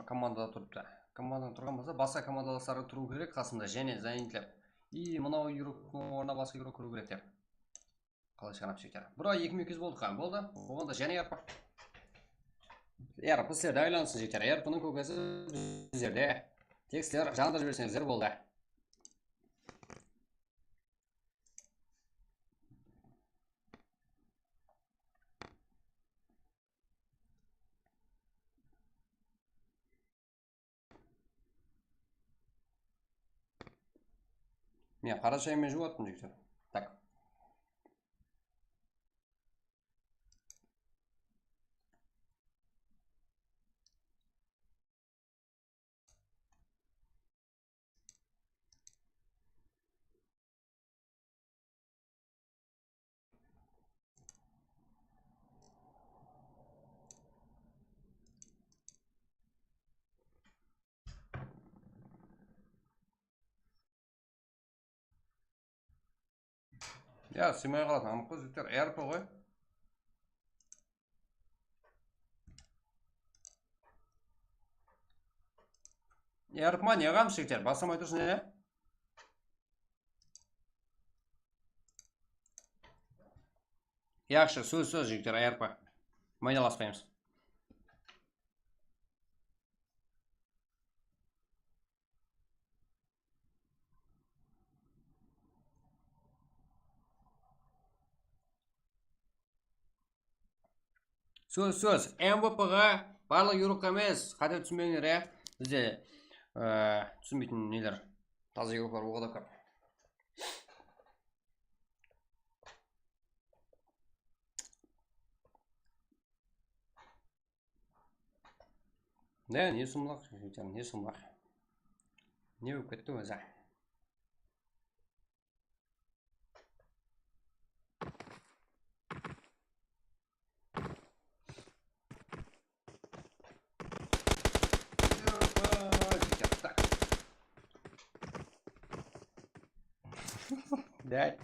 Командада тұрыпты. Командадан тұрған болса, басқа командаластары тұру керек қасында, және занятиялап. И мынау игроктың орнына басқа игрок кіру керек деп. Қалай шығарап шектер. Бұра 2-2 болды қан болды. Оғанда және ярпы. Ярпы сіздерді айлансын жектер. Ярпының көкесі біздерде. Тек сіздер жағында жіберсеңіздер болды. Мен қара шаймен жуаттым жектер. Так. Ya, сыймай қалады, анық қой жігіттер, әрпі ғой. Әрпі ма, не қамыз жігіттер, басамай тұрсын, не? Яқшы, сөз жігіттер, әрпі. Майдаласпаймыз. Сөз. МВП-ға барлық игрокқа емес, қате түсінбеңдер, бізде түсінбейтін нелер, таза игроклар оғада көп. Да, не сұмлақ, не сұмлақ. Не өп кетті өзі. Да,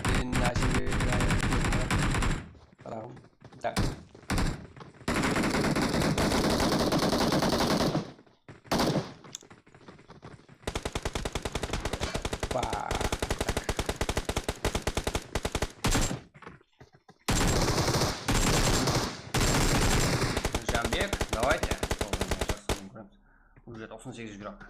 блин, начали так. Уже 98 жүрек.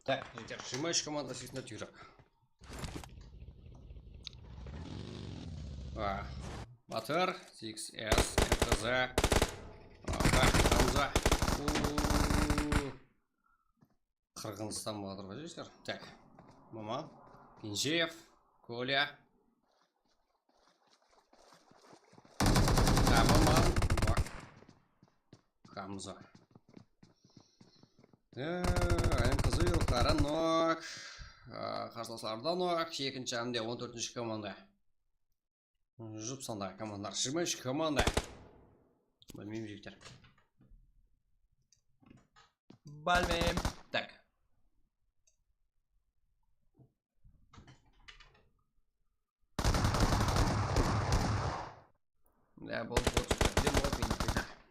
Так, жігіттер, жимач командасы есіне түйрек. Батыр, 6S, МТЗ, Хамза. Қырғызстан батыр ғой жігіттер. Так, Маман, Кенжеев, Коля. Маман, Хамза. Қызыл, Қаранок, қарсыластардан ок, екінші әмде 14-ші команда. Жұп санда командар, 23 команда. Білмеймін жігіттер. Білмеймін. Так. Да, болды.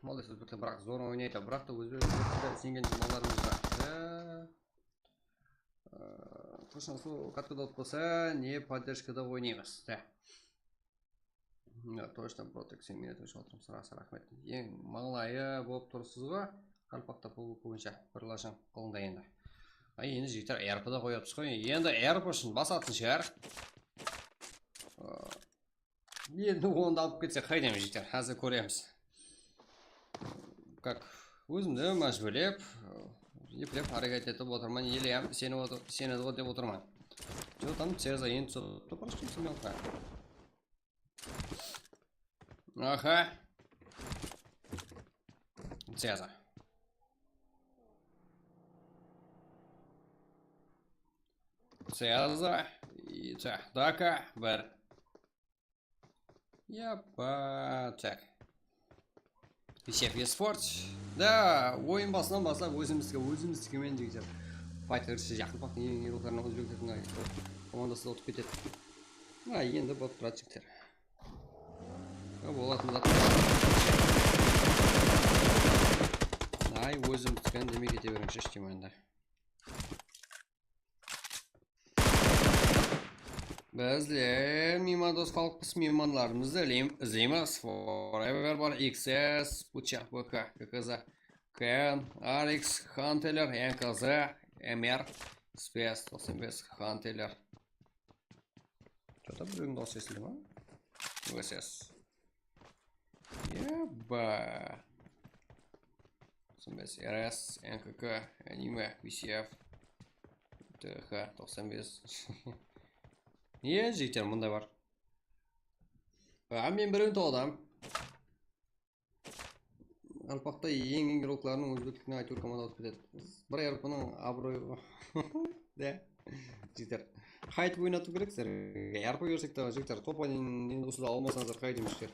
Молодец, бірті бірақ зорын ойнайды, бірақ та өзі сенген жиналарымыз бар. Точно сол каткада отпаса, не поддержкада ойнаймыз. Точно протекция минет өші отырым, сұрасы рахмет. Ең маңлайы болып тұрсыз ғой, қалпақта бұл бойынша бірлашын қолында енді. Енді жігіттер әрпіда қойапсыз ғой. Енді әрп үшін басатын шығар. Енді онды алып кетсе қайдамыз жігіттер, қазір көреміз. Как өзімді мәжбүрлеп, еплеп әрекет етіп отырмын, елем сені деп отырмын. Что там Цеза енді соты прошли семенка. Ага. Цеза. Цеза. И так, дака, бер. Так. Висеп еспорт. Да, ойын басынан бастап өзіміздікімен жігітер. Файтерші жақын бақ ең өзбектердің командасы отып кетеді. Енді болып тұрады жігітер. Болатын зат. Өзіміздікін демей кете беріңші іштем ойында. Бізде меймандос қалыппыз, меймандарымызды ізлейміз. Forever бар XS, Пуча, ВК, ККЗ, КН, Арикс, Хантелер, НКЗ, МР, СПС, 95, Хантелер. Что-то блин дос если ма? ВСС. Еба. 95, РС, НКК, Аниме, VCF, ТХ, 95. Жігіттер мұнда бар. Мен бірін тоғдам. Алпақта ең геройларының өзбектікіне айтыр команда өтіп кетеді. Бір әрпінің абыройы. Да. Жігіттер. Қайтып ойнату керек сіздер. Әрпі көрсек та жігіттер. Топайын осыда алмасаңыздар қайтымыздар.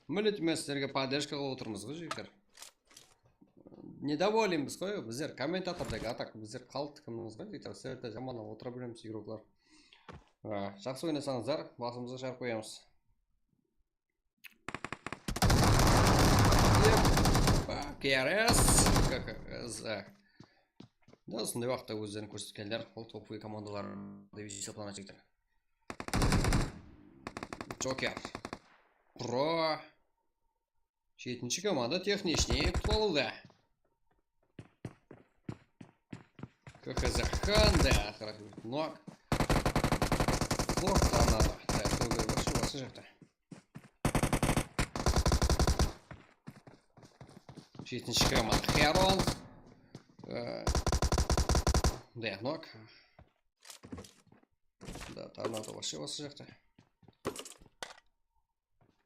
Мүлетімен сіздерге поддержкаға отырмыз ғой жігіттер. Недоволен-біз қой, біздер комментатордегі атақ, біздер қалдықымыз ғой, жігіттер, сіздерді жаманнан отыра білеміз игроклар. Жақсы ойнасаңыздар, басымызға шарп қоямыз. КРС, ККЗ. Да, осындай уақытта өздерін көрсеткендер, ол топовый командалар деп есептелінеді жігіттер. Джокер. Про. Жетінші команда техничнее құтқалуда. КХЗ Ханда, хорошо, ног. Плохо надо. Так, много больше у вас жертва. Жетінші команда Херон. Да, ног. Да, торнадо вообще у вас жертва.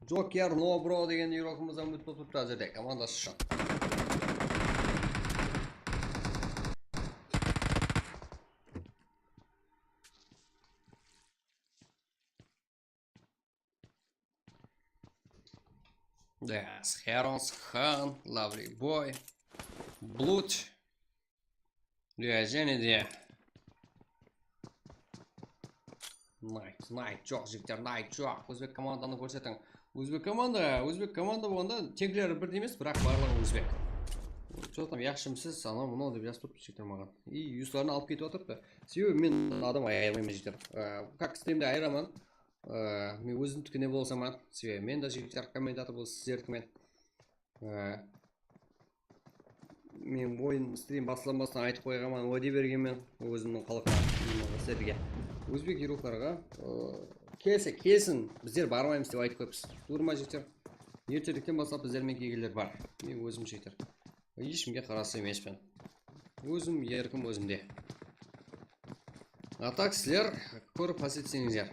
Джокер, но бро деген игрокымыздан өтіп тұрды әзірде. Командасы шын. Да, Херонс, Хан, Lovely Boy, Blood. Да, және де. Найт, жоқ, жігіттер, найт, жоқ. Өзбек команданы көрсетің. Өзбек команда болғанда тегілері бірде емес, бірақ барлығы өзбек. Что там, яқшымсыз, анау мынау деп жазып тұрып жігіттер маған. И юстарын алып кетіп отырыпты. Себебі мен адам айырмаймын жігіттер. Как істеймін де айырамын. Мен өзімдікіне болсам, себебі мен де жігіттер комментатор болсын сіздердікімен. Мен ойын стрим басыланбастан айтып қойғанмын, уәде бергенмен өзімнің халқына сіздерге. Өзбек игрокларға келсін, біздер бармаймыз деп айтып қойыпсыз. Турма жігіттер. Ертеліктен бастап біздермен келгендер бар. Мен өзім жігіттер. Ешкімге қарасы емеспін. Өзім еркім өзімде. Так сіздер көріп қасиетсеңіздер.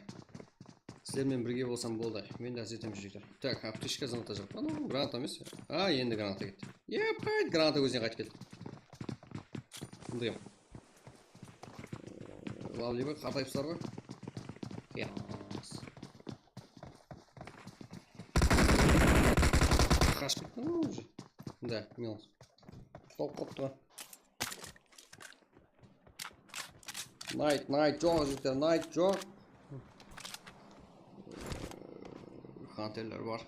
Сіздермен бірге болсам болды. Мен де әсетем жігіттер. Так, аптечка заната жоқ. Ана граната емес. Енді граната кетті. Епайт, граната өзіне қайтып кетті. Бұндайым. Лавлибі қатайыпсыздар ғой. Қашып кетті ма уже? Да, минус. Стоп қопты. Найт, жоқ жігіттер, найт жоқ. Хантелер бар.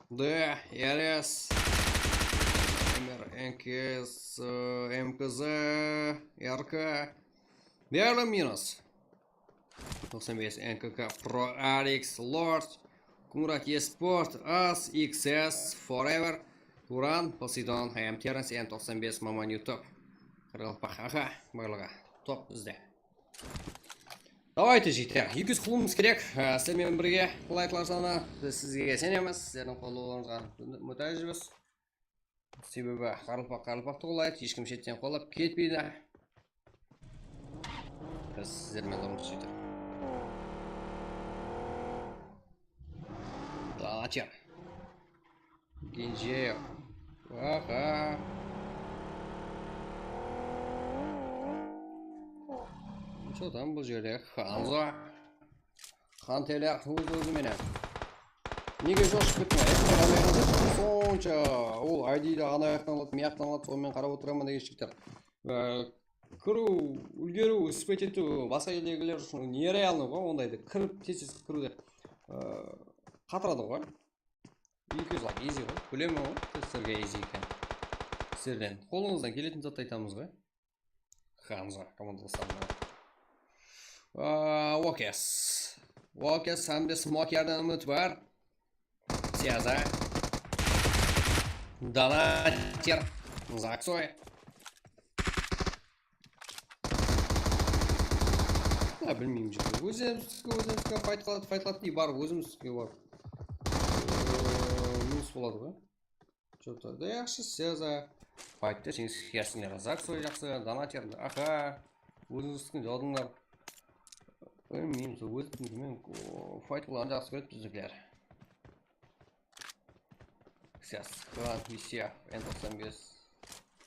Да, РС, НКС, МКЗ, РК. Берлі минус. 95 НКК Pro RX Lord, Kumrak Esport, As, XS, Forever, Туран, Poseidon, HM Terence, N95 Маман YouTube. Қырғылпақ, аха, барлығы. Топ бізде. Давайте жеттер, 200 құлымыз керек. Сіздермен бірге лайклар саны біз сізге сенеміз. Сіздердің қолдауларыңызға мұқтаж жүрміз. Себебі қарылпақты қолайды, ешкім шеттен қолап кетпейді. Біз сіздермен жұмыс жеттер. Донатер. Генжеев. Аха. Что там бұл жерде? Ханза. Хантелер өз-өзіменен. Неге жошып кеттің? Сонша ол айдиді ана аяқтан алады, мияқтан алады, сонымен қарап отырамын деген шектер. Кіру, үлгеру, іспет ету, басқа елдегілер үшін нереалны ғой, ондайды кіріп, тез кіруді қатырады ғой. 200 лак, ези ғой, білемі ғой, сіздерге ези екен. Сіздерден қолыңыздан келетін затты айтамыз ғой. Ханза, командаластарына. Уокес hamda Smoker'dan umid var. Siyaza. Donater. Zaksoy. Bilmeyeyim canım. O'zimizga faytlab dey barib o'zimizga borib. Minus bo'ladi ғой. Cho'ta, yaxshi Siyaza. Faytda yaxshilar. Zaksoy yaxshi, Donater. Aha. O'zingizga jodinglar. Bilmeyeyim, men fight qilganda yaxshi ko'rib bizlar. Сейчас, Клан, VCF, N95,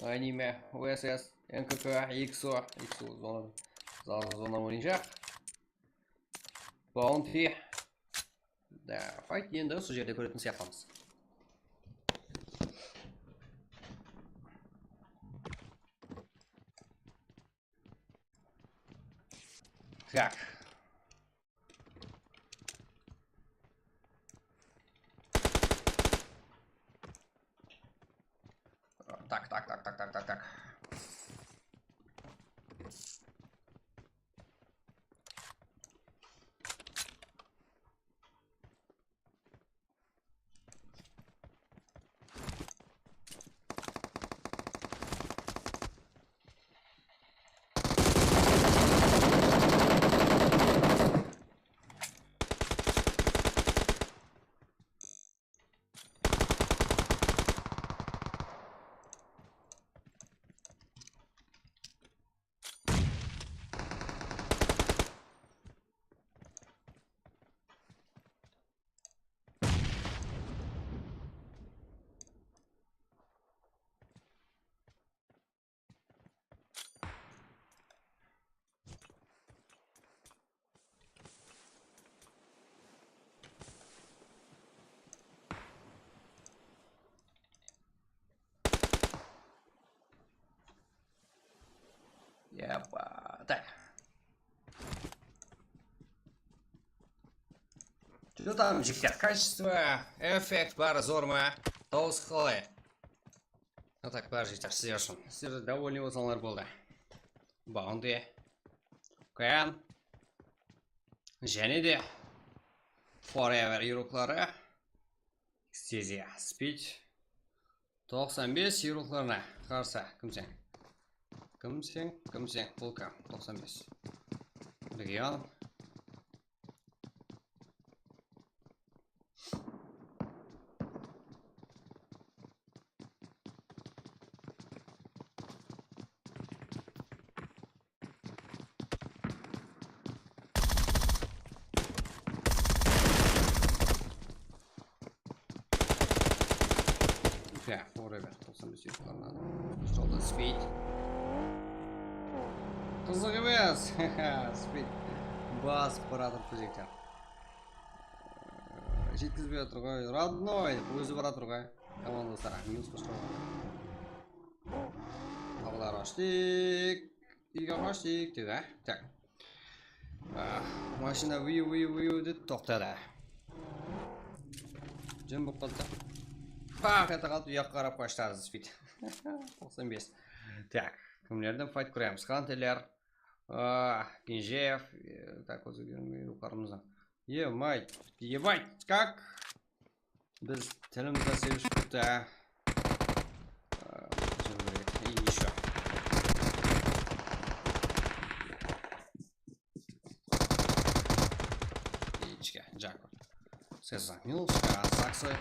Anime, OSS, NKK, XO zona o'yinchoq. Bounty. Da, fight endi o'sha yerda ko'rib siyoqamiz. Так. Так. Так. Что там, жиктер? Качество, эффект, бары зорма, тоғыз қалай. Так, бар жиктер, сіздер үшін. Сіздер довольны болсаңдар болды. Bounty, Can, және де Forever еуроклары, Excesia, Speed, 95 еурокларына қарсы, кімсең? Кімсең, полка, 95. Регион. Ja, Forever, 95 еурокларына. Жолда Speed. Қызық емес, спид бас баратыр көзектер. Жеткізбей отыр ғой, родной, өзі баратыр ғой. Аман достар, минус қошқыр. Қабылар аштик, үйге қаштик, деді. Так. Машина вию деді, тоқтады. Жын болып қалды. Пақ, ета қалды, ұяқ қарап қаштады спид. 95. Так, кімлерден файт көреміз. Хантелер, Кенжеев. Так, өзгермей қарымыздан. Ебать, как? Біз тілімізді sevişіп кетті. И еще. Яичко, Джако. Цезар Милска, Саксы.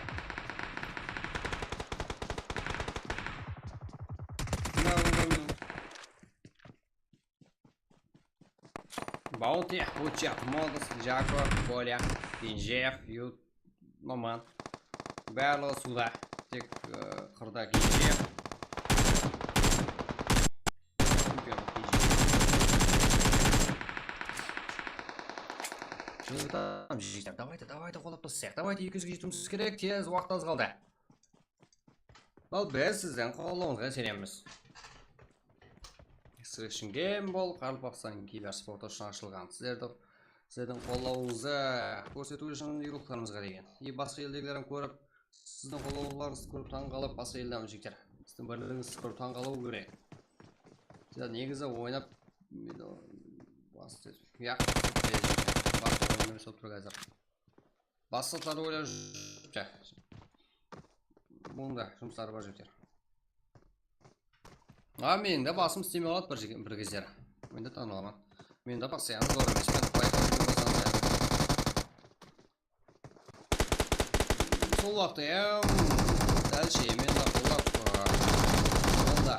Баунти, Лучак, Модус, Джако, Коля, Кенжеев, Ют, Маман. Барлығы суда. Тек қырда Кенжеев. Там жігіттер, давайте қолап тастайық. Давайте 200-ге жетуіміз керек, тез уақыт аз қалды. Ал біз сізден қолауыңызға сенеміз. Extraction Game бол, Қарылпақстан киберспорт үшін ашылған. Сіздердің қолауыңызды көрсету үшін үйректарымызға деген. И басқа елдегілерін көріп, сіздің қолауларыңызды көріп таңғалып, басқа елден жігіттер. Сіздің бірлігіңізді көріп таңғалу керек. Негізі ойнап басқалары ойлап жүріп. Мұнда жұмыстары бар жігіттер. Мен де басым істемей қалады бір кездері. Мен де таныламын. Мен де постоянно зор емес. Сол уақытта дәлше мен де қолап онда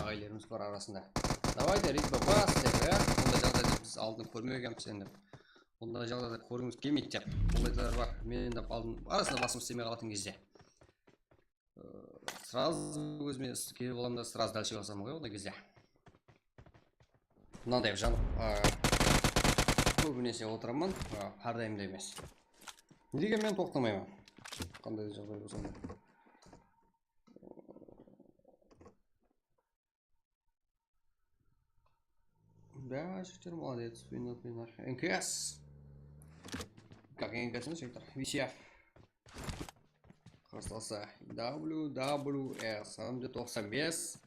ағайларымыз бар арасында. Давайте ритмі бастық, онда жағдайды біз алдын көрмегенбіз енді. Онда жағдайды көргіміз келмейді деп. Ондайлар бар. Мен де арасында басым істемей қалатын кезде. Сразу өзіме келіп оламда сразу дәлше басамын ғой онда кезде. Мынандай жанып көбінесе отырамын, әрдайымда емес. Неге мен тоқтамаймын? Қандай жағдай болсам да. Да, жігіттер, молодец, пинар. НКС. Как НКС емес жігіттер? VCF. Қырысталса WWS 95.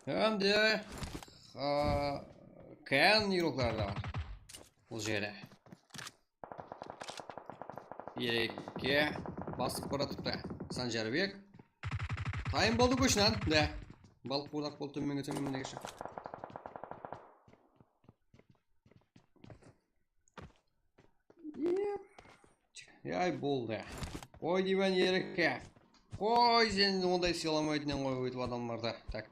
Әмде кән үйроклары да бар. Бұл жері. Ерекке басып баратыпты. Санжарбек. Тайым болды көшінен. Да. Балық болдақ болды төмен дегеші. Яй болды. Ой деймін ерекке. Ой, сен ондай сыйламайтынен қой өйтіп адамларды. Так.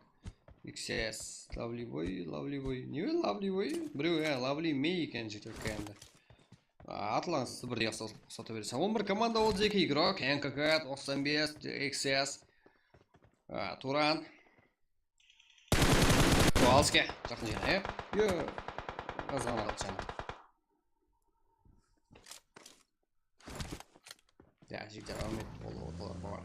XS. Лавливой. Не лавливой? Біреу, лавли мей екен жетер кәнді. Атланс бірде сата бересің. 11 команда 32 игрок. НКК 95. XS. Туран. Туалске. Жақын жена, Азғана қалды жана. Жігіттер әумет олар бар.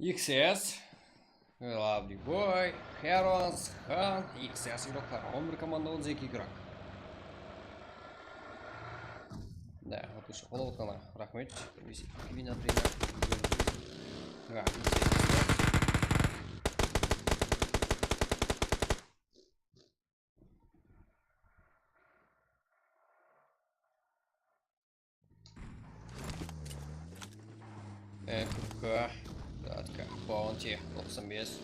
XS, Lovely Boy, Herons, Хан, XS игроктар, 11 команда 32 игрок. Да, отлично, қолау отқана, рахмет. Вина тренер. НКК. Bounty 95.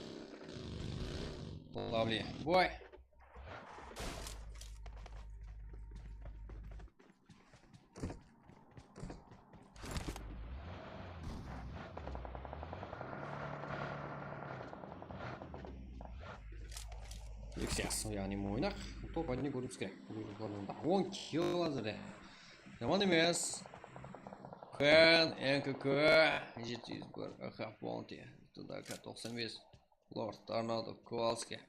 Lovely Boy. XS, яғни мойнақ. Топ әдіне көріп керек. 10 кило әзірде. Жаман емес. Pen, НКК, 701, АХ, Бонти, ТДК 95, Лорд, Торнадо, Ковалский.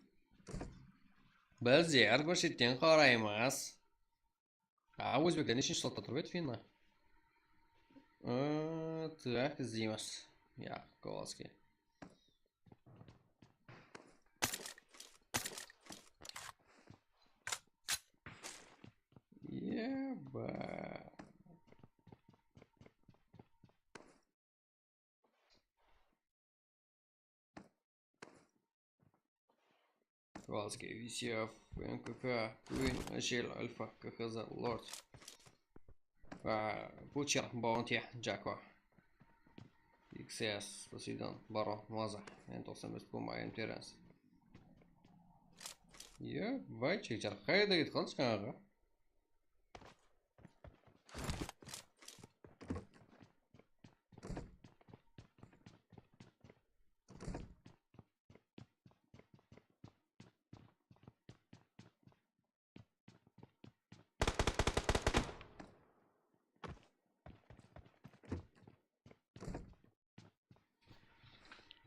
Біздер бір шеттен қараймыз. Өзбектен нешінші слотта тұрып еді финна? Так, іздейміз. Я, Ковалский. Еба. Ковалский, VCF, НКК, Куин, Ажель, Альфа, КХЗ, Лорд. Бучер, Баунти, Джако. XS, Посейдон, Баро, Маза, Н95, Пума, Интерес. Ебать, чектер, қайда кетіп қалдыңыз жаңағы?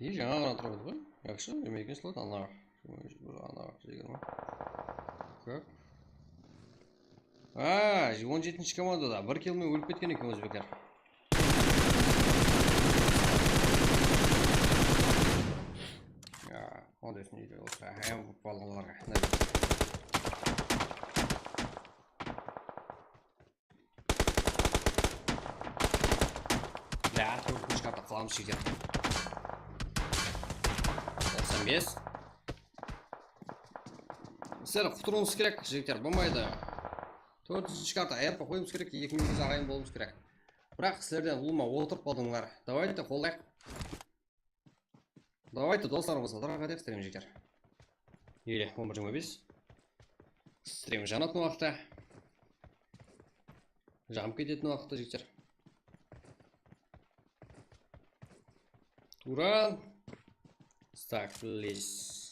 Жаңа ғана тұрады ғой? Жақсы, емейкен слот ана деген ма? Как? 17-ші командада 1 килмен өліп кеткен екен өзбектер. Ондайсын үйде олса, балғаларға. Да, 4-ші қарта қыламыз шектер. 95. Сіздер құтыруымыз керек, жігіттер, болмайды. 4-ші карта аяпқа қойымыз керек, 2 минутыз ағайын болуымыз керек. Бірақ сіздерден ұлыма отырып қалдыңдар. Давайте қолдайық. Давайте достарымызға дұрақ әдек стрим, жігіттер. Еле, 11:25. Стрим жанатын уақытта. Жанып кететін уақытта, жігіттер. Туран. Так, лезь.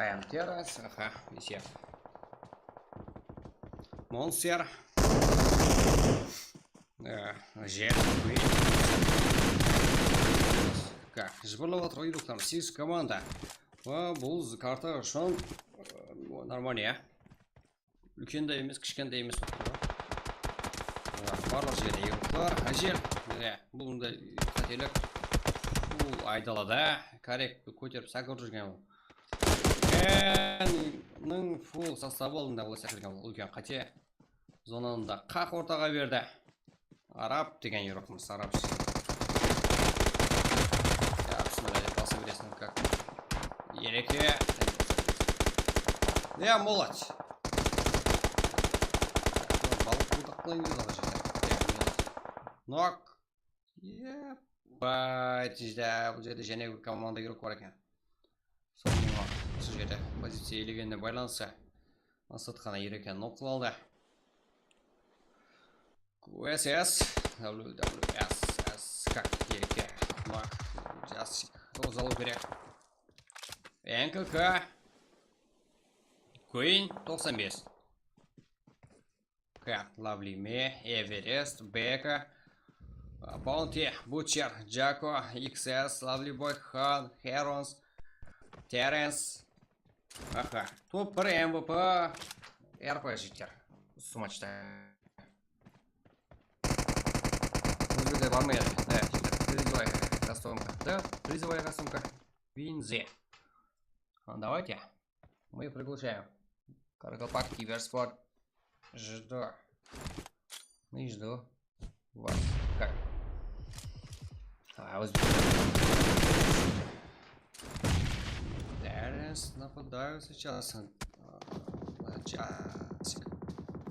I am Terras, ага, VCF. Монстер. Жер. Как? Жбырлап отыр үйректер. 8 команда. Бұл карта үшін нормально, я. Үлкен де емес, кішкен де емес. Барлық жерде үйректер. Жер. Бұл да қателік. Бұл айдалада корректті көтеріп сақыр жүрген бұл. Фул составы алдында олай сәкірген бұл үлкен қате. Зонаны да қақ ортаға берді. Араб деген ероқымыз, араб. Bismillah деп баса бересің, как ереке. Я молодь. Балық бұлдақлайын өз жерде. Нок. Бай, тежді. Бұл жерде және бір команда керек бар екен. Соңыға осы жерде позиция елегенде байланысы. Асатқана ерекені нокыл алды. QSS. WWSS. Как ереке. Нок. Жасик. Залу керек. НКК. Queen 95. Lovely Me, Everest, Becca, Bounty, Butcher, Jacko, XS, Lovely Boy, Han, Herons, Terence. Аха. Топ-1 МВП. РП житер. Сумачта. Өзбекте бармайды. Призовая кастомка. Да, призовая кастомка. Винзе. Давайте. Мы приглашаем. Каракалпак, Киберспорт. Жду. Ну жду. Вас. Как? Теренс нападаю сейчас. Часик.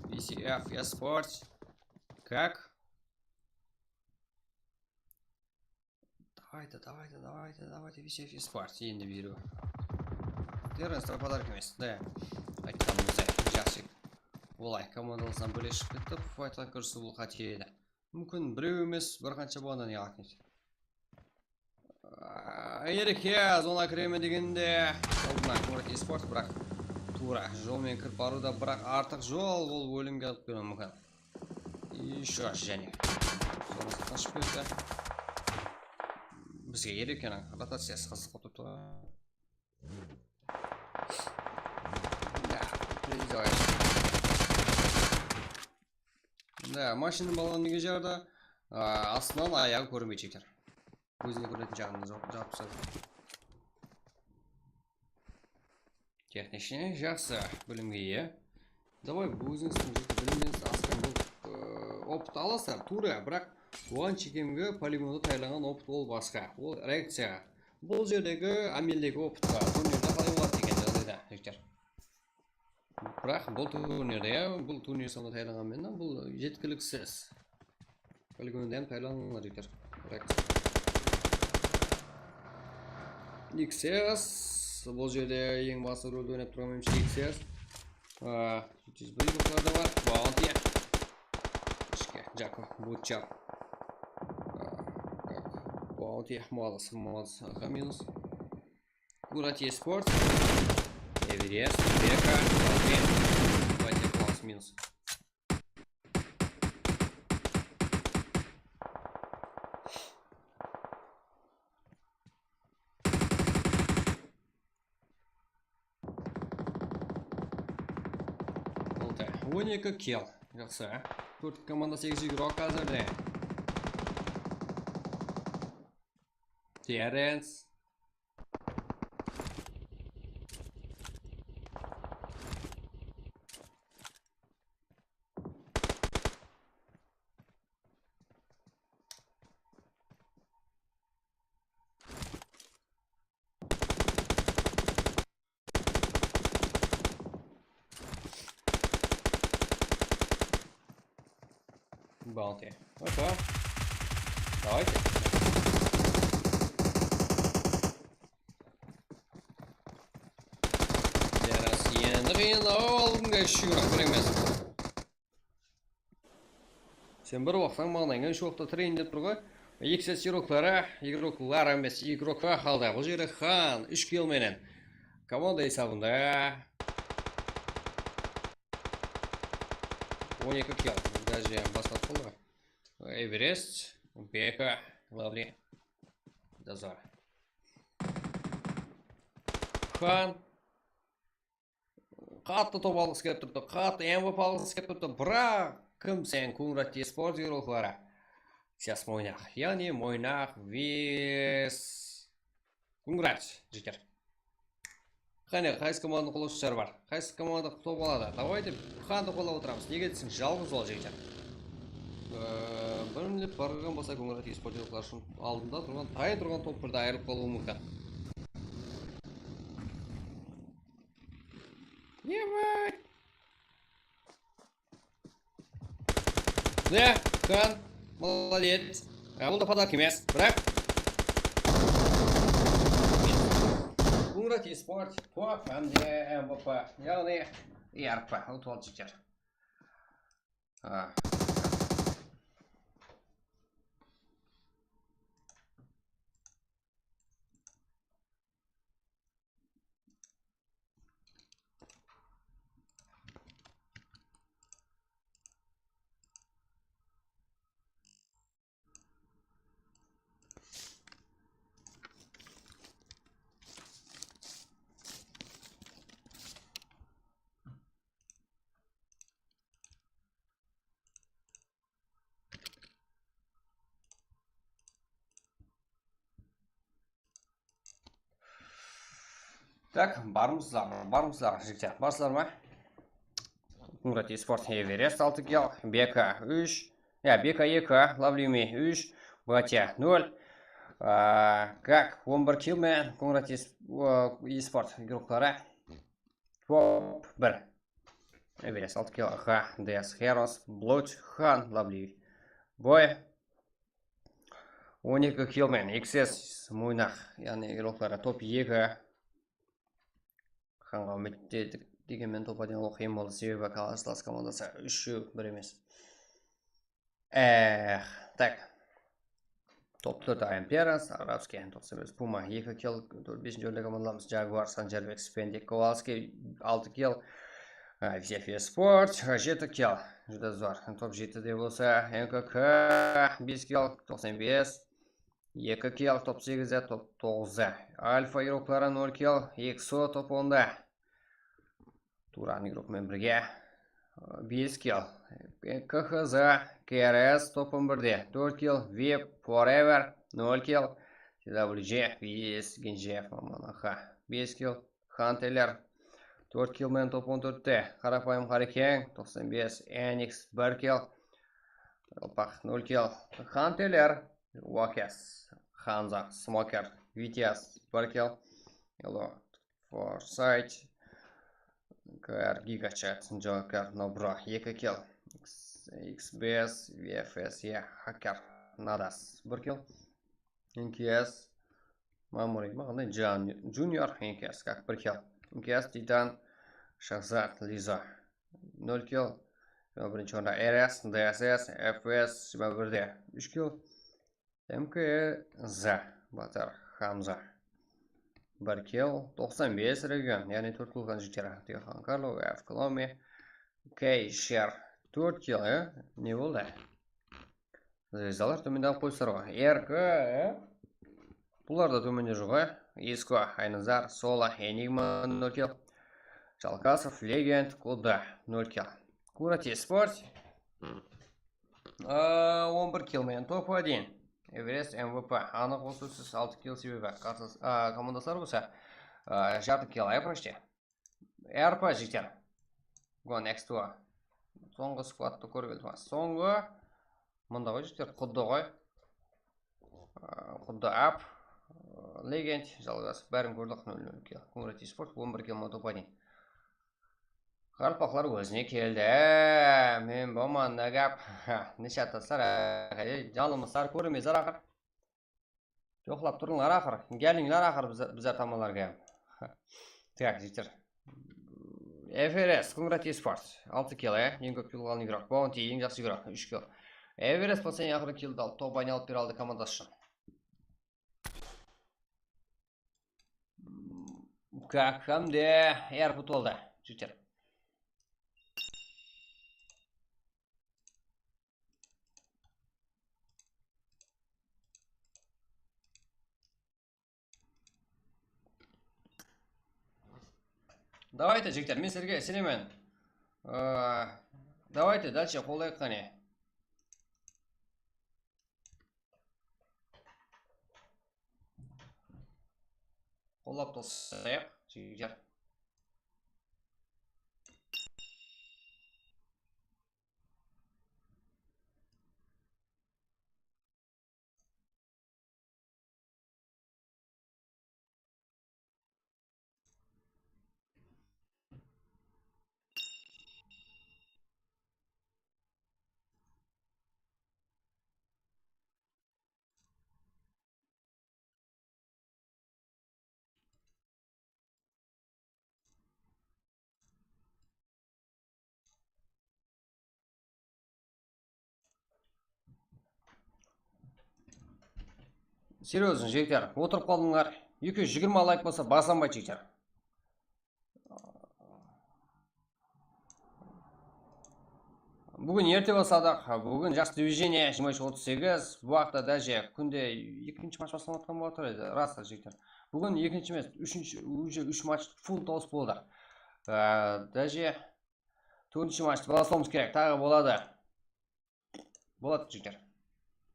VCF, eSports. Как? Давайте, VCF, eSports. Я не беру. Теренс подарок емес. Да. Айтқанымыздай, жасик. Олай, командалысынан бөлешіп кетіп, файтла көрсі бұл қатейді. Мүмкін біреу емес, бір қанша болғанда не қақнет. Ереке, зона кіреме дегенде, алдына көмірет eSports, бірақ тура жолмен кіріп баруда, бірақ артық жол ол өлімге алып беруі мүмкін. Еще және. Соны қашып кетті. Бізге ерекенің ротациясы қызық қотып тұр. Да, машина баланы неге жарды? Астынан аяғы көрінбейді. Өзіне көретін жағынан жауап сады. Техничный жақсы білімге ие. Давай өзіңіздің білімден асқан бұл опыт аласыздар, тура, бірақ оған чекемге полигонда тайланған опыт ол басқа. Ол реакцияға. Бұл жердегі амелдегі опытқа турнирда қалай болады деген жағдайда, жектер. Бірақ бұл турнирде, бұл турнир сонда тайланғанмен, бұл жеткіліксіз. Полигонда тайланғанlar жектер. XS, бұл жерде ең басы рөлді ойнап тұрған меніңше XS. 101 бұқтарда бар. Bounty. Jacko, Butcher. Bounty, молодцы. Ага, минус. Курать eSports. Everest, Becca, Bounty. Давайте класс минус. Онекі кел. Жақсы. Төрт команда 8 игрок қазірде. Теренс. Bounty. Ага. Давайте. Зараз енді алдыңға шүгіріп көреміз. Сен бір уақыттан маңнайға үш уақытта трейн деп тұрға. XS игроклар емес, игрокқа қалды. Бұл жерде Хан 3 килменен. Команда есабында 12 килл. Даже басқа қолға. Everest, Becca, Lovely, Dazar. Хан қатты топ алғысы келіп тұрды, қатты MVP алғысы келіп тұрды, бірақ кім сен Кунграт eSports игроклары? Сейчас мойнақ, яғни мойнақ вес Кунграт жетер. Қане, қайсы команда қолаушылар бар? Қайсы команда топ алады? Давайте ханды қолап отырамыз. Неге десең, жалғыз ол жігіттер. Бір мініп барған болса, Коңырат eSport үшін алдында тұрған, тайын тұрған топ бірді айырылып қалуы мүмкін. Ебай! Да, хан, молодец. Бұл да подарок емес, бірақ Коңырат eSport топ әмде MVP, яғни ERP, ұтып алды жігіттер. Так, бармысыздар, жігіттер. Барсыздар ма? Коңырат eSport Эверест 6 килл, Бека 3, Бека 2, Лавлюми 3, Батя 0. Как 11 киллмен Коңырат eSport игроклары топ 1. Эверест 6 килл, ДС Херос, Блуч, Хан, Лавлюми. Бой 12 киллмен XS Мойнақ, яғни игроклары топ 2. Ханға үміттедік дегенмен топ 1 ол қиын болды, себебі Каласлас командасы 3-1 емес. Так. Топ 4 Амперас, Арабский, 91 Пума 2 килл, 5-ші орында командаларымыз Jaguar, Санжарбек, Спендик, Ковалский 6 килл, VF eSport 7 килл. Жүді зор. Топ 7-де болса НКК 5 килл, 95, 2 килл, топ 8-де, топ 9-да. Альфа игроклары 0 килл, XO топ 10-да. Туран игрокмен бірге 5 килл. КХЗ, КРС топ 11-де, 4 килл, VIP, Forever 0 килл, TWG, VS, Генжев, Маманаха 5 килл, Хантелер 4 киллмен топ 14-де, Қарапайым Қарекең 95, Enix 1 килл, Алпақ 0 килл, Хантелер, Уакес, Ханза, Смокер, Витяс 1 килл, Foresight, КР Гигачат, Джокер, Нобро 2 килл, XBS, VFS, Хакер, Надас 1 килл, НКС, Мамурик, мағындай Junior, НКС, как 1 килл, НКС, Титан, Шахзат, Лиза 0 килл, бірінші орында РС, ДСС, ФС, 1-де 3 килл, МКЗ, Батар, Хамза 1 килл, 95 регион, яғни 4 қылған жіктері. Тихон Карло, Ф. Коломи, Кей Шер 4 килл, не болды? Звездалар төмендегі қойсыр ғой. РК, бұлар да төменде жоқ, Иско, Айназар, Сола, Энигма 0 килл, Жалкасов, Легенд, Кода 0 килл. Коңырат eSport 11 киллмен топ 1. Эверест МВП, анық осысыз 6 килл себебі. Командасылар болса 6 килл, почти. РП жіктер. Go next to. Соңғы сквадты көріп елдіміз. Соңғы мұнда ғой жіктер, құдды ғой. Құдды ап, Легенд, жалғас, бәрін көрдік 0 килл. Коңырат eSport 11 киллмен топ 1. Қарпақлар өзіне келді. Мен болман нәгап. Неше атасар, жалымыздар көрімезар ақыр. Жоқлап тұрыңлар ақыр. Гәліңлар ақыр біздер тамаларға. Так, жектер. Эверест, Коңырат eSport 6 килл, ең көп килл қалын игрок. Баунти, ең жақсы игрок, 3 килл. Эверест болса ең ақыры киллді алып, топ айналып бер алды командасы үшін. Как хамде әрпұт олды, жектер. Давайте, жігіттер, мен сіздерге сәлемен. Давайте дальше қолдайық қане. Қолдап тосайық, жігіттер. Серьезно, жігіттер, отырып қалдыңдар. 220 лайк болса басамбай, жігіттер. Бүгін ерте басадық. Бүгін жақсы движение 23:38. Бұл уақытта даже күнде екінші матч басталып жатқан болады еді. Рас, жігіттер. Бүгін екінші емес, уже 3 матч фул тоғыз болды. Даже 4-ші матчты басуымыз керек. Тағы болады. Болады, жігіттер.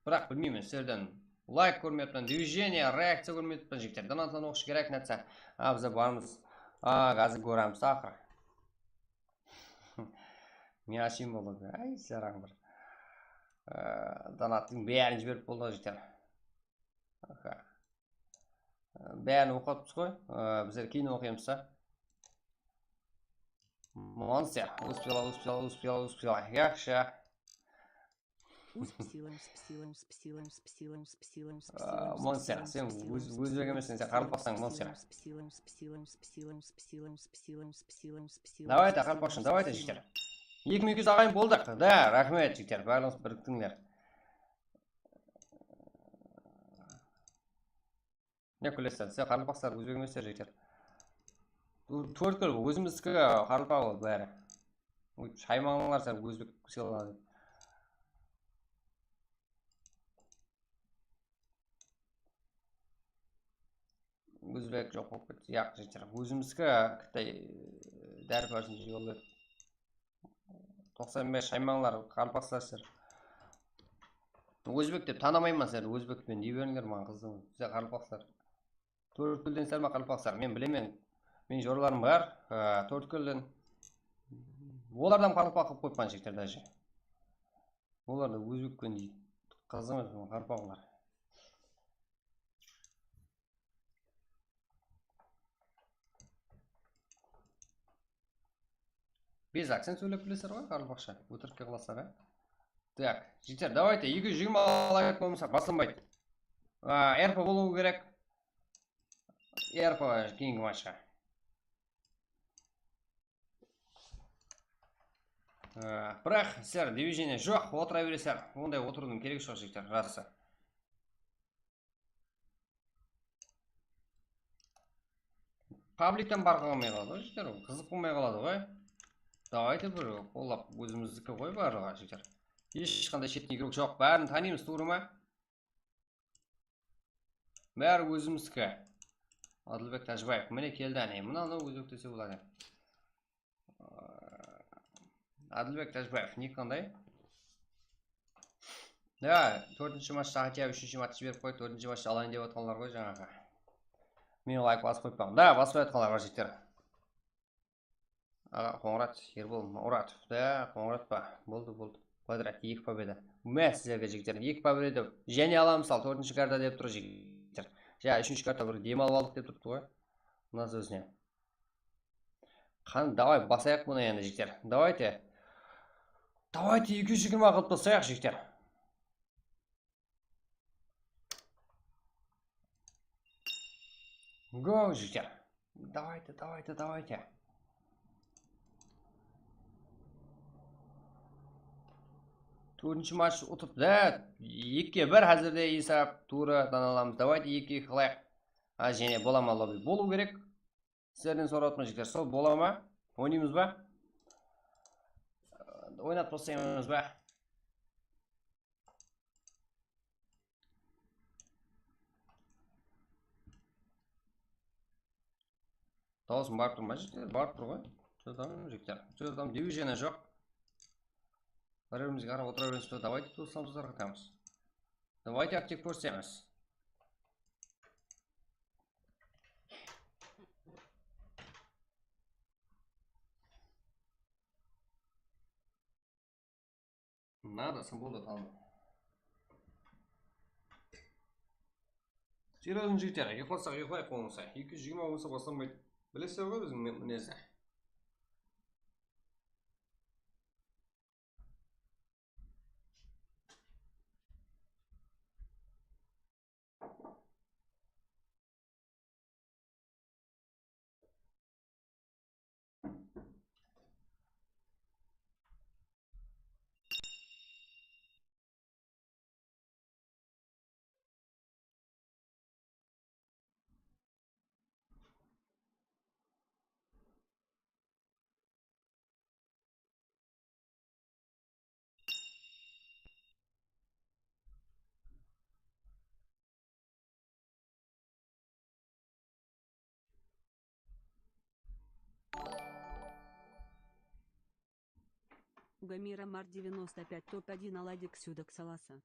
Бірақ білмеймін, сіздерден лайк көрмеппін, движение, реакция көрмеппін, жігіттер. Донаттан оқышы керек нәрсе. Біз бармыз. Қазір көреміз, ақыр. Мен ашайын болады. Ай, сараң бір. Донаттың бәрін жіберіп болды, жігіттер. Бәрін оқытыпсыз ғой. Біздер кейін оқимыз. Монстер. Успела. Жақшы. Монстер, сен өзбек емессің, сен қарып бақсаң, монстер. Давайте, қарып бақшын, давайте, жігіттер. 200 ағайын болдық. Да, рахмет, жігіттер, барлығыңыз біріктіңдер. Не күлесіздер, сен қарып бақсар, өзбек еместер, жігіттер. Төрткіл, өзіміздікі қарып бақы бәрі. Шаймаңлар сәр өзбек сыйлады. Өзбек жоқ болып кетті. Яқ, жігіттер. Өзіміздікі кіттай дәрі барсын жол еді. 95 шаймаңлар қарып бақсарсыздар. Өзбек деп танымаймын сіздер. Өзбекпен не беріңдер маған қыздың. Сіздер қарып бақсар. Төрткілден сәл ма қарып бақсар. Мен білемен. Мен жорларым бар. Төрткілден. Олардан қарып бақып қойпан жігіттер даже. Олар да өзбекпен дейді. Қызым қарып бақылар. Без акцент сөйлеп білесіздер ғой, қарып бақша. Өтірікке қыласақ, Так, жігіттер, давайте 220 лайк болмаса басылмайды. РП болуы керек. РП кейінгі матчқа. Бірақ сіздер движение жоқ, отыра бересіздер. Ондай отырудың керек жоқ, жігіттер, расы. Пабликтен бар қалмай қалады, жігіттер, қызық болмай қалады ғой. Давайте бір қолап өзіміздікі ғой барлығы, жігіттер. Ешқандай шеттен игрок жоқ, бәрін танимыз, туыры ма? Бәрі өзіміздікі. Адылбек Тәжібаев, міне келді әне, мұнаны өзбек десе болады. Адылбек Тәжібаев, не қандай? Да, 4-ші матчта Хатия 3-ші матчты беріп қой, 4-ші матчты алайын деп отқанлар ғой жаңағы. Мен лайк басып қойып. Да, басып отқанлар бар, жігіттер. Қоңырат, Ербол Мауратов. Да, Қоңырат па. Болды. Квадрат, 2 победа. Мә сіздерге жігіттер, 2 победа. Және аламыз ал, 4-ші карта деп тұр жігіттер. 3-ші карта бір демалып алдық деп тұрды ғой. Мұназ өзіне. Давай, басаяқ бұны енді жігіттер. Давайте 220 қылып басаяқ жігіттер. Го, жігіттер. Давайте. Төртінші матч ұтып, да, 2-1 әзірде есап, турадан аламыз. Давайте 2-2 қылайық. Және бола ма лобби? Болу керек. Сіздерден сұратмын жігіттер, сол бола ма? Ойнаймыз ба? Ойнат бастаймыз ба? Дауысым барып тұр ма жігіттер? Барып тұр ғой. Жігіттер. Жөздам движение жоқ. Бірімізге қарап отыра береміз. Давайте туыстамыздар қатамыз. Давайте актив көрсеміз. Надо, болды талды. Серьезно жігіттер, ұйықласақ ұйықлайық болмаса. 220 болмаса басылмайды. Білесіздер ғой біздің мінезді. У Гамира Мар 95 топ-1 оладик сюда к саласа.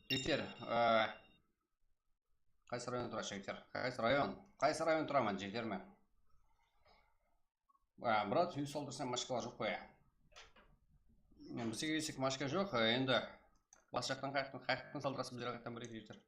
Жігіттер, қайсы район тұрады жігіттер? Қайсы район тұрамын жігіттер ме? Брат, үй солдырсам машкалар жоқ қоя. Бізде келсек машка жоқ, енді бас жақтан қайықтан салдырасы біздер қайықтан бірек жігіттер.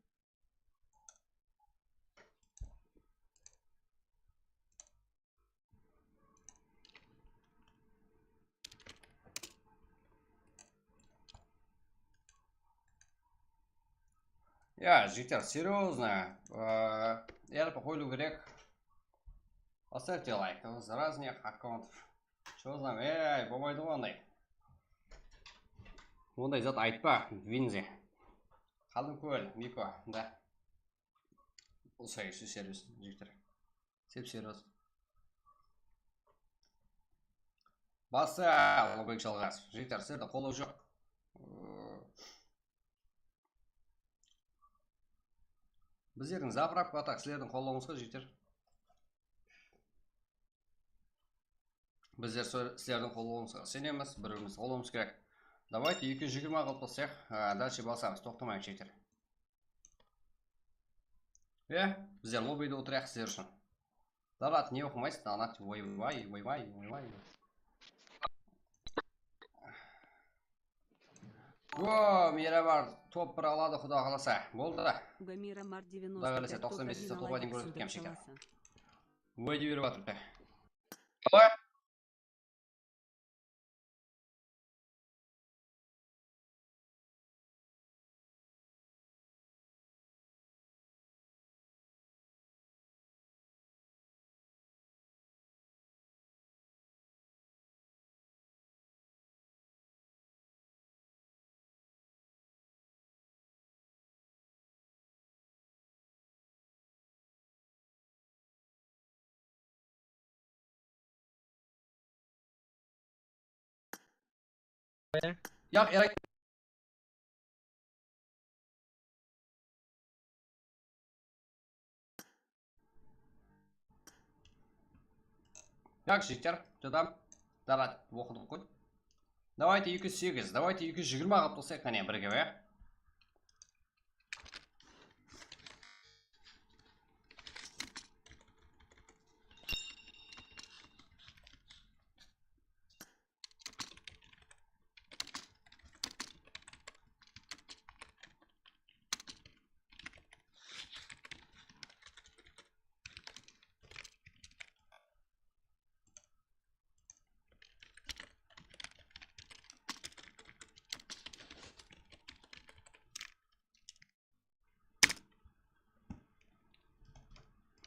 Жігіттер, серьезно, по хойлу керек. Поставьте лайк с разных аккаунтов. Что знам, болмайды ғой ондай. Ондай зат айтпа, Винзи. Қалдым көл, Мико, да. Бұл сәйші сервис, жігіттер. Сеп сервис. Басы, лобек жалғас. Жігіттер, сіздерді қолы жоқ. Біздердің заправка атақ, сіздердің қолуыңызға жігіттер. Біздер сіздердің қолуыңызға сенеміз, біріміз қолуымыз керек. Давайте 220 қылып қылсақ, дальше басамыз, тоқтамайық жігіттер. Біздер лоббиде отырайық сіздер үшін. Дарат, не оқымайсыз? Анат, ойбай. Мира бар, топ бір алады, құда қаласа. Болды да. Гамира Мар 90. Құда қаласа, 95-те топқа дейін көріп өткем шекер. Ой, де беріп атырды. Алай? Яқ, ерай. Яқ, жігіттер, жадам. Дарат, оқыдық қой. Давайте 208, давайте 220 қылып қылсақ, қане бірге бе.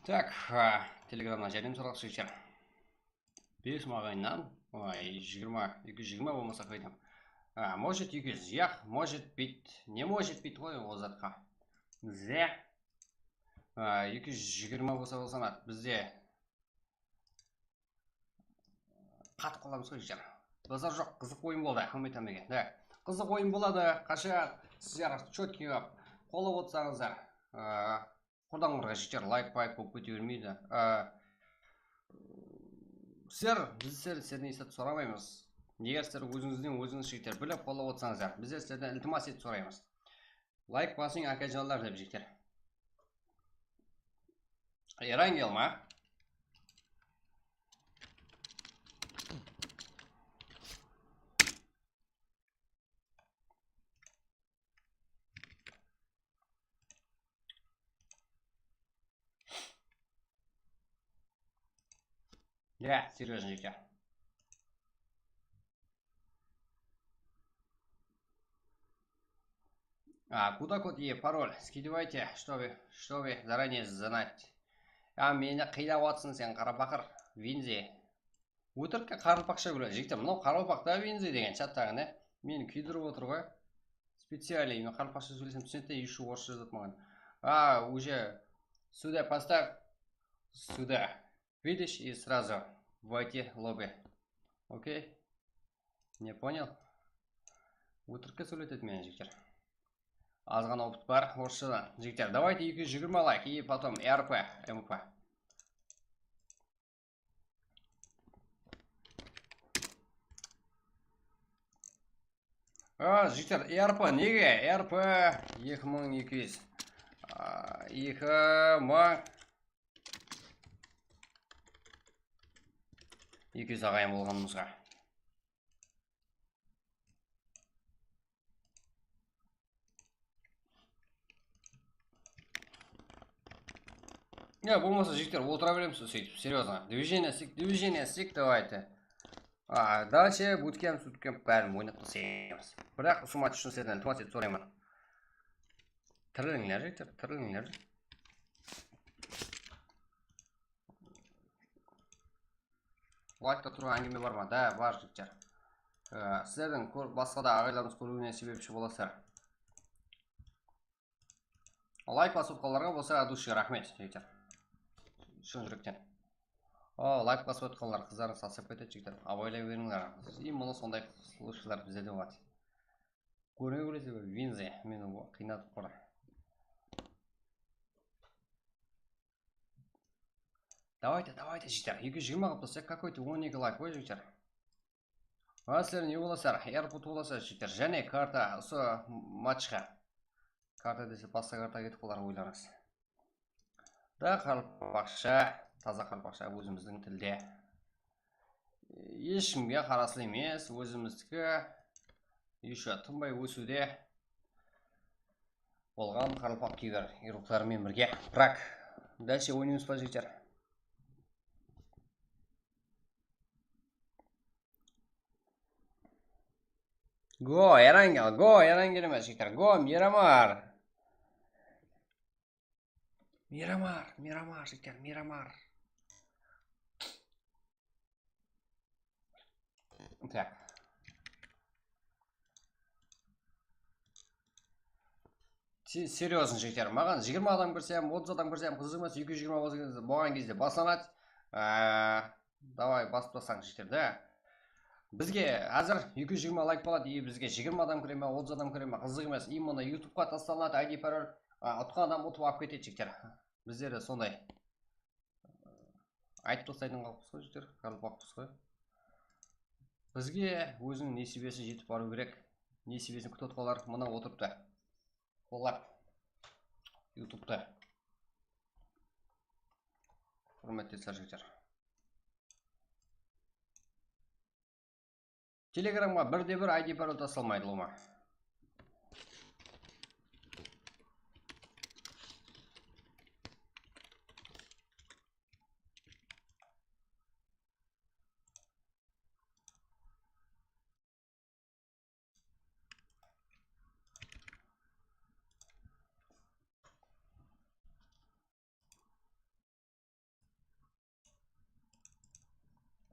Так, телеграмман жәрдем сұралық жігіттер. 5 мағайыннан, 220 болмаса қайдам. Может 200, яқ, может бит, не может бит ғой ол затқа. Бізде 220 болса болсанат, бізде қатып қаламыз ғой жігіттер. Базар жоқ, қызық ойын болды, қылмайтамеге. Қызық ойын болады, қаша сіздер чөтке қолып отырсаңыздар. Құрдаңырға жігіттер, лайк-пайк болып көте бермейді. Сіздерден есет сұрамаймыз. Егер сіздер өзіңіз жігіттер біліп қолып отырсаңыздар, біздер сіздерден ілтимас етіп сұраймыз. Лайк басың акажанлар деп жігіттер. Ерангел ма? Серьезно, жігіттер. Куда код е пароль? Скидывайте, чтобы заранее знать. Мені қида уатсын сен қарапақыр Винзи. Өтірікке қарапақша көреді. Жігіттер, мынау қарапақта Винзи деген чаттағын, мені күйдіріп отыр ғой. Специально мен қарапақша сөйлесем түсінетті, еще орысша жазады маған. Уже сюда поставь. Сюда. Видишь, и сразу войти в лобби. Окей? Не понял? Өтірікке сөйлетеді мен жігіттер. Азған опыт бар, орысшадан. Жігіттер, давайте 220 лайк и потом РП, МП. Жігіттер, РП неге? РП 2200. 2200 ағайын болғанымызға. Болмаса жігіттер, отыра береміз сөйтіп, серьезно. Движение сик, давайте. Дальше буткем, бәрін ойнап қылсаймыз. Бірақ ұсымат үшін сізден ілтимас етіп сұраймын. Тіріліңдер жігіттер, тіріліңдер. Лайкта тұрған әңгіме бар ма? Да, бар жігіттер. Сіздердің басқа да ағайларымыз көруіне себепші боласыздар. Лайк басып қаларға болса душыға рахмет жігіттер. Шын жүректен. Лайк басып отқанлар қыздарың сасып кетеді жігіттер. Абайлай беріңдер. Мұны сондай случайлар бізде де болады. Көре көресіз бе? Винзи мені қинатып қора. Давайте, жігіттер. 220 қылып тұрсақ, какой-то 12 лайк қой жігіттер. сіздер не боласыздар, airport боласыздар жігіттер, және карта осы матчқа. Карта десе басқа карта кетіп қалар ойларыңыз. Да, қарпақша, таза қарпақша өзіміздің тілде. Ешкімге қарасыл емес, өзіміздікі еще тынбай өсуде болған қарпақ кейбір ирлықтарымен бірге. Бірақ, дальше ойнаймыз ба жігіттер? Го, Эрангел емес жігіттер. Го, Мирамар, жігіттер, Мирамар. Так. Серьезно жігіттер, маған 20 адам көрсем, 30 адам көрсем, қызық емес, 220 болған кезде басыланады. Давай басып тастаң жігіттер, да? Бізге әзір 220 лайк болады, бізге 20 адам көре ме, 30 адам көре ме, қызық емес. Именно YouTube-қа тасталынады, ID пароль, ұтқан адам ұтып алып кетеді жігіттер. Біздері сондай. Айтып тастайтын қалыппыз ғой жігіттер, қарапақпыз ғой. Бізге өзінің несібесі жетіп бару керек. Несібесін күтіп қалар, мына отырыпты. Олар YouTube-та. Құрметті жігіттер. Телеграмға бірде-бір ID пароль тасталмайды лома.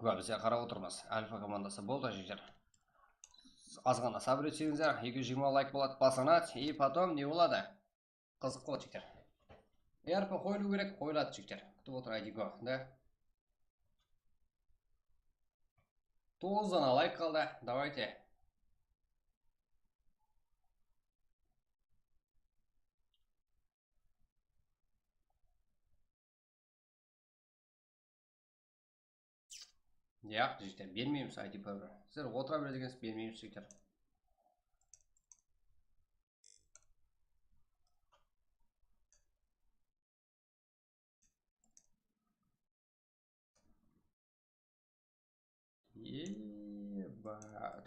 Бізде қарап отырмыз. Альфа командасы болды жігіттер. Аз ғана сабыр етсеңіздер, 220 лайк болады, басынады, и потом не болады? Қызық болады жігіттер. РП қойылу керек, қойылады жігіттер. Күтіп отыр айдиго, да? 9 дана лайк қалды, давайте. Яқ, жігіттер, бермейміз ID пароль. Сіздер отыра бере дегенсіз, бермейміз жігіттер.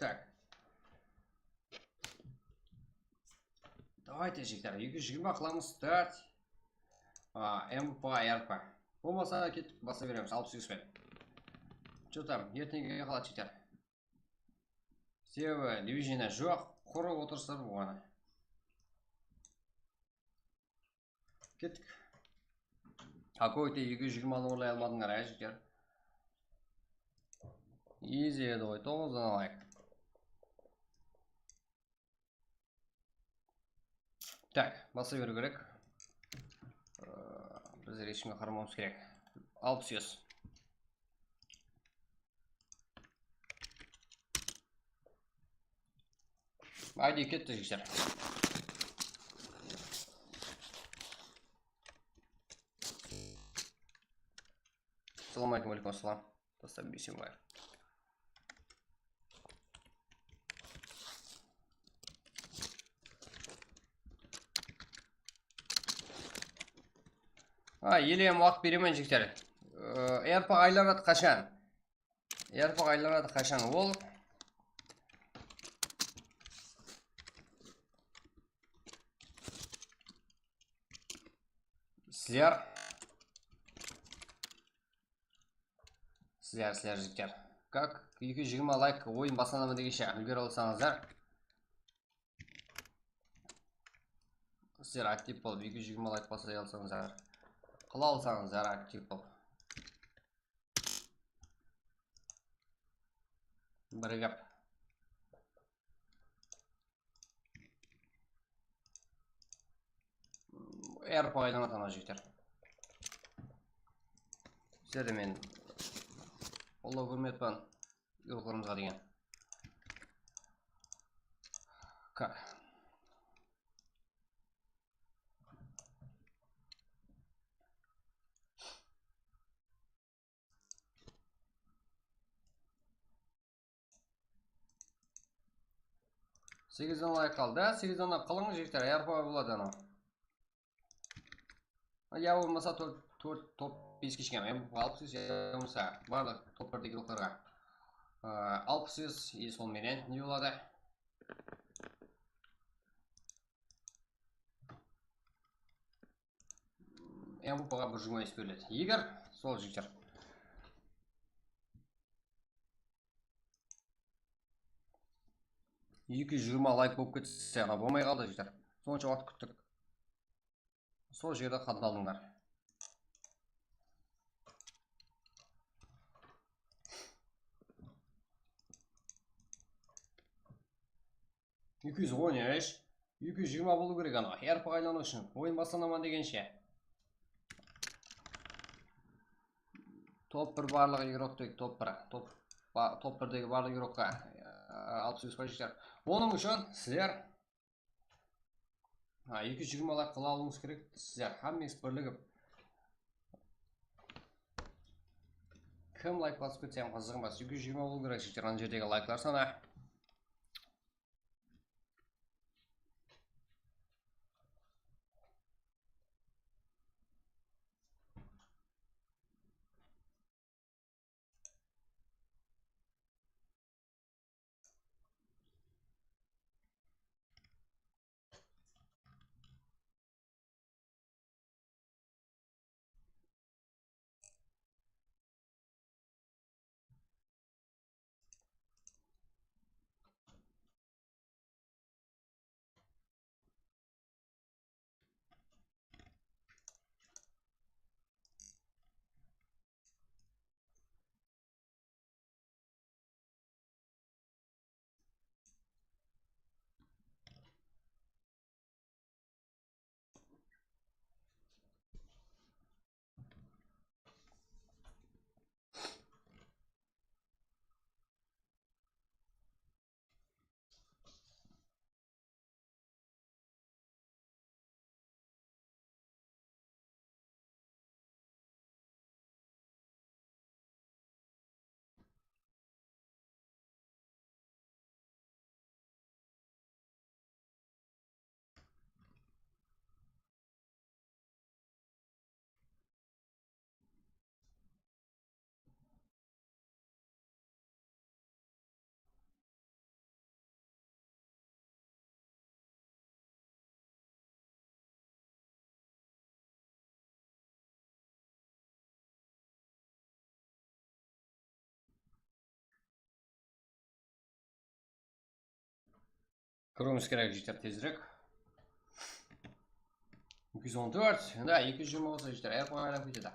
Так. Давайте жігіттер, 220 қыламыз, старт. МП, РП. Болмаса кетіп баса береміз, 600 пен. Что там, ертеңге қалады жігіттер. Себебі дивизияна жоқ, құрып отырсыздар болғаны. Кеттік. Какой-то 220 орлай алмадыңдар, жігіттер. Easy еді ғой, 9 дана лайк. Так, баса беру керек. Біздер ешкімге қарамауымыз керек. 600. Айди кетті жігіттер. Ассаламу алейкум, ассалам. Тастап бейсен бай. Елем уақыт беремен жігіттер. РП айланады қашан? РП айланады қашан? Ол сіздер жігіттер. Как 220 лайк ойын басанамы дегенше үлгер алсаңыздар. Сіздер актив болып 220 лайк басай алсаңыздар. Қыла алсаңыздар актив болып. Бірігіп. РП айланады ана жігіттер. Сіздерді мен Алла көрметпен ұйғыларымызға деген. Как? 8-ден лайк қалды. 8-ден қылыңыз жігіттер, әрпа болады анау. Я болмаса 4-5 кешкен. Мен 60 болмаса барлық топ-1-дегі оқырға. 60 сол менен не болады? МВП-ға бір жұма ес беріледі. Егер сол жігіттер 220 лайк болып кетсе, ана болмай қалды жігіттер. Сонша уақыт күттік. Сол жерде қадалдыңдар. Екі жүз 220 болу керек ана. Әрпі қайлану үшін. Ойын бастанаман дегенше. Топ 1 барлығы игроктегі топ 1. Топ 1-дегі барлық игрокқа 600 жігіттер. Оның үшін сіздер 220 лайк қыла алуыңыз керек. Сіздер хаммеңіз бірлігіп. Кім лайк басып кетсем қызығым бас. 220 болу керек жігіттер. Ана жердегі лайклар саны. Көруіміз керек жігіттер тезірек. 214. Да, 220 болса жігіттер. Аяқ ойнап кетеді.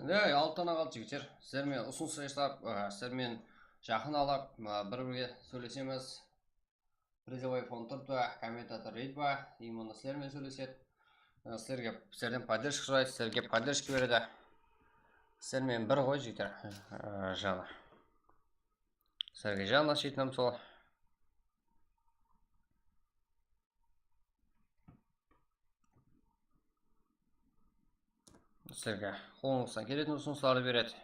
Алтана қалды жігіттер. Сіздермен ұсыныс жасап, сіздермен жақын алып, бір-бірге сөйлесеміз. Призовой фонд тұрды, комментатор рейд ба, именно сіздермен сөйлеседі. Сіздерден поддержка сұрайды, сіздерге поддержка береді. Сіздермен бір ғой жігіттер, жаны. Сіздерге жаны ашитыным сол. Сіздерге қолыңыздан келетін ұсыныстарды береді.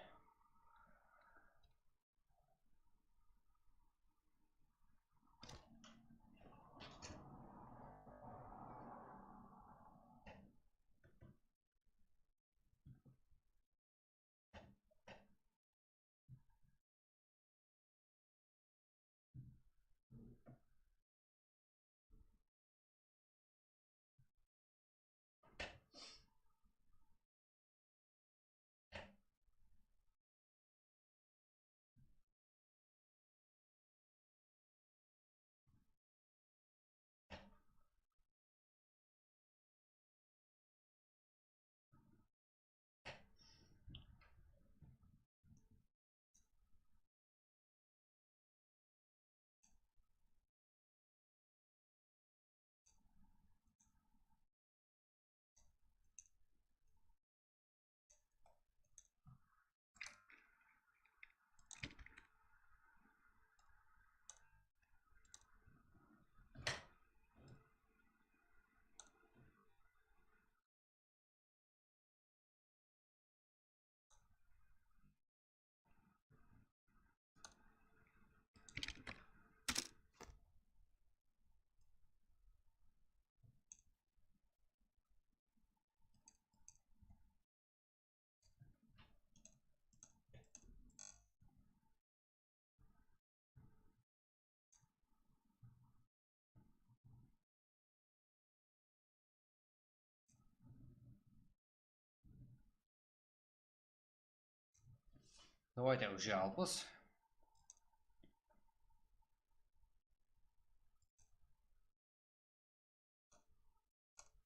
Давайте уже 60.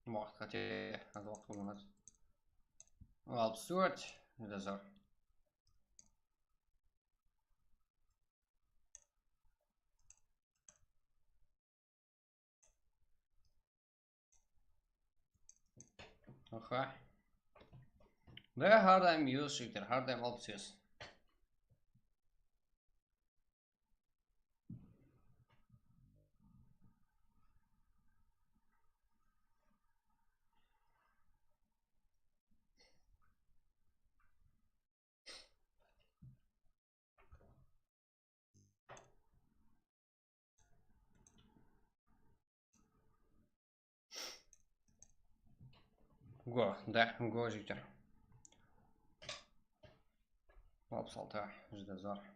Уақыт қате, аз уақыт болмады. 64, жүзде зор. Аха. Да, hardayım 100 жігіттер, hardayım 60. Го, да, го жігіттер. 66, жүзде зор.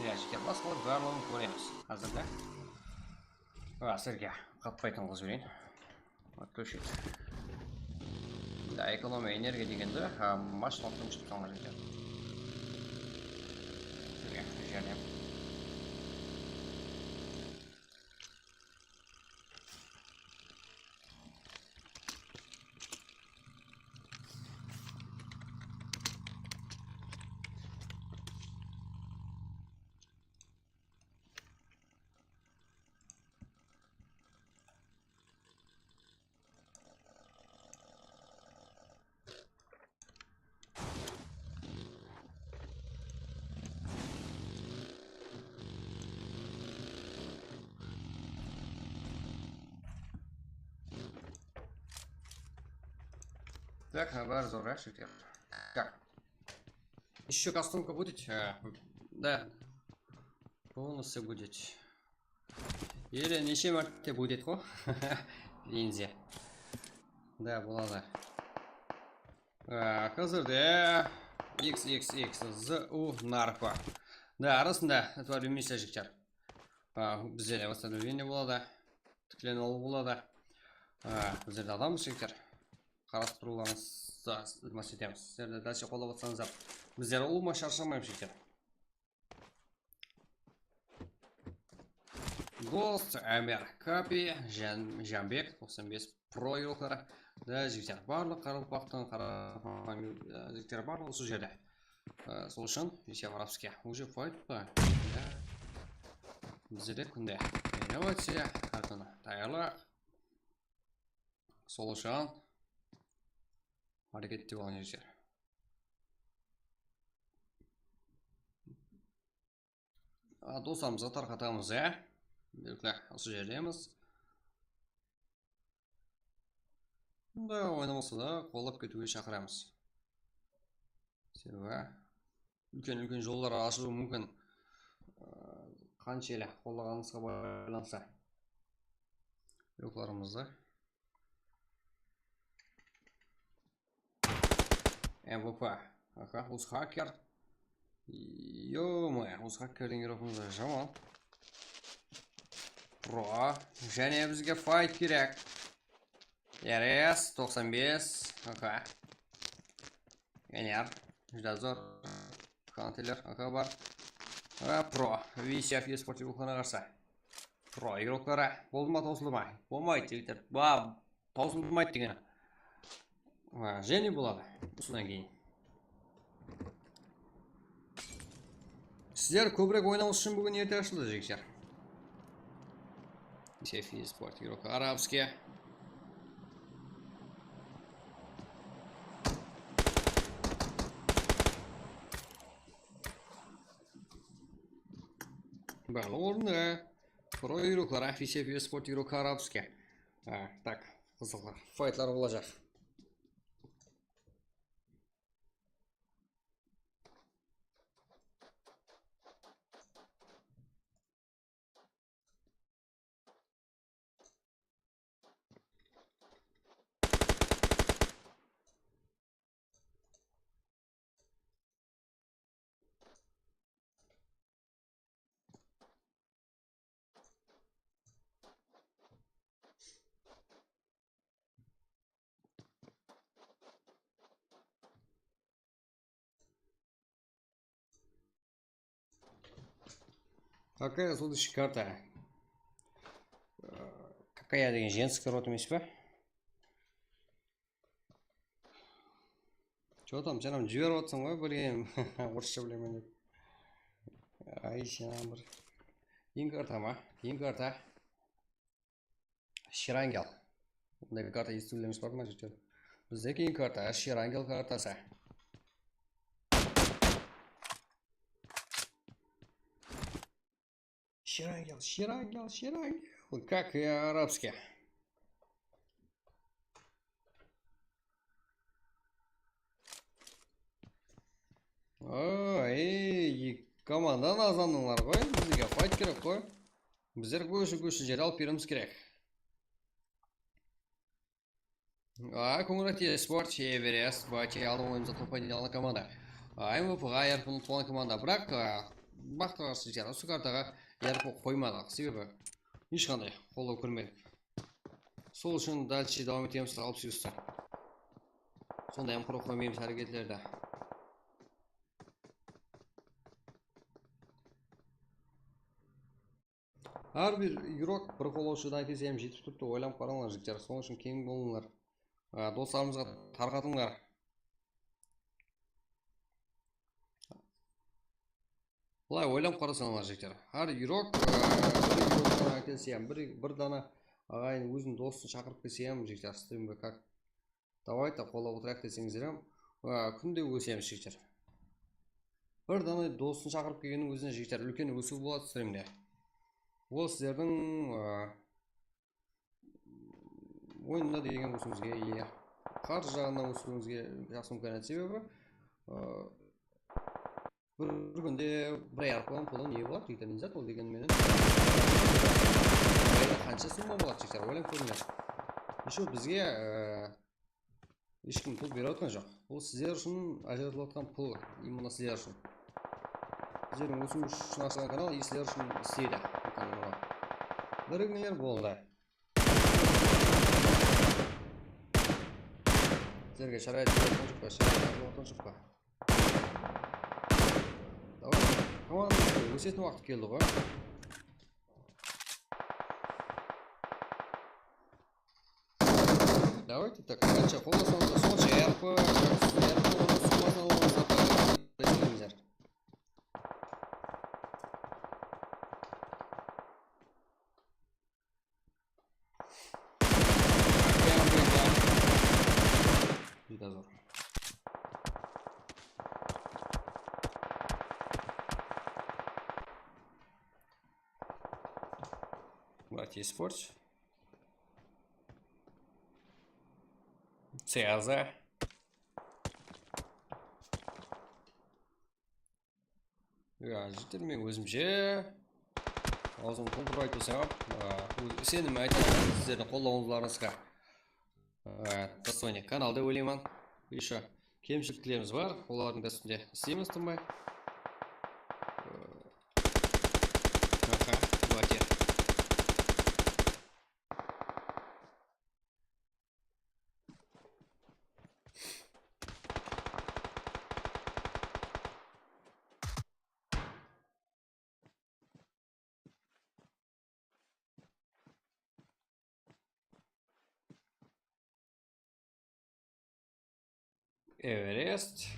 жігер басқалар барлығын көреміз қазірде. Сірге қатпайтын қыз берейін. Отключить. Да, экономия энергии дегенде машина отключить соңғы жігер. Сірге жәрдем. Так, бар зора, шикер. Как? Еще кастомка будет? Да. Полностью будет. Или ничем мәрте будет, ко? Инзе. Да, болады. Қазірде XXXZU нарпа. Да, арасында әтуар емесе жіктер. Біздерде восстановление болады. Тіклен олу болады. Біздерде адам жіктер. Қарастыруларыңыз жұмыс етеміз. Сіздерді дәлше қолап отсаңыздар. Біздер олыма шаршамайым жіктер. Гост, Әмер, Капи, Жанбек, 95 Про елқары. Да, жіктер барлық қарылпақтың жіктер барлығы сол жерде. Сол үшін, есеп арабске. Уже файт па? Біздерде күнде. Инновация, әркіні даярлық. Сол үшін әрекетте болған жіктер. Достарымызға тарқатамыз, белгілі осы жердеміз. Да, ойнамасы да қолап кетуге шақырамыз. Себебі үлкен жолдар ашылуы мүмкін. Қаншелі қолағаныңызға байланса. Yoqlarımızda. MVP. Ага, uz hacker. Yo-mo'ya, uz hackerning guruhimizda Jamol. Pro. Және bizga fight kerak. RS 95. Ага. Ener. Juda zo'r. Counter. Ага, бар. Pro. VCF eSport guruhuna qarshi. Pro yo'qlari. Bo'lma to'silmay. Bo'lmaydi yigitlar. Va to'silmaydi degan. Va Jeni bo'ladi. Ustidan keyin. Sizlar ko'proq o'ynamoq uchun bugun erta ashulada jigitlar. VCF eSport guruhi arabskiy. Бәлі орында. Pro yo'qlar, VCF eSport guruhi arabskiy. Так, қызылар. Файтлар olacak. Какая следующая карта? Какая деген женская рота емес пе? Что там, сен жіберіп отырсың ғой, білем. Орысша білемін деп. Ай, сен бір. Ең карта ма? Ең карта. Ширангел. Бұндай карта естілеміз бар ма жігіттер? Біздегі ең карта, Ширангел картасы. Ширангел. Как и арабский. Эй, командадан азандыңдар ғой. Бізге файт керек қой. Біздер көші жер алып беруіміз керек. Конрад eSport, Эверест, Бати, алды ойымызда топ-1 команда. MVP-ға еркін ұтылған команда. Бірақ бақытқа қарсы жігіттер осы картаға ярып қоймадық, себебі ешқандай қолдау көрмедік. Сол үшін дальше давам етеміз алып сүйістер. Сондай қорқып қоймаймыз әрекетлерді. Әрбір игрок бір қолаушыдан кезем жетіп тұрды, ойланып қараңдар жігіттер. Сол үшін кең болыңдар. Достарымызға тарқатыңдар. Бұлай ойланып қарасаңдар жігіттер. Әр игрок бір дана ағайын өзінің досын шақырып келсем жігіттер, стримге как давайте қолап отырайық десеңіздер, күнде өсеміз жігіттер. Бір дана досын шақырып келгеннің өзіне жігіттер үлкен өсу болады стримде. Ол сіздердің ойында деген өсуіңізге, қаржы жағынан өсуіңізге жақсы мүмкіндік, себебі бір күнде бір аяқ пұлы не болады жігіттер, не зат ол дегенмен қанша сумма болады жігіттер, ойланып көріңдер. Еще бізге ешкім пұл беріп отқан жоқ. Ол сіздер үшін ажыратылып отқан пұл, именно сіздер үшін. Сіздердің өсу үшін ашылған канал сіздер үшін істейді. Бірігіңдер болды. Сіздерге шарайт отқан жоқ па? Давай, командамызға өсетін уақыт келді ғой. Давайте так, қанша қолдасаңыздар сонша ярпы, суммасын алыңыздар. Дозор. Братья спорт. Цеза. Жігіттер, мен өзімше аузым толтырып айтпасам, сенім айтамын сіздердің қолдауыңыздарыңызға. Достойный канал деп ойлаймын. Еще кемшіліктеріміз бар, олардың да үстінде істейміз тынбай. Давайте. Эверест.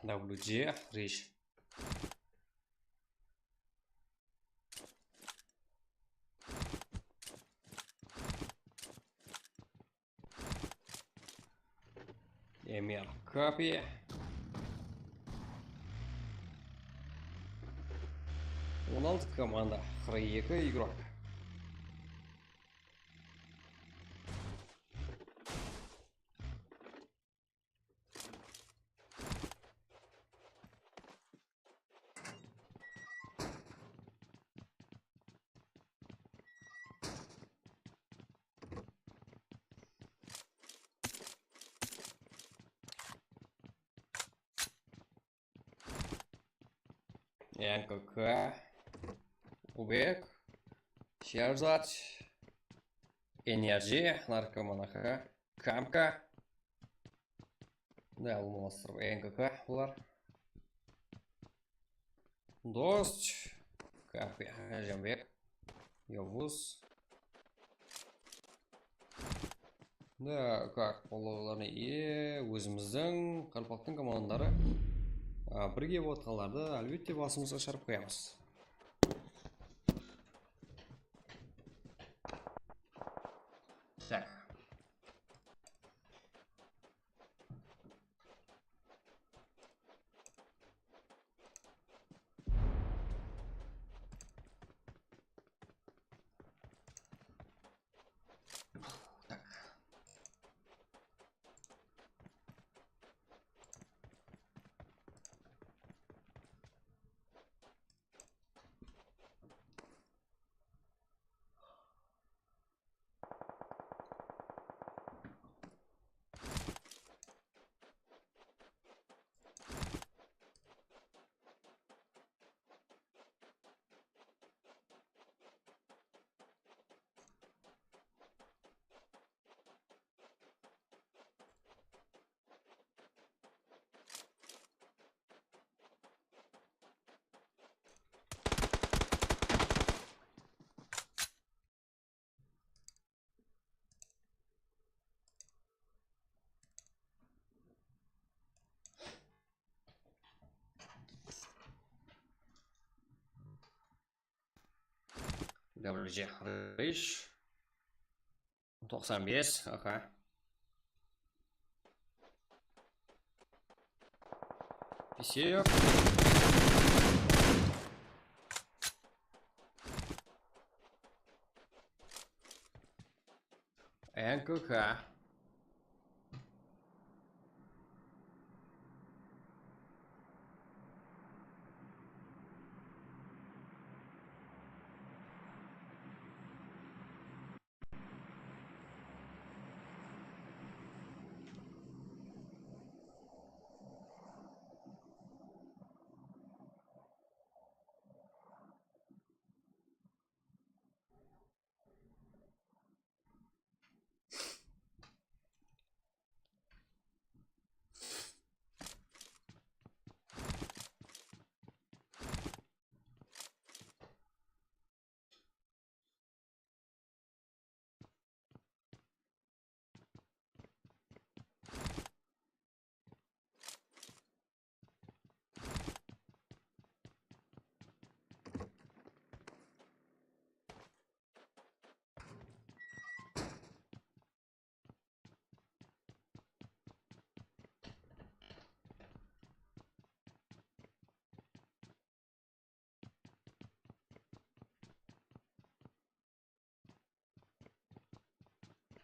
WG, речь. Эмир копия. Он алты команда. 42 игрок. НКК, Убек, Шерзат, Энерджи, Наркоманаха, Камка. Да, монстр НКК бұлар. Дост, Капия, Жамбек, Явуз. Да, как оларны өзіміздің Қарпақтың командалары бірге отқаларды әлбетте басымызға шарып қоямыз. Так. WG Rich 95. Ага. Писек. НКК.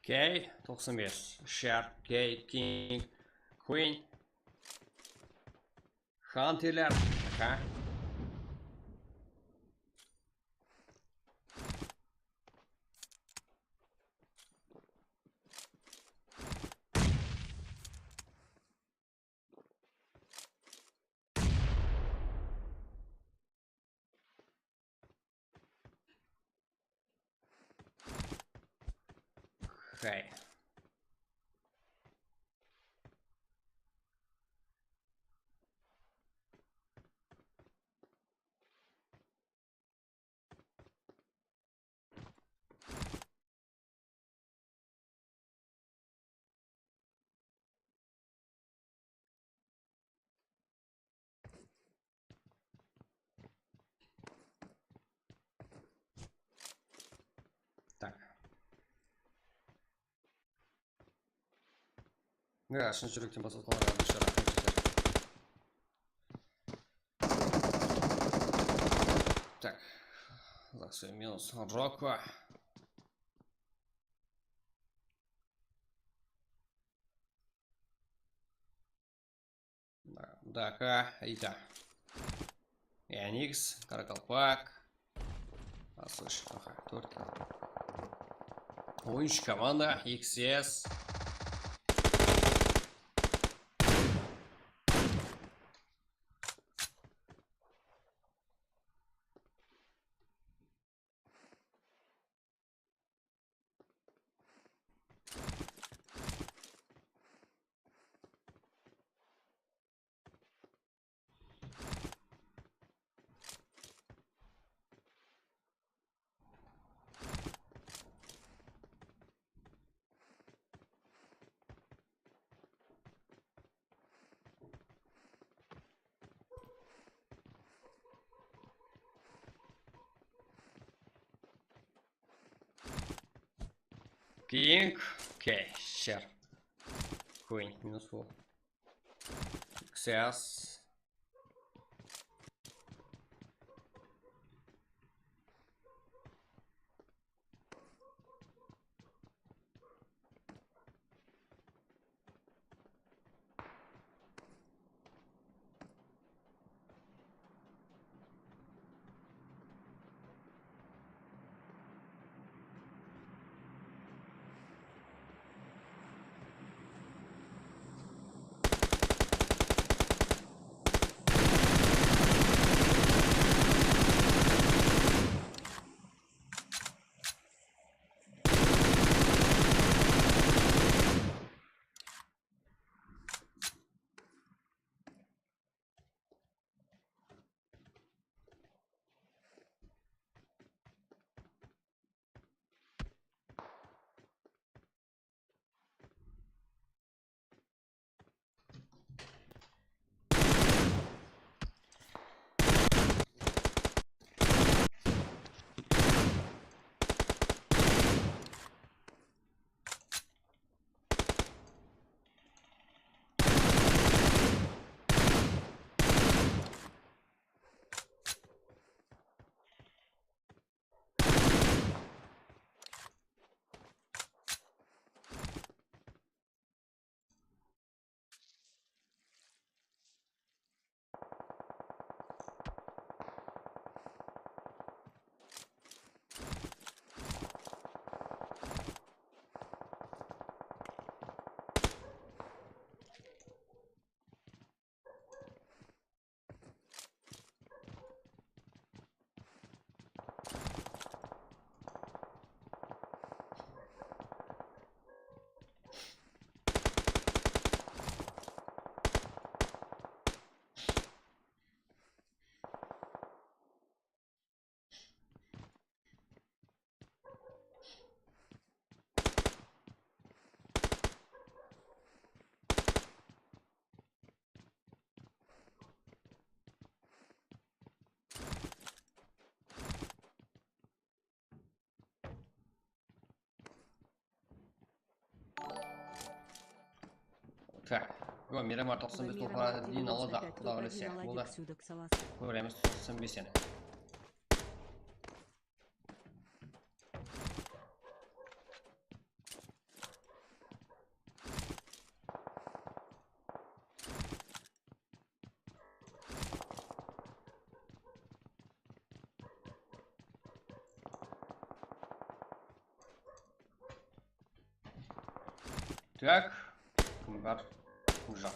Окей, 95. Sharp, Gate, King, Queen. Hunter. Ага. Хай. Так. Шын жүректен басылғанға бейшара рахмет жетер. Так. Заксой минус Роко. Дака, Ита. Яникс, Каракалпак. Слышь, ага, только. Ойыншы команда, XS. Кинг. Окей, щер. Queen, минус фул. XS. Так. О, Мирамар 95 толпа дейін алады. Құда өлесе. Болды. Көреміз 95-ен. Так, кім бар? Ұжа.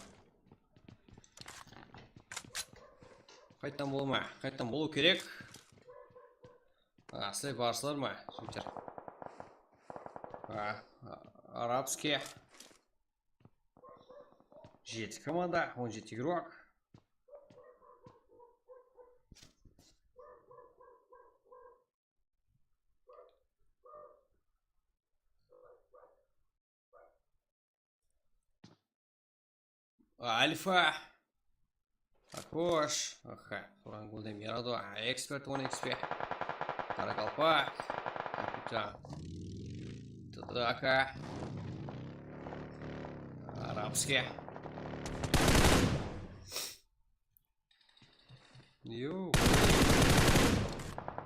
Қайттан болу ма? Қайттан болу керек. Сілей барсылар ма? Сөйтер. Арабский. 7 команда, 17 игрок. Альфа. Акош. Аха. Турангулда Мирадо. Эксперт 10 XP. Каракалпак. Капитан. Тадака. Арабский. Йоу.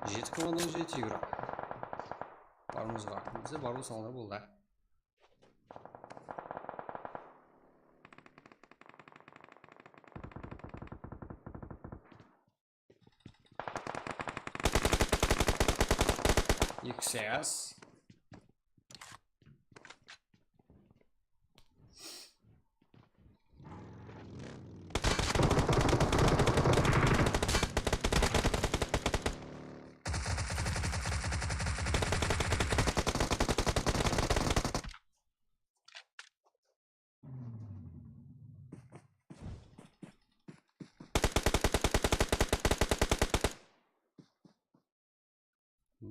7 команда 17 игрок. Барымыз бар. Бізде бару салынар болды. XS.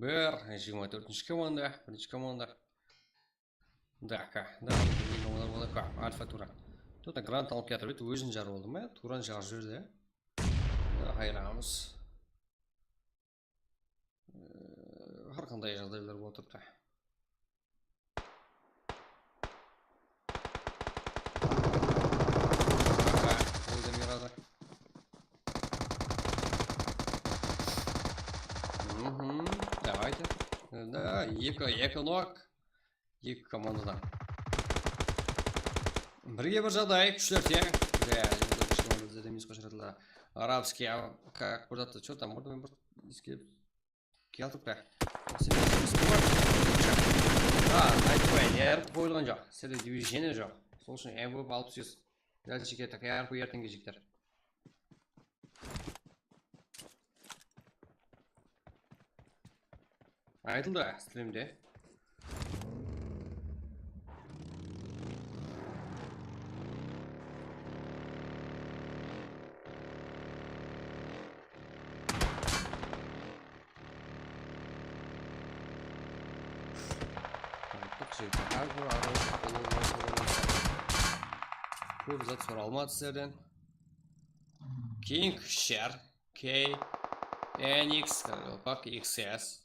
Бер, 24-ші команда, бірінші команда. Дака, да, Альфа Тура. Тут грант алып кетіп еді, өзін жар болды ма? Туран жағып жіберді. Қайрамыз. Har qanday жағдайлар болып тұрды. Давайте. Да, екі нок. Екі командадан. Бірге бір жағдай, күштер тең. Да, команда емес қошыратылды. Арабский, как куда-то, что там, можно бір келтіп айтпайын, әріп қойылған жоқ. Сәді движение жоқ. Сол үшін МВП алып сөз. Дәл шекетті, әріп ертеңге жектер. Айтылды, стримде. Көп зат сұралмады сіздерден. King, Share, K, NX, Каракалпак, XS.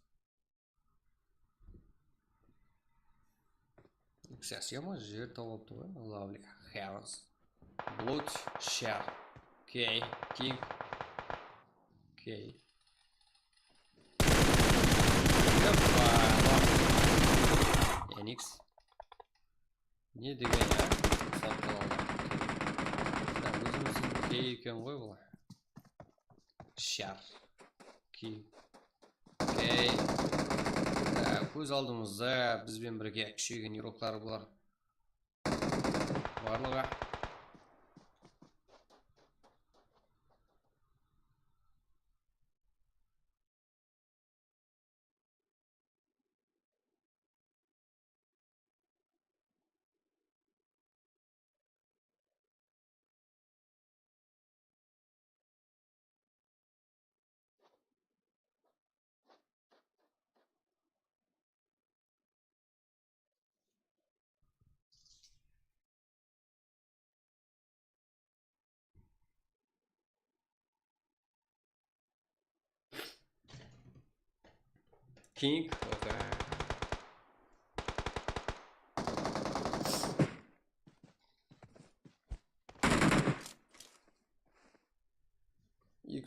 XS я ма жер тауыпты ғой, Lovely, Harris, Blood, Share, K, King, K. NX. Не деген я? Кей екен ғой бұл. Шар. Кей. Көз алдымызда бізбен бірге күшейген еуроптары бұлар. Барлығы. King, okay.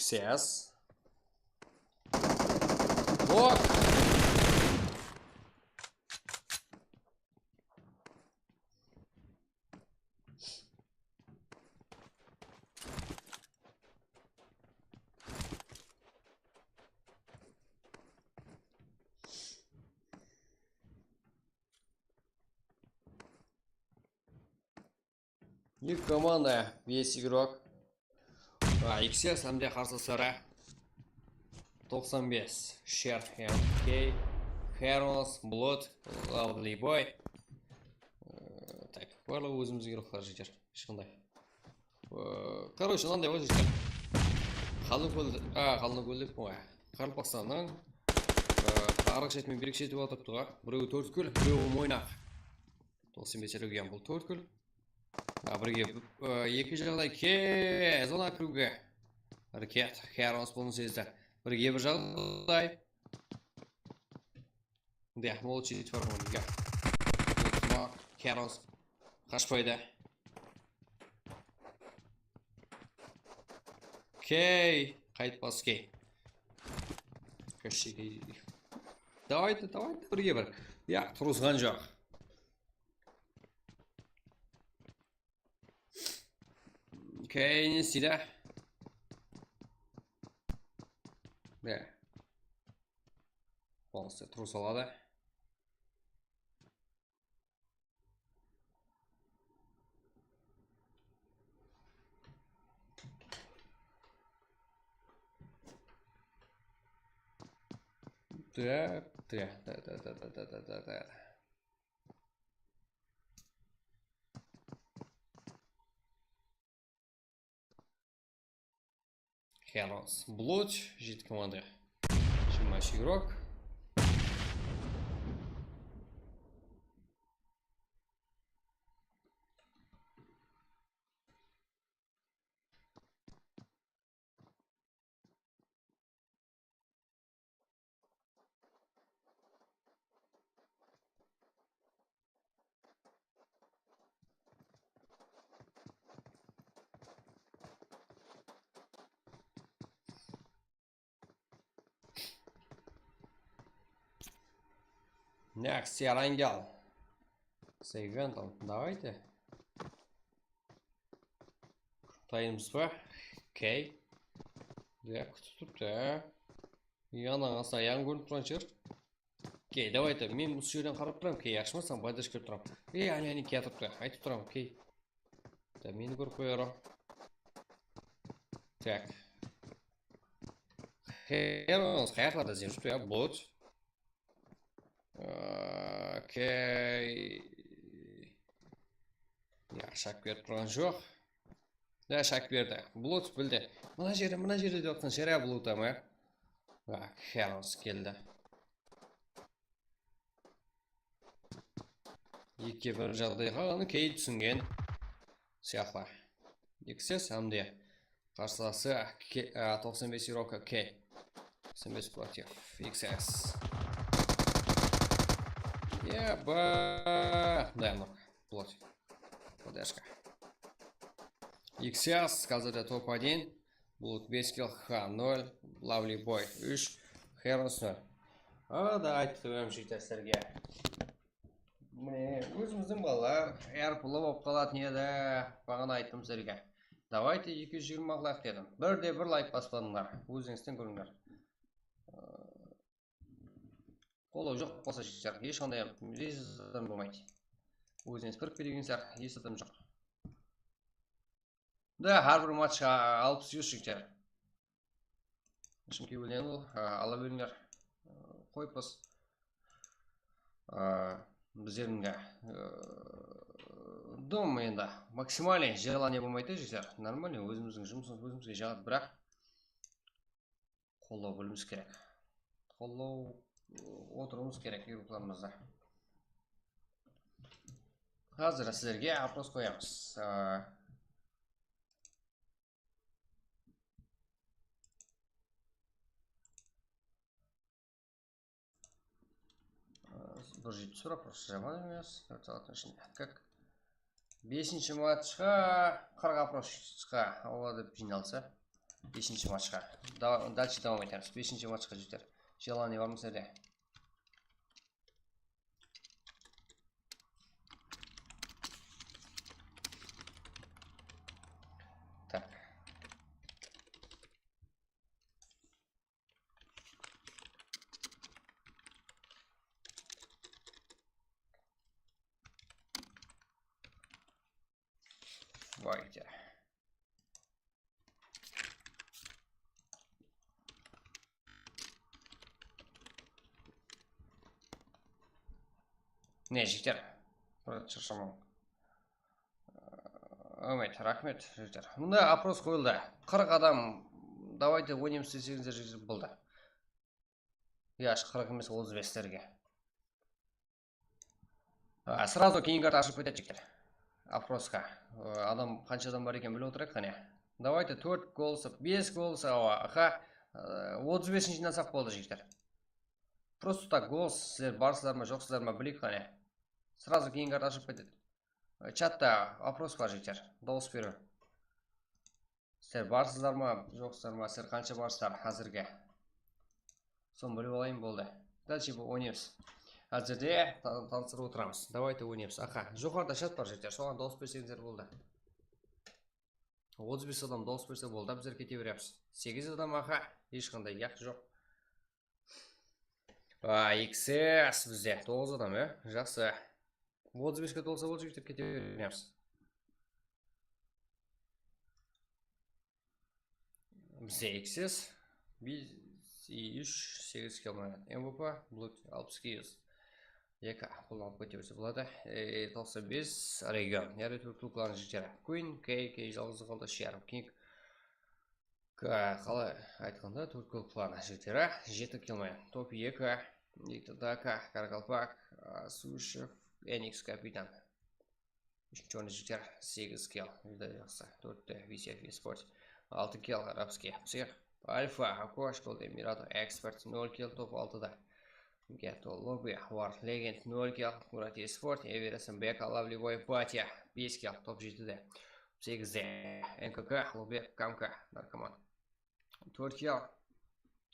XS. Вот. И команда, весь игрок. XS hamda qarshisari 95. Sherham, K, Heros, Blood, Lovely Boy. Так, барлығы өзімізге рухлар жетер. Ешқандай. Короче, мынандай ғой жігіттер. Қалың көл деп қой. Қарақалпақстаннан қарық шетімен берек шетіп отырыпты ғой. Біреуі 4 көл, біреуі Мойнақ. 95 ерген бұл 4 көл. Бірге екі жағдай зона кіруге әрекет. Херос бұны сезді. Бірге бір жағдай. Да, молчи твормонға. Херос қашпайды. Кей, қайтпас кей. Көші кей. Давайте, бірге бір. Я, тұрысған жоқ. Кей, не істейді? Да. Полностью тұрыс алады. Да. Херос. Блуд. Жить команды. Матч игрок. Next, Ярангел. Сейвентом. Давайте. Таймс ба? Кей. Да, кто тут? Яна аяғын көрініп тұрған шығар. Кей, давайте. Мен осы жерден қарап тұрам. Кей, ашмасам, байдаш көріп тұрам. Әне кей атыпты. Айтып тұрам. Кей. Да, мені көріп қойыру. Так. Херос, қаяқларда зен жүрді, бұд. Окей. Я шак беріп тұрған жоқ. Да, шак берді. Блуд білді. Мына жерде деп отқан шәрә блудта ма? Херос келді. Екі бір жағдайға ғаны кей түсінген сияқты. XS hamda қарсыласы 95 еуроқа кей. 95 против XS. Еба! Да, ну, плоть. Поддержка. XS, қазірде топ-1. Блуд 5 килл, Х0. Lovely Boy 3. Heros 0. Давайте төбем жүйтестерге. Міне, өзіміздің балалар әрпылы болып қалатын еді. Бағана айттым сіздерге. Давайте 220 лайк дедім. Бірде бір лайк баспадыңдар. Өзіңізден көріңдер. Қолау жоқ болса жігіттер, ешқандай естім болмайды. Өзіңіз кіріп келген сәр, естім жоқ. Да, әрбір матчқа 60 жігіттер. Үшін кебілен ол, ала бөліңдер. Қойпыз. Біздерінге. Дом енді максимален желание болмайды жігіттер. Нормально, өзіміздің жұмысымыз өзімізге жағады, бірақ қолау біліміз керек. Қолау отыруымыз керек еуропланымызда. Қазір сіздерге опрос қоямыз. Бір жеті сұрақ, просто жаман емес. Как 5-ші матчқа 40 опросқа ауа деп жиналса. 5-ші матчқа. Дальше давам етеміз. 5-ші матчқа жігіттер. Желание бар ма сіздерде? Так. Давайте. Не, жігіттер. Шыршамау. Рахмет, жігіттер. Мұнда опрос қойылды. 40 адам, давайте ойнаймыз десеңіздер жігіттер болды. Яш, 40 емес 35-терге. Сразу кейін карта ашып кетеді жігіттер. Опросқа. Адам, қанша адам бар екен біліп отырайық қане. Давайте 4 голсы, 5 голсы, 35-ші жинасақ болды жігіттер. Просто так голос, сіздер барсыздар ма, жоқсыздар ма білейік қане. Сразу кейін карта ашып кетеді. Чатта опрос бар жігіттер. Дауыс беру. Сіздер барсыздар ма, жоқсыздар ма, сіздер қанша барсыздар әзірге. Соны біліп алайын болды. Дальше ойнаймыз. Әзірде таныстырып отырамыз. Давайте ойнаймыз. Жоғарда чат бар жігіттер. Соған дауыс берсеңіздер болды. 35 адам дауыс берсе болды. Біздер кете береміз. 8 адам ешқандай яқ жоқ. XS бізде 9 адам, жақсы. 35-ке толса болды жігіттер, кете береміз. Бізде XS 3 8 км. МВП Блуд 60 кез. Екі қолданып кете берсе болады. Толса 5 регион. Яғни түркі кланы жігіттері. Queen, Кей жалғызы қалды Шерм Кинг. Қалай айтқанда түркі кланы жігіттері 7 км. Топ 2 Итадака, Каргалпак, Сушев, Эникс капитан. Үшінші орны жігіттер 8 кел. 4-те VCF Esports. 6 кел арабский псих. Альфа, Акош, Голд Эмирато, Эксперт 0 кел топ 6-да. Гетто, Лобби, War, Legend 0 кел, Мурат Esports, Эвересен Бека, Лавливой, Патия 5 кел топ 7-де. 8-де НКК, Лобби, Камка, Наркоман. 4 кел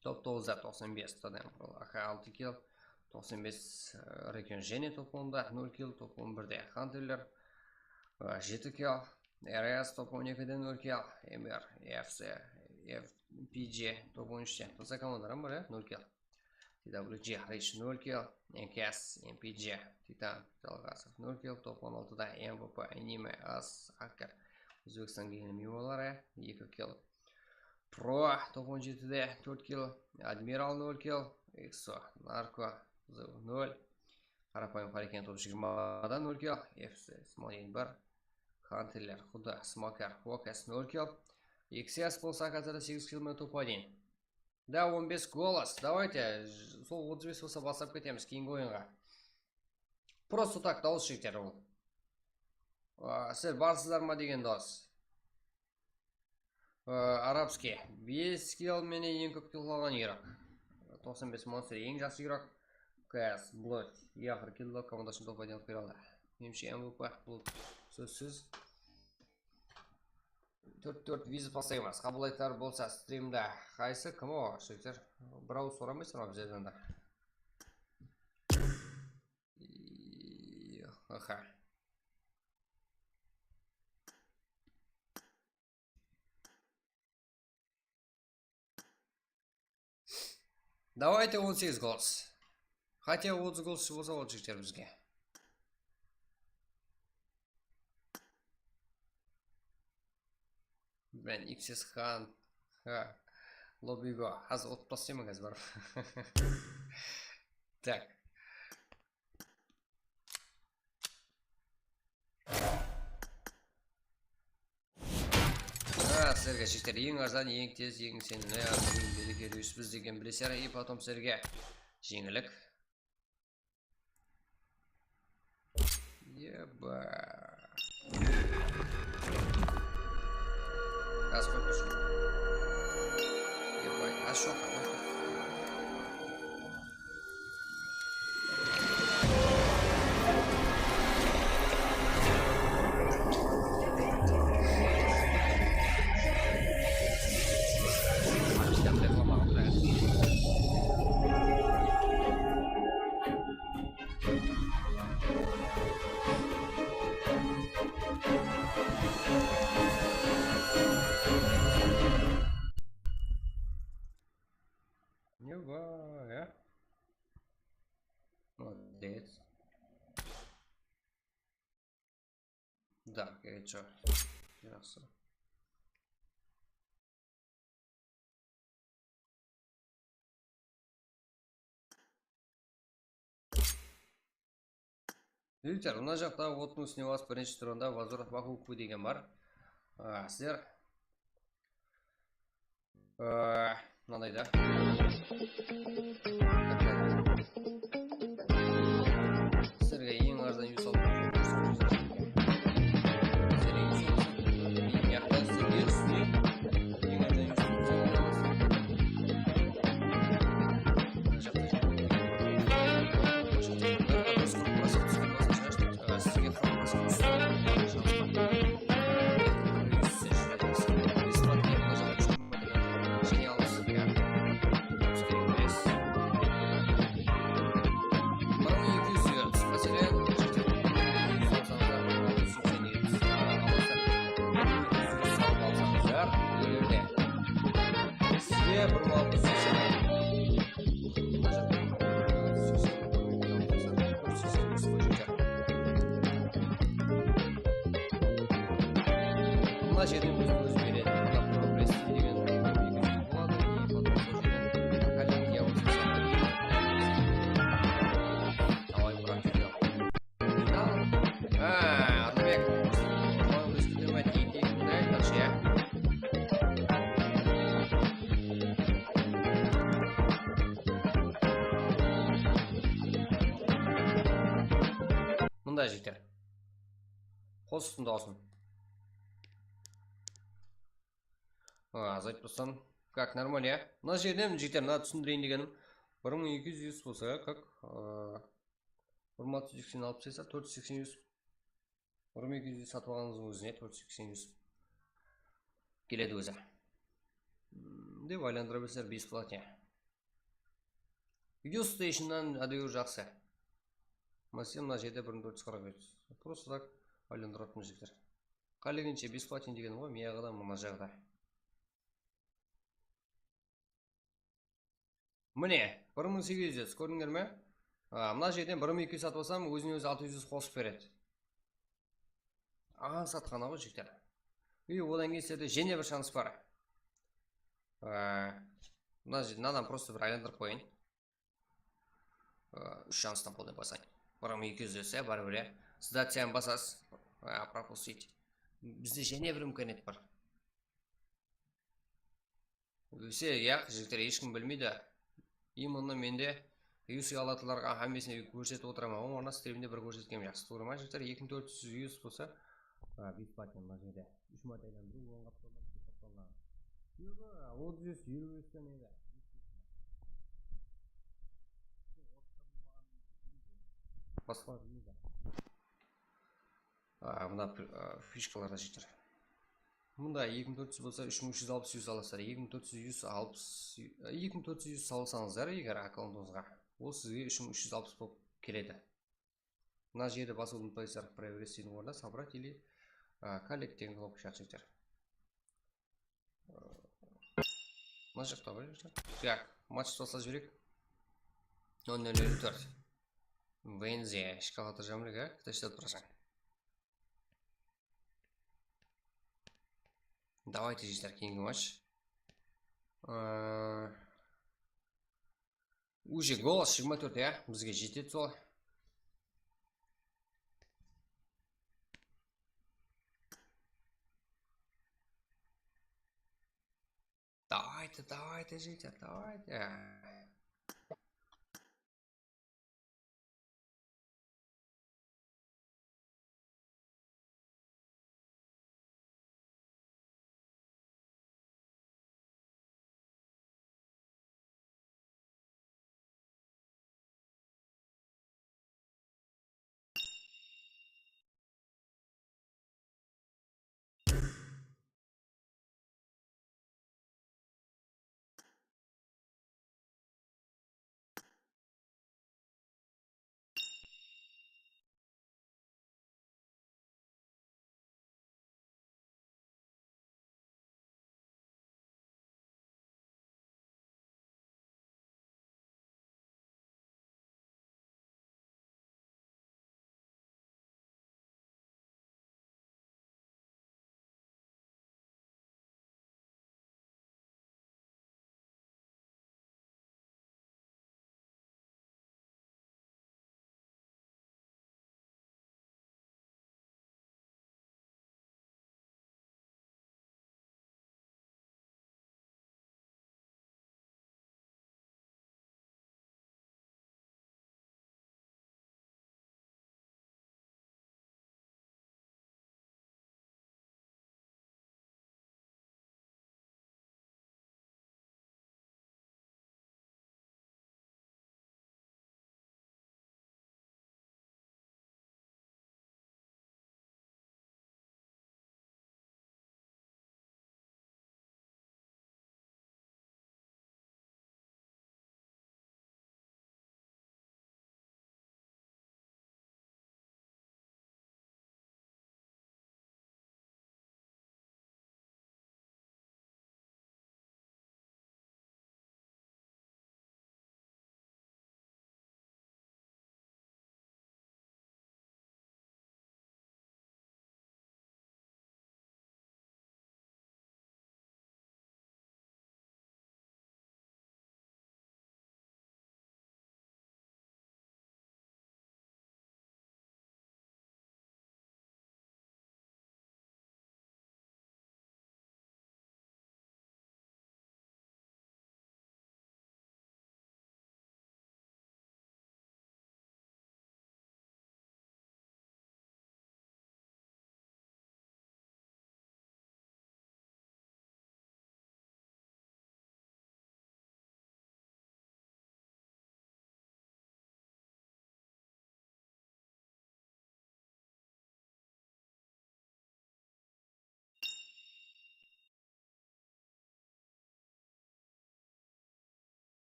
топ 9-да 95 таден. 6 кел 95 регион және топ 10-да, 0 кел топ 11-де. Хантерлер 7 кел, РС топ 12-де 0 кел, МР, FC, FPG топ 13-де. Тоса командарам бар, 0 кел. TWG, Рейш 0 кел, НКС, MPG, Титан, Жалғасов 0 кел, топ 16-да, МВП, Аниме, Ас, Акер, Өзбекстан келген мемолары 2 кел. Про топ 17-де 4 кел, Адмирал 0 кел, Эксо, Нарко 0, Қарапайым Қарекен топ 20-да 0 кел, FC, Смолин 1, Хантерлер, Худа, Смокер, Фокас 0 кел, XS болса қазірді 8 км топ 1. Да, 15 голос. Давайте, сол 35 болса басап кетеміз кейінгі ойынға. Просто так дауыс жігіттер ол. Сіздер барсыздар ма деген дауыс. Арабский 5 кел менен ең көп кел қалған игрок. 95 монстр ең жақсы игрок. КС, Блот, Яхыр, Килдо, командасын топ 1 бере алды. Менімше МВП бұл сөзсіз. 4 визит бастаймыз. Қабылдайтар болса стримда қайсы кім о жігіттер? Бірауыз сұрамайсыздар ма біздерден да? Давайте 18 голос. Хотя 30 голос болса ол жігіттер бізге. Мен XS хан лоббиго аз от пластима газ бар. Так. Сіздерге жігіттер ең арзан, ең тез, ең сенімді, ең берекелі үспіз деген білесер, и потом сіздерге жеңілік. Еба. Газ қойпыш. Ебай, аз шоқа. да, керекчі. Жақсы. Жігіттер, мына жақта оттың үстіне басып бірінші тұрғанда возврат покупку деген бар. Сіздер мынандай да. Сіздерге ең арзан 100 алып мына жерден өзі береді. Мына прогресс деген болады. И потом сол жерден календия болса давай практика. Арнабек. Прогресс кідірмәй дейін айтпақшы, иә? Мында жігіттер. Қос үстінде алсын. Азайтып тұрсам, как нормально, я? Мына жерден жігіттер, мына түсіндірейін дегенім 1200 болса, как 1660 480 1200 сатып алғаныңыздың өзіне 480 келеді өзі. Деп айландыра білсер бесплатно. Video Station'dan әдеуір жақсы. Мәселен, мына жерде 1440. Просто так айландыратын жігіттер. Қалегенше бесплатно дегенім ғой, мияғыда мына жағда. Міне, 1800 көрдіңдер ме? Мына жерден 1200 сатып алсам, өзіне өзі 600 қосып береді. Сатқаны ғой жігіттер. И одан кейін сізде және бір шанс бар. Мынадан просто бір айландырып қойын. 3 шанстан қолдан басайын. 1200 өсе, бәрі-бірі. Сдацияны басасыз. Пропустить. Бізде және бір мүмкіндік бар. Өсе, яқ, жігіттер ешкім білмейді. Именно менде юсы алатыларға хамесіне көрсетіп отырамын. Оны стримде бір көрсеткем жақсы тұрма жігіттер. 2400 юс болса, бесплатно мына жерде. 3 матайдан бір оңға тұрған. От жүз үйрі өстен еді. Басқалар еді. Мына фишкаларда жігіттер. Мұнда 2400 болса 3360 аласыздар. 2400 салсаңыздар егер аккаунтыңызға, ол сізге 3360 болып келеді. Мына жерді басуды ұмытпайсыздар. Приоритетінің орнына собрать или коллект деген кнопка жігіттер. Мына жақта бар жігіттер. Так, матч салса жіберек. 0-0-4. Вензе, шкалаты жамлыға, кіташтады тұрасың. Давайте жігіттер, кейінгі матч. Уже голос 24, я? Бізге жетеді сол. Давайте, жігіттер, давайте.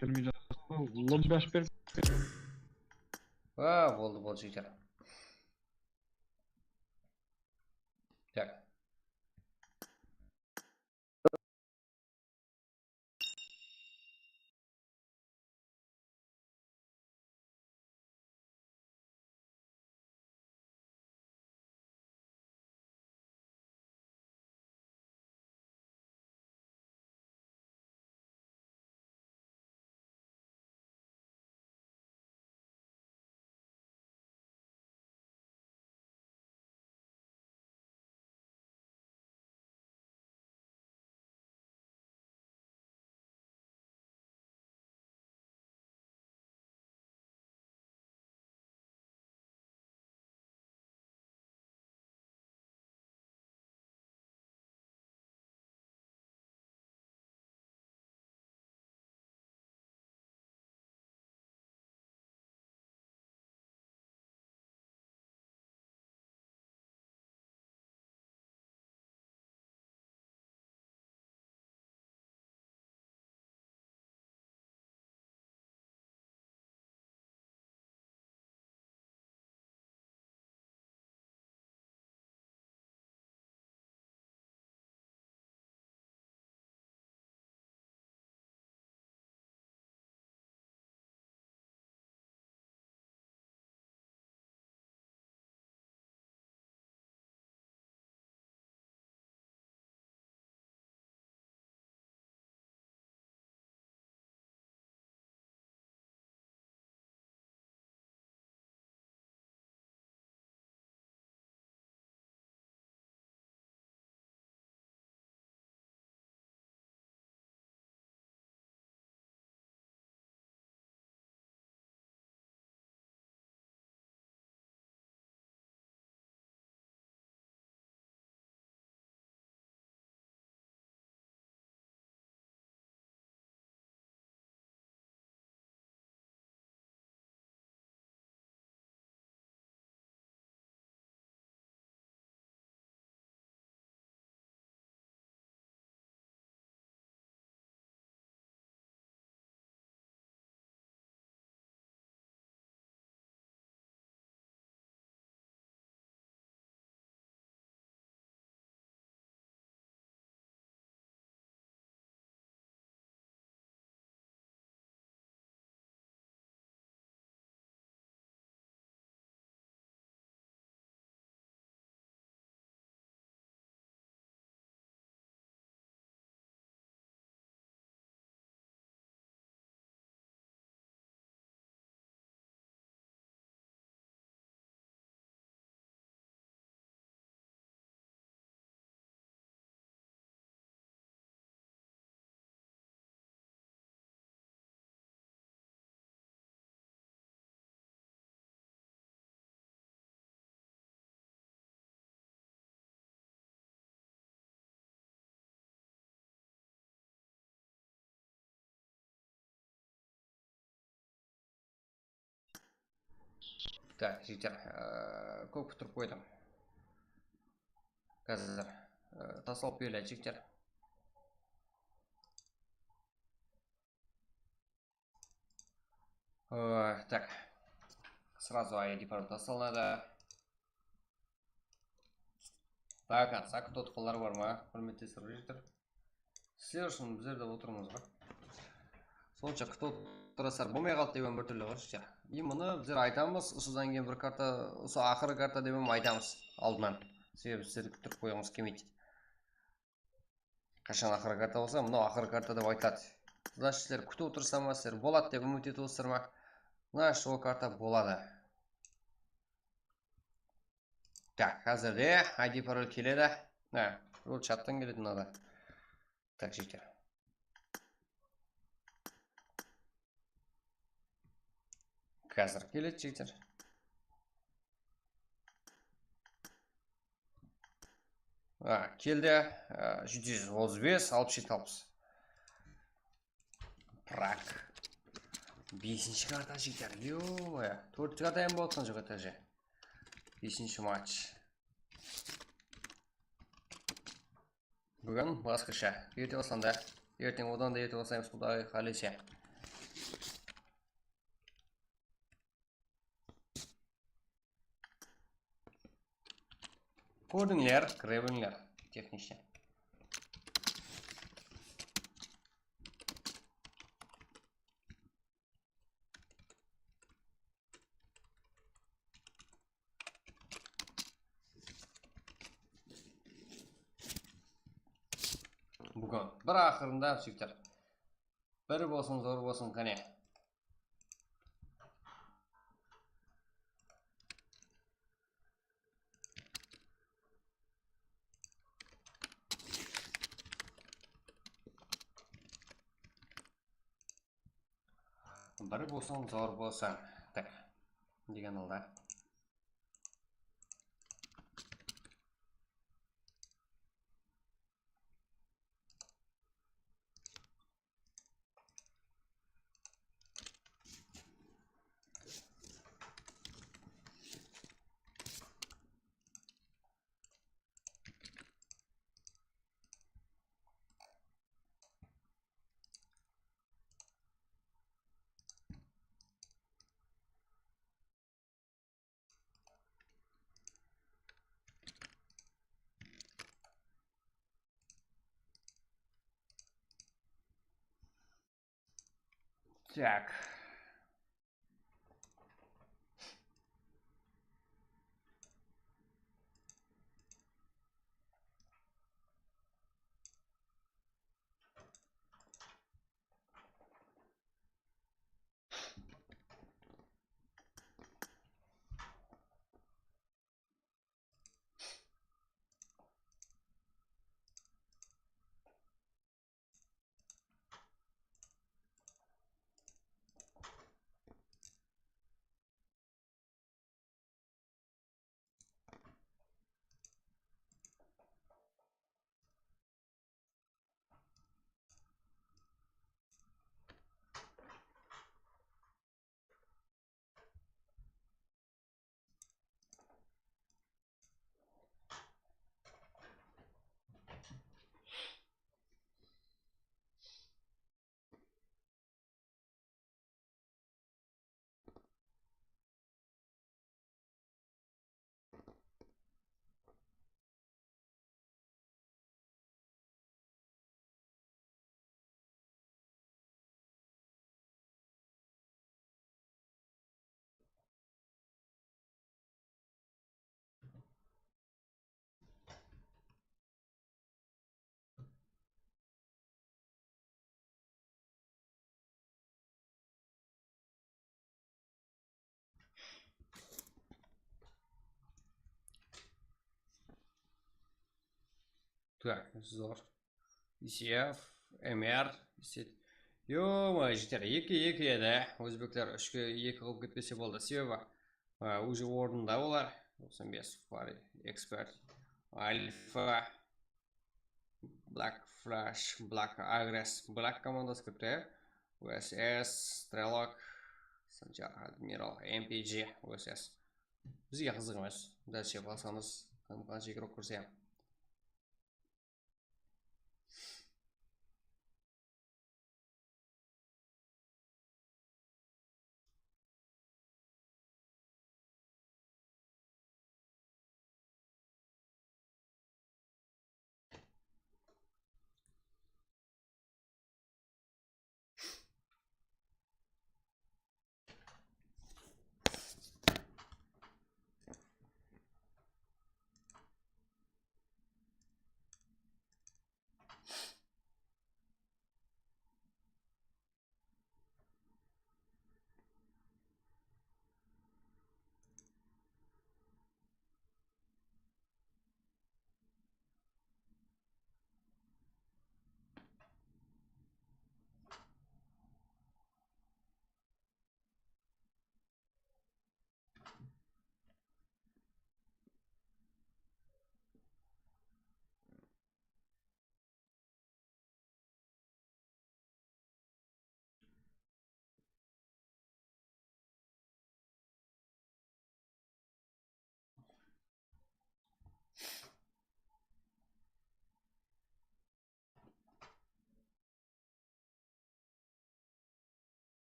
Келмей жатсың. Лобби ашып беріп. Болды жігіттер. Так. Так, жігіттер, көп күттіріп қойдым. Қазір тасалып беріледі жігіттер. Так, сразу ID пароль тасалынады. Так, атса күтотқылар бар ма? Құрметті жігіттер. Сіздер үшін біздерде отырмыз ба? Сонша күтотқылар болмай қалды деген бір түрлі ғой жігіттер. Мұны біздер айтамыз, содан кейін бір карта, осы ақыры карта деп айтамыз алдынан. Себебі сіздерді күттіріп қойғымыз келмейді. Қашан ақыры карта болса, мынау ақыры карта деп айтады. Значит, сіздер күтіп отырса ма, сіздер болады деп үміт етіп отырсыздар ма? Значит, ол карта болады. Так, қазірде ID пароль келеді. Ол чаттан келеді мынада. Так, жігіттер. Қазір келеді жігіттер. Келді 735 6760. Прак. 5-ші карта жігіттер. Йо-ой, 4-ші карта ең болған жоқ әтәже. 5-ші матч. Бүгін басқаша. Ерте болсам да, ертең одан да ерте болсаймыз құдай қаласа. Көрдіңлер, кіре біліңлер, техничне. Бүгін бір ақырында сүйіктер. Bir болсын, зор болсын, қане. Bir болсын, зор болсын. Так, деген алда. Так. Так, зор. Исев, MR, Ё-ма, жетер, екі еді. Өзбектер үшке екі қылып кетпесе болды. Себебі, уже орнында олар. 95 бар, эксперт. Альфа, Black Flash, Black Aggress, Black командасы кірді. USS, Strelok, Санчар, Admiral, MPG, USS. Бізге қызық емес. Дальше басамыз, қанша игрок көрсем.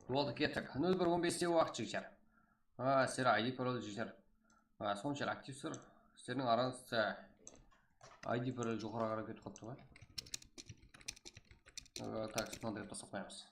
болды кеттік 01:15-те уақыт жігіттер. Сіздер ID пароль жігіттер. Соншалық активсіздер. Сіздердің араңызда ID пароль жоғары қарап кетіп қалыпты ғой. Так, мынандай тастап қоямыз.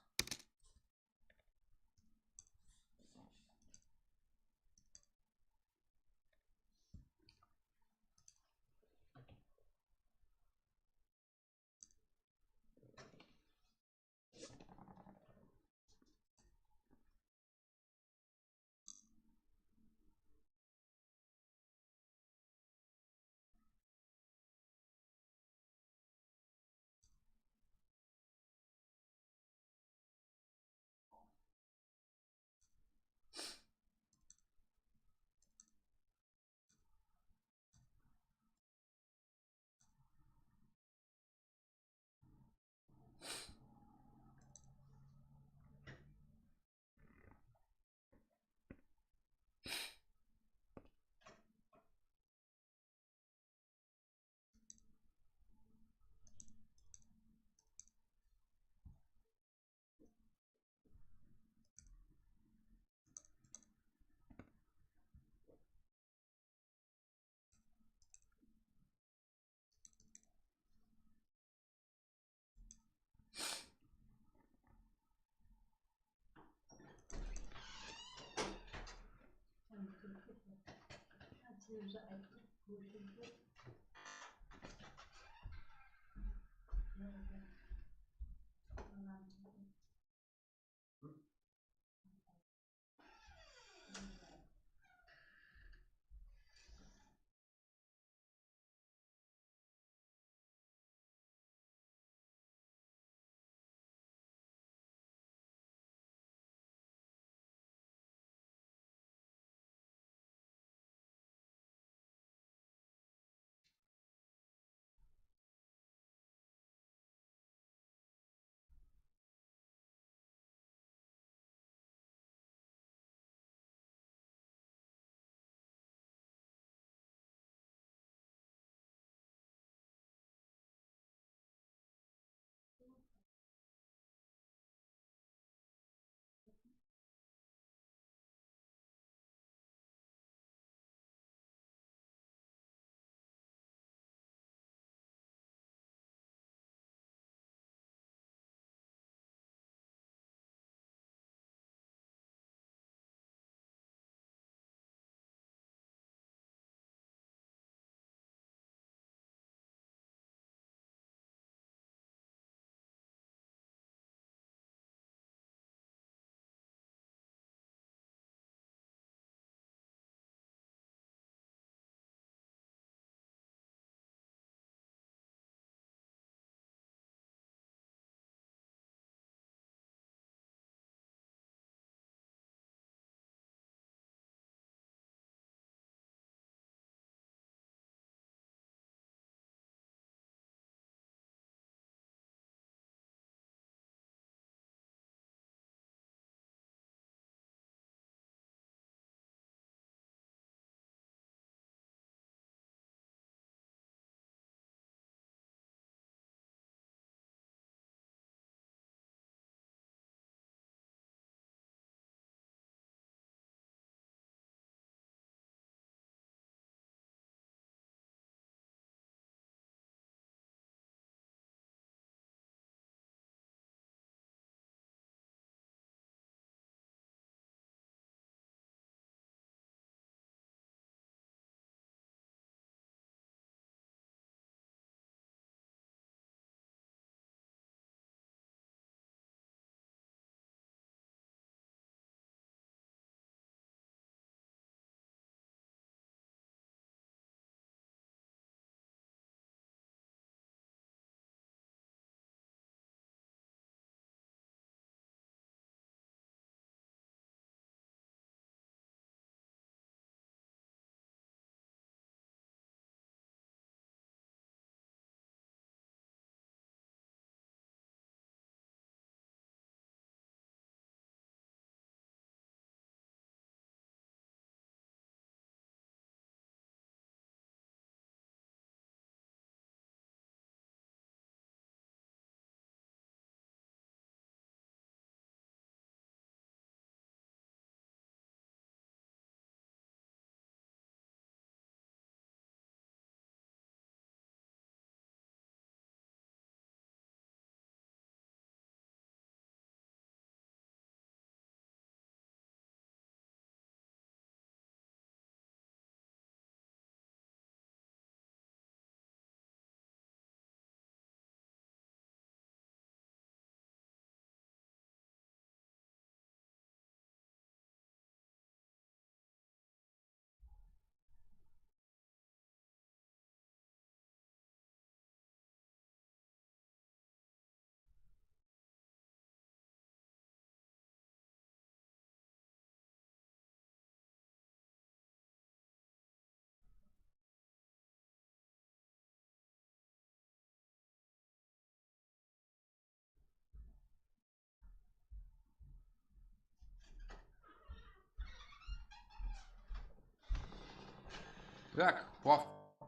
Так, уақыт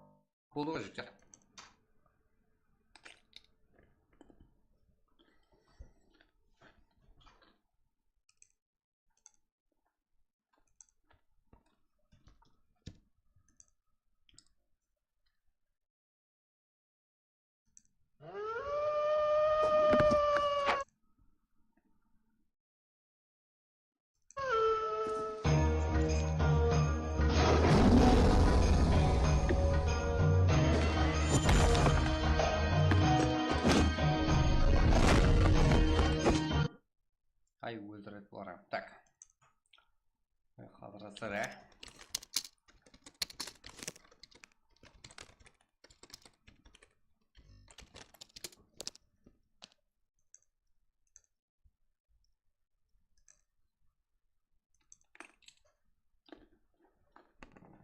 болды ғой жігіттер. Ай, өлтіреді бұлар. Так. Қадырасыр, ә?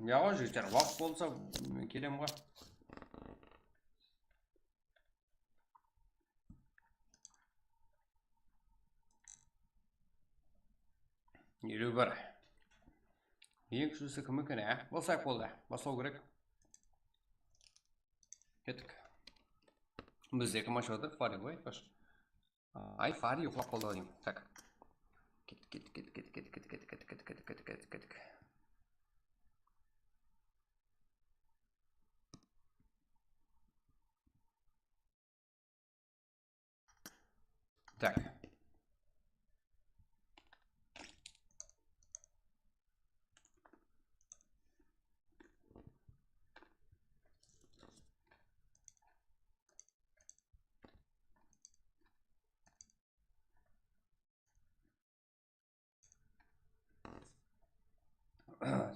Ja ғой жігіттер, уақыт болса келем ғой. Елу бір. Ең күшісі кім екен, ә? Болсақ болды, бастау керек. Кеттік. Бізде кім ашып отыр? Фари ғой, қаш. Ай, Фари ұйқылап болды деймін. Так. Кеттік. Так.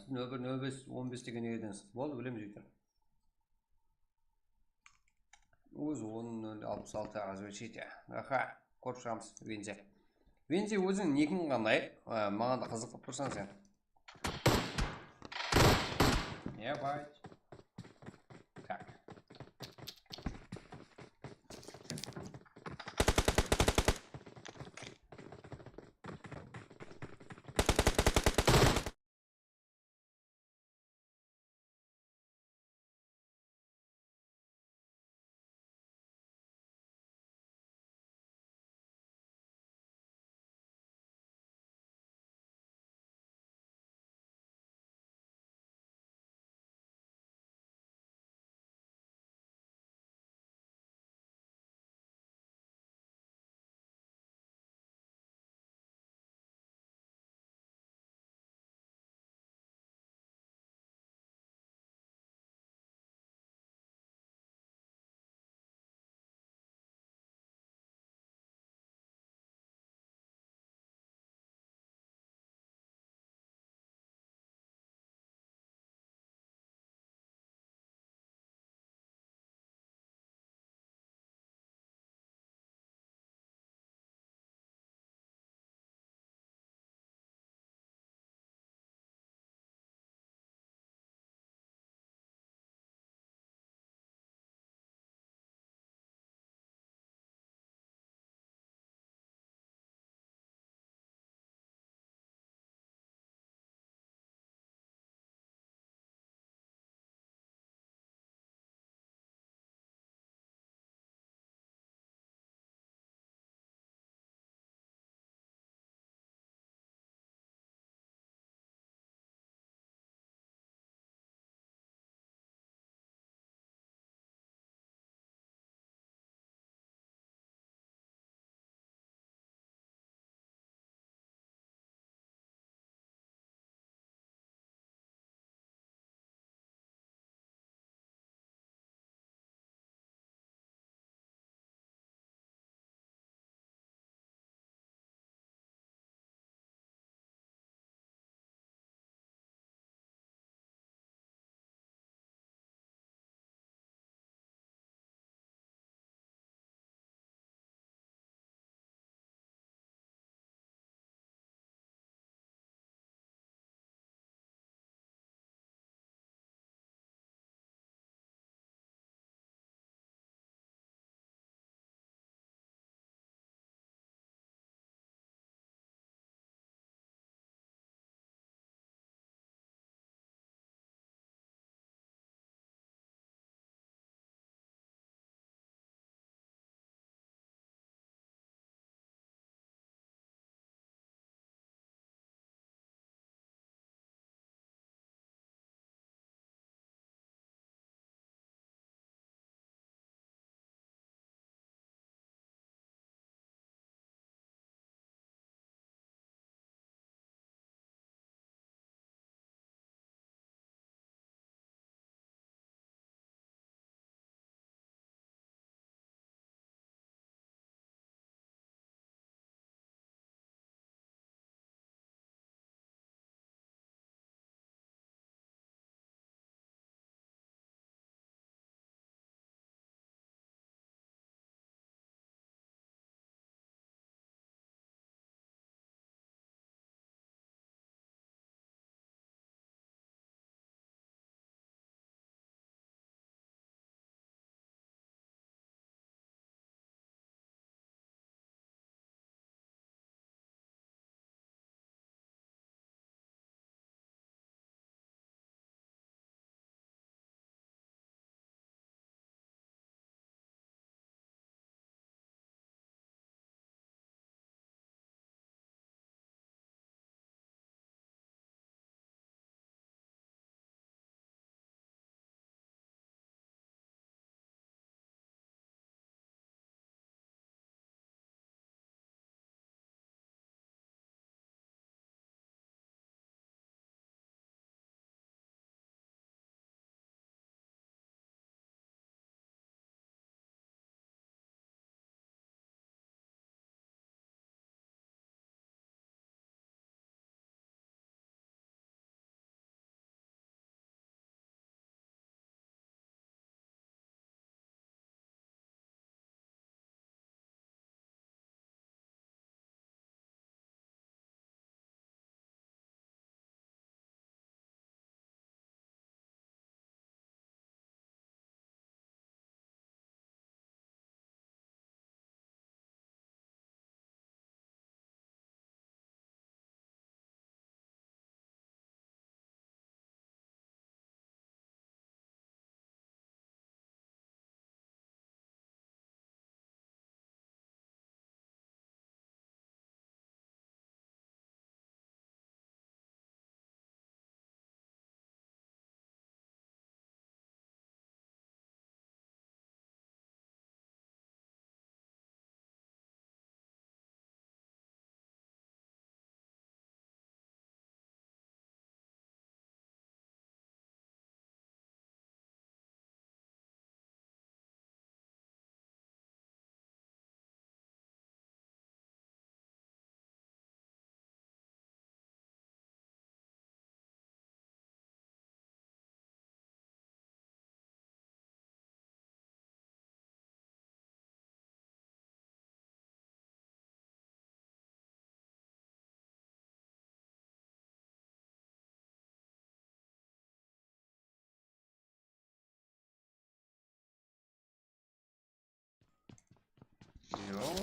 Нөбір 15 деген едіңіз. Болды, білем жүйдер. Өз 10.66 азвучите. Аха, көріп шығамыз, Вензе. Вензе өзің некің қандай? Маған да қызық қып тұрсан сен. Ебать.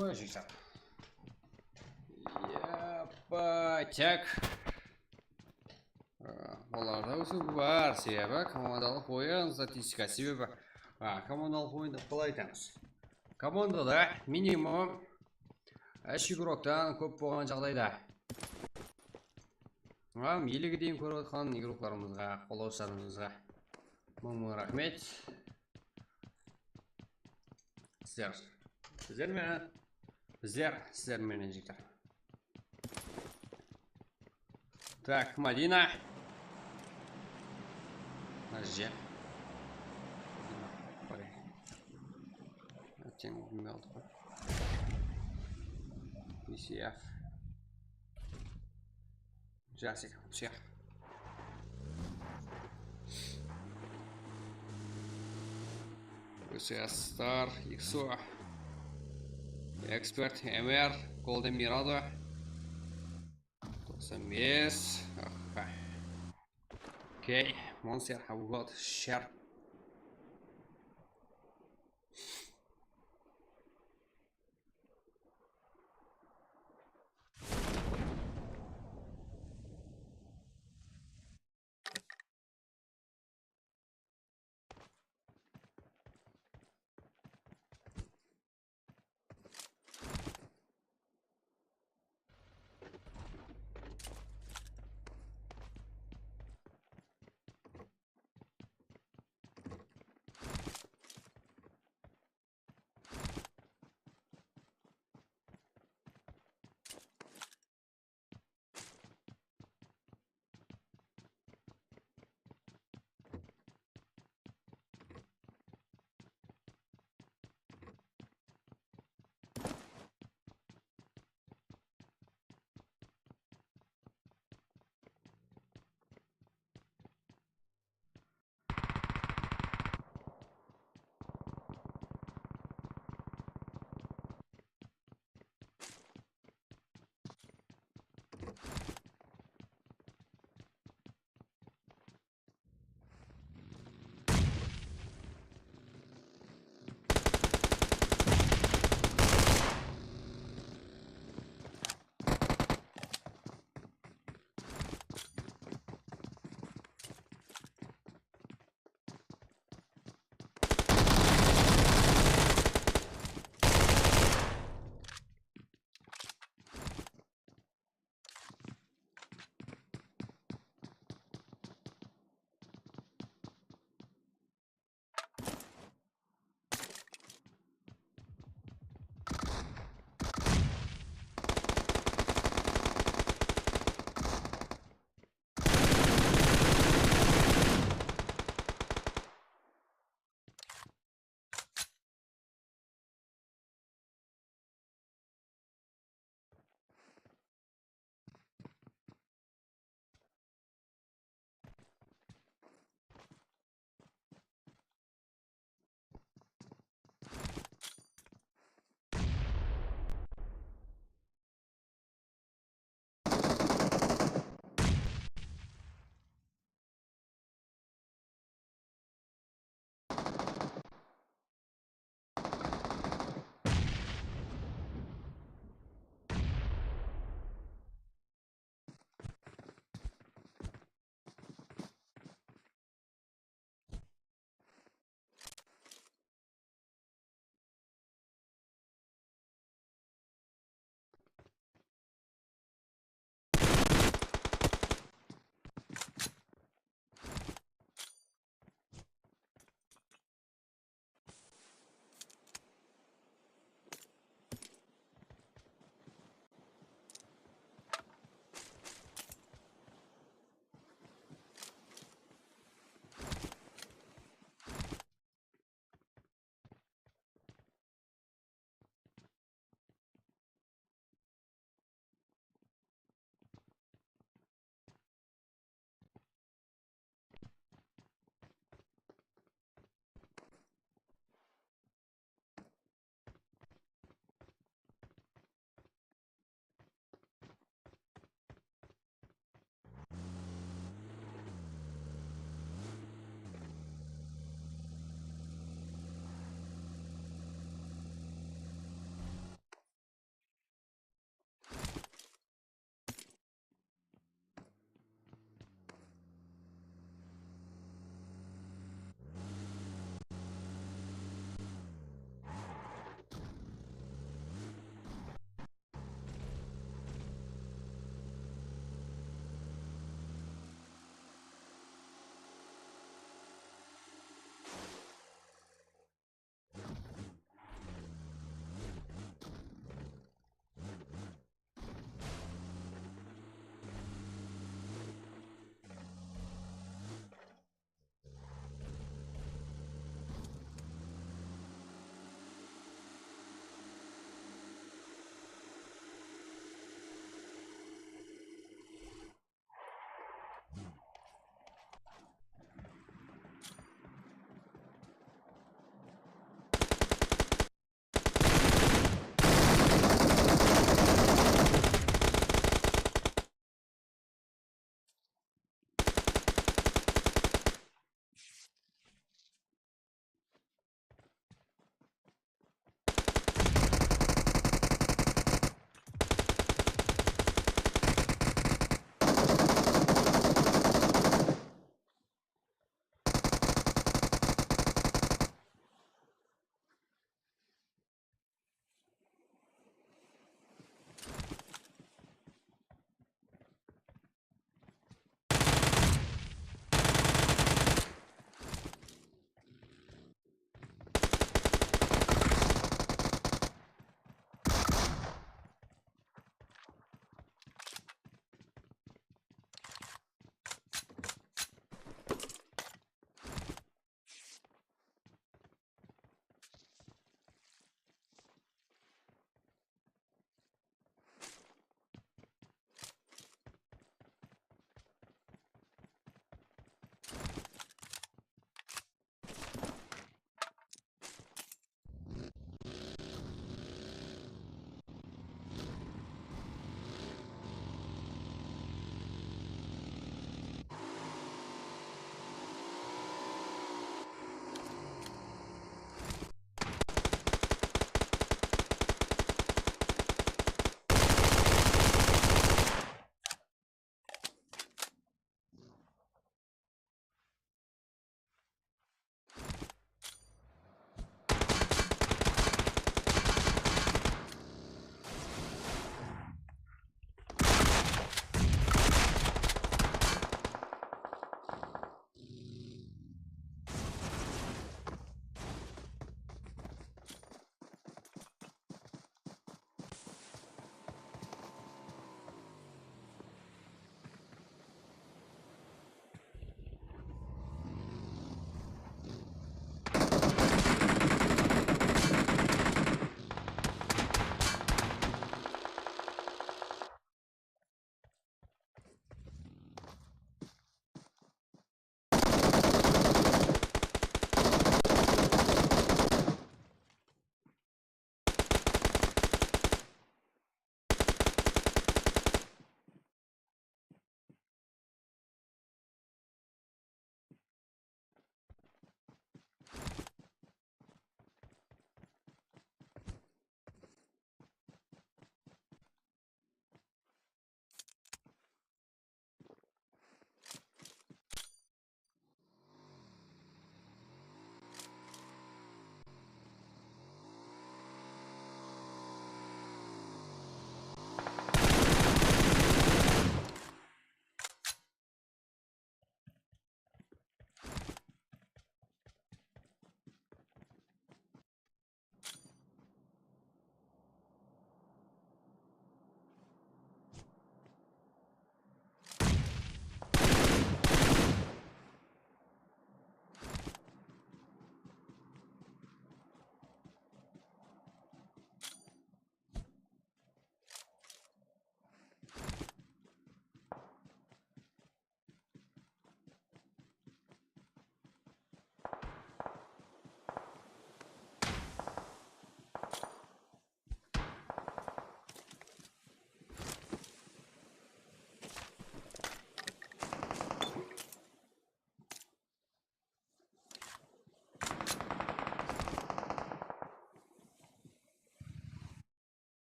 Ой, жиктар. Так. Оларда өсіп бар себебі командалық ойын статистика себебі командалық ойында қалай айтамыз. Командада минимум 3 игроктан көп болған жағдайда еліге дейін көріп отқан игрокларымызға, қолдаушыларымызға мың рахмет. Сіздер менен жиктар. Так, Мадина. Подожди. Тему мелт. PCF. Жасик, все. PCS Star, XO. Эксперт, MR, Golden Mirado. 95. Okay, Monster have got sharp.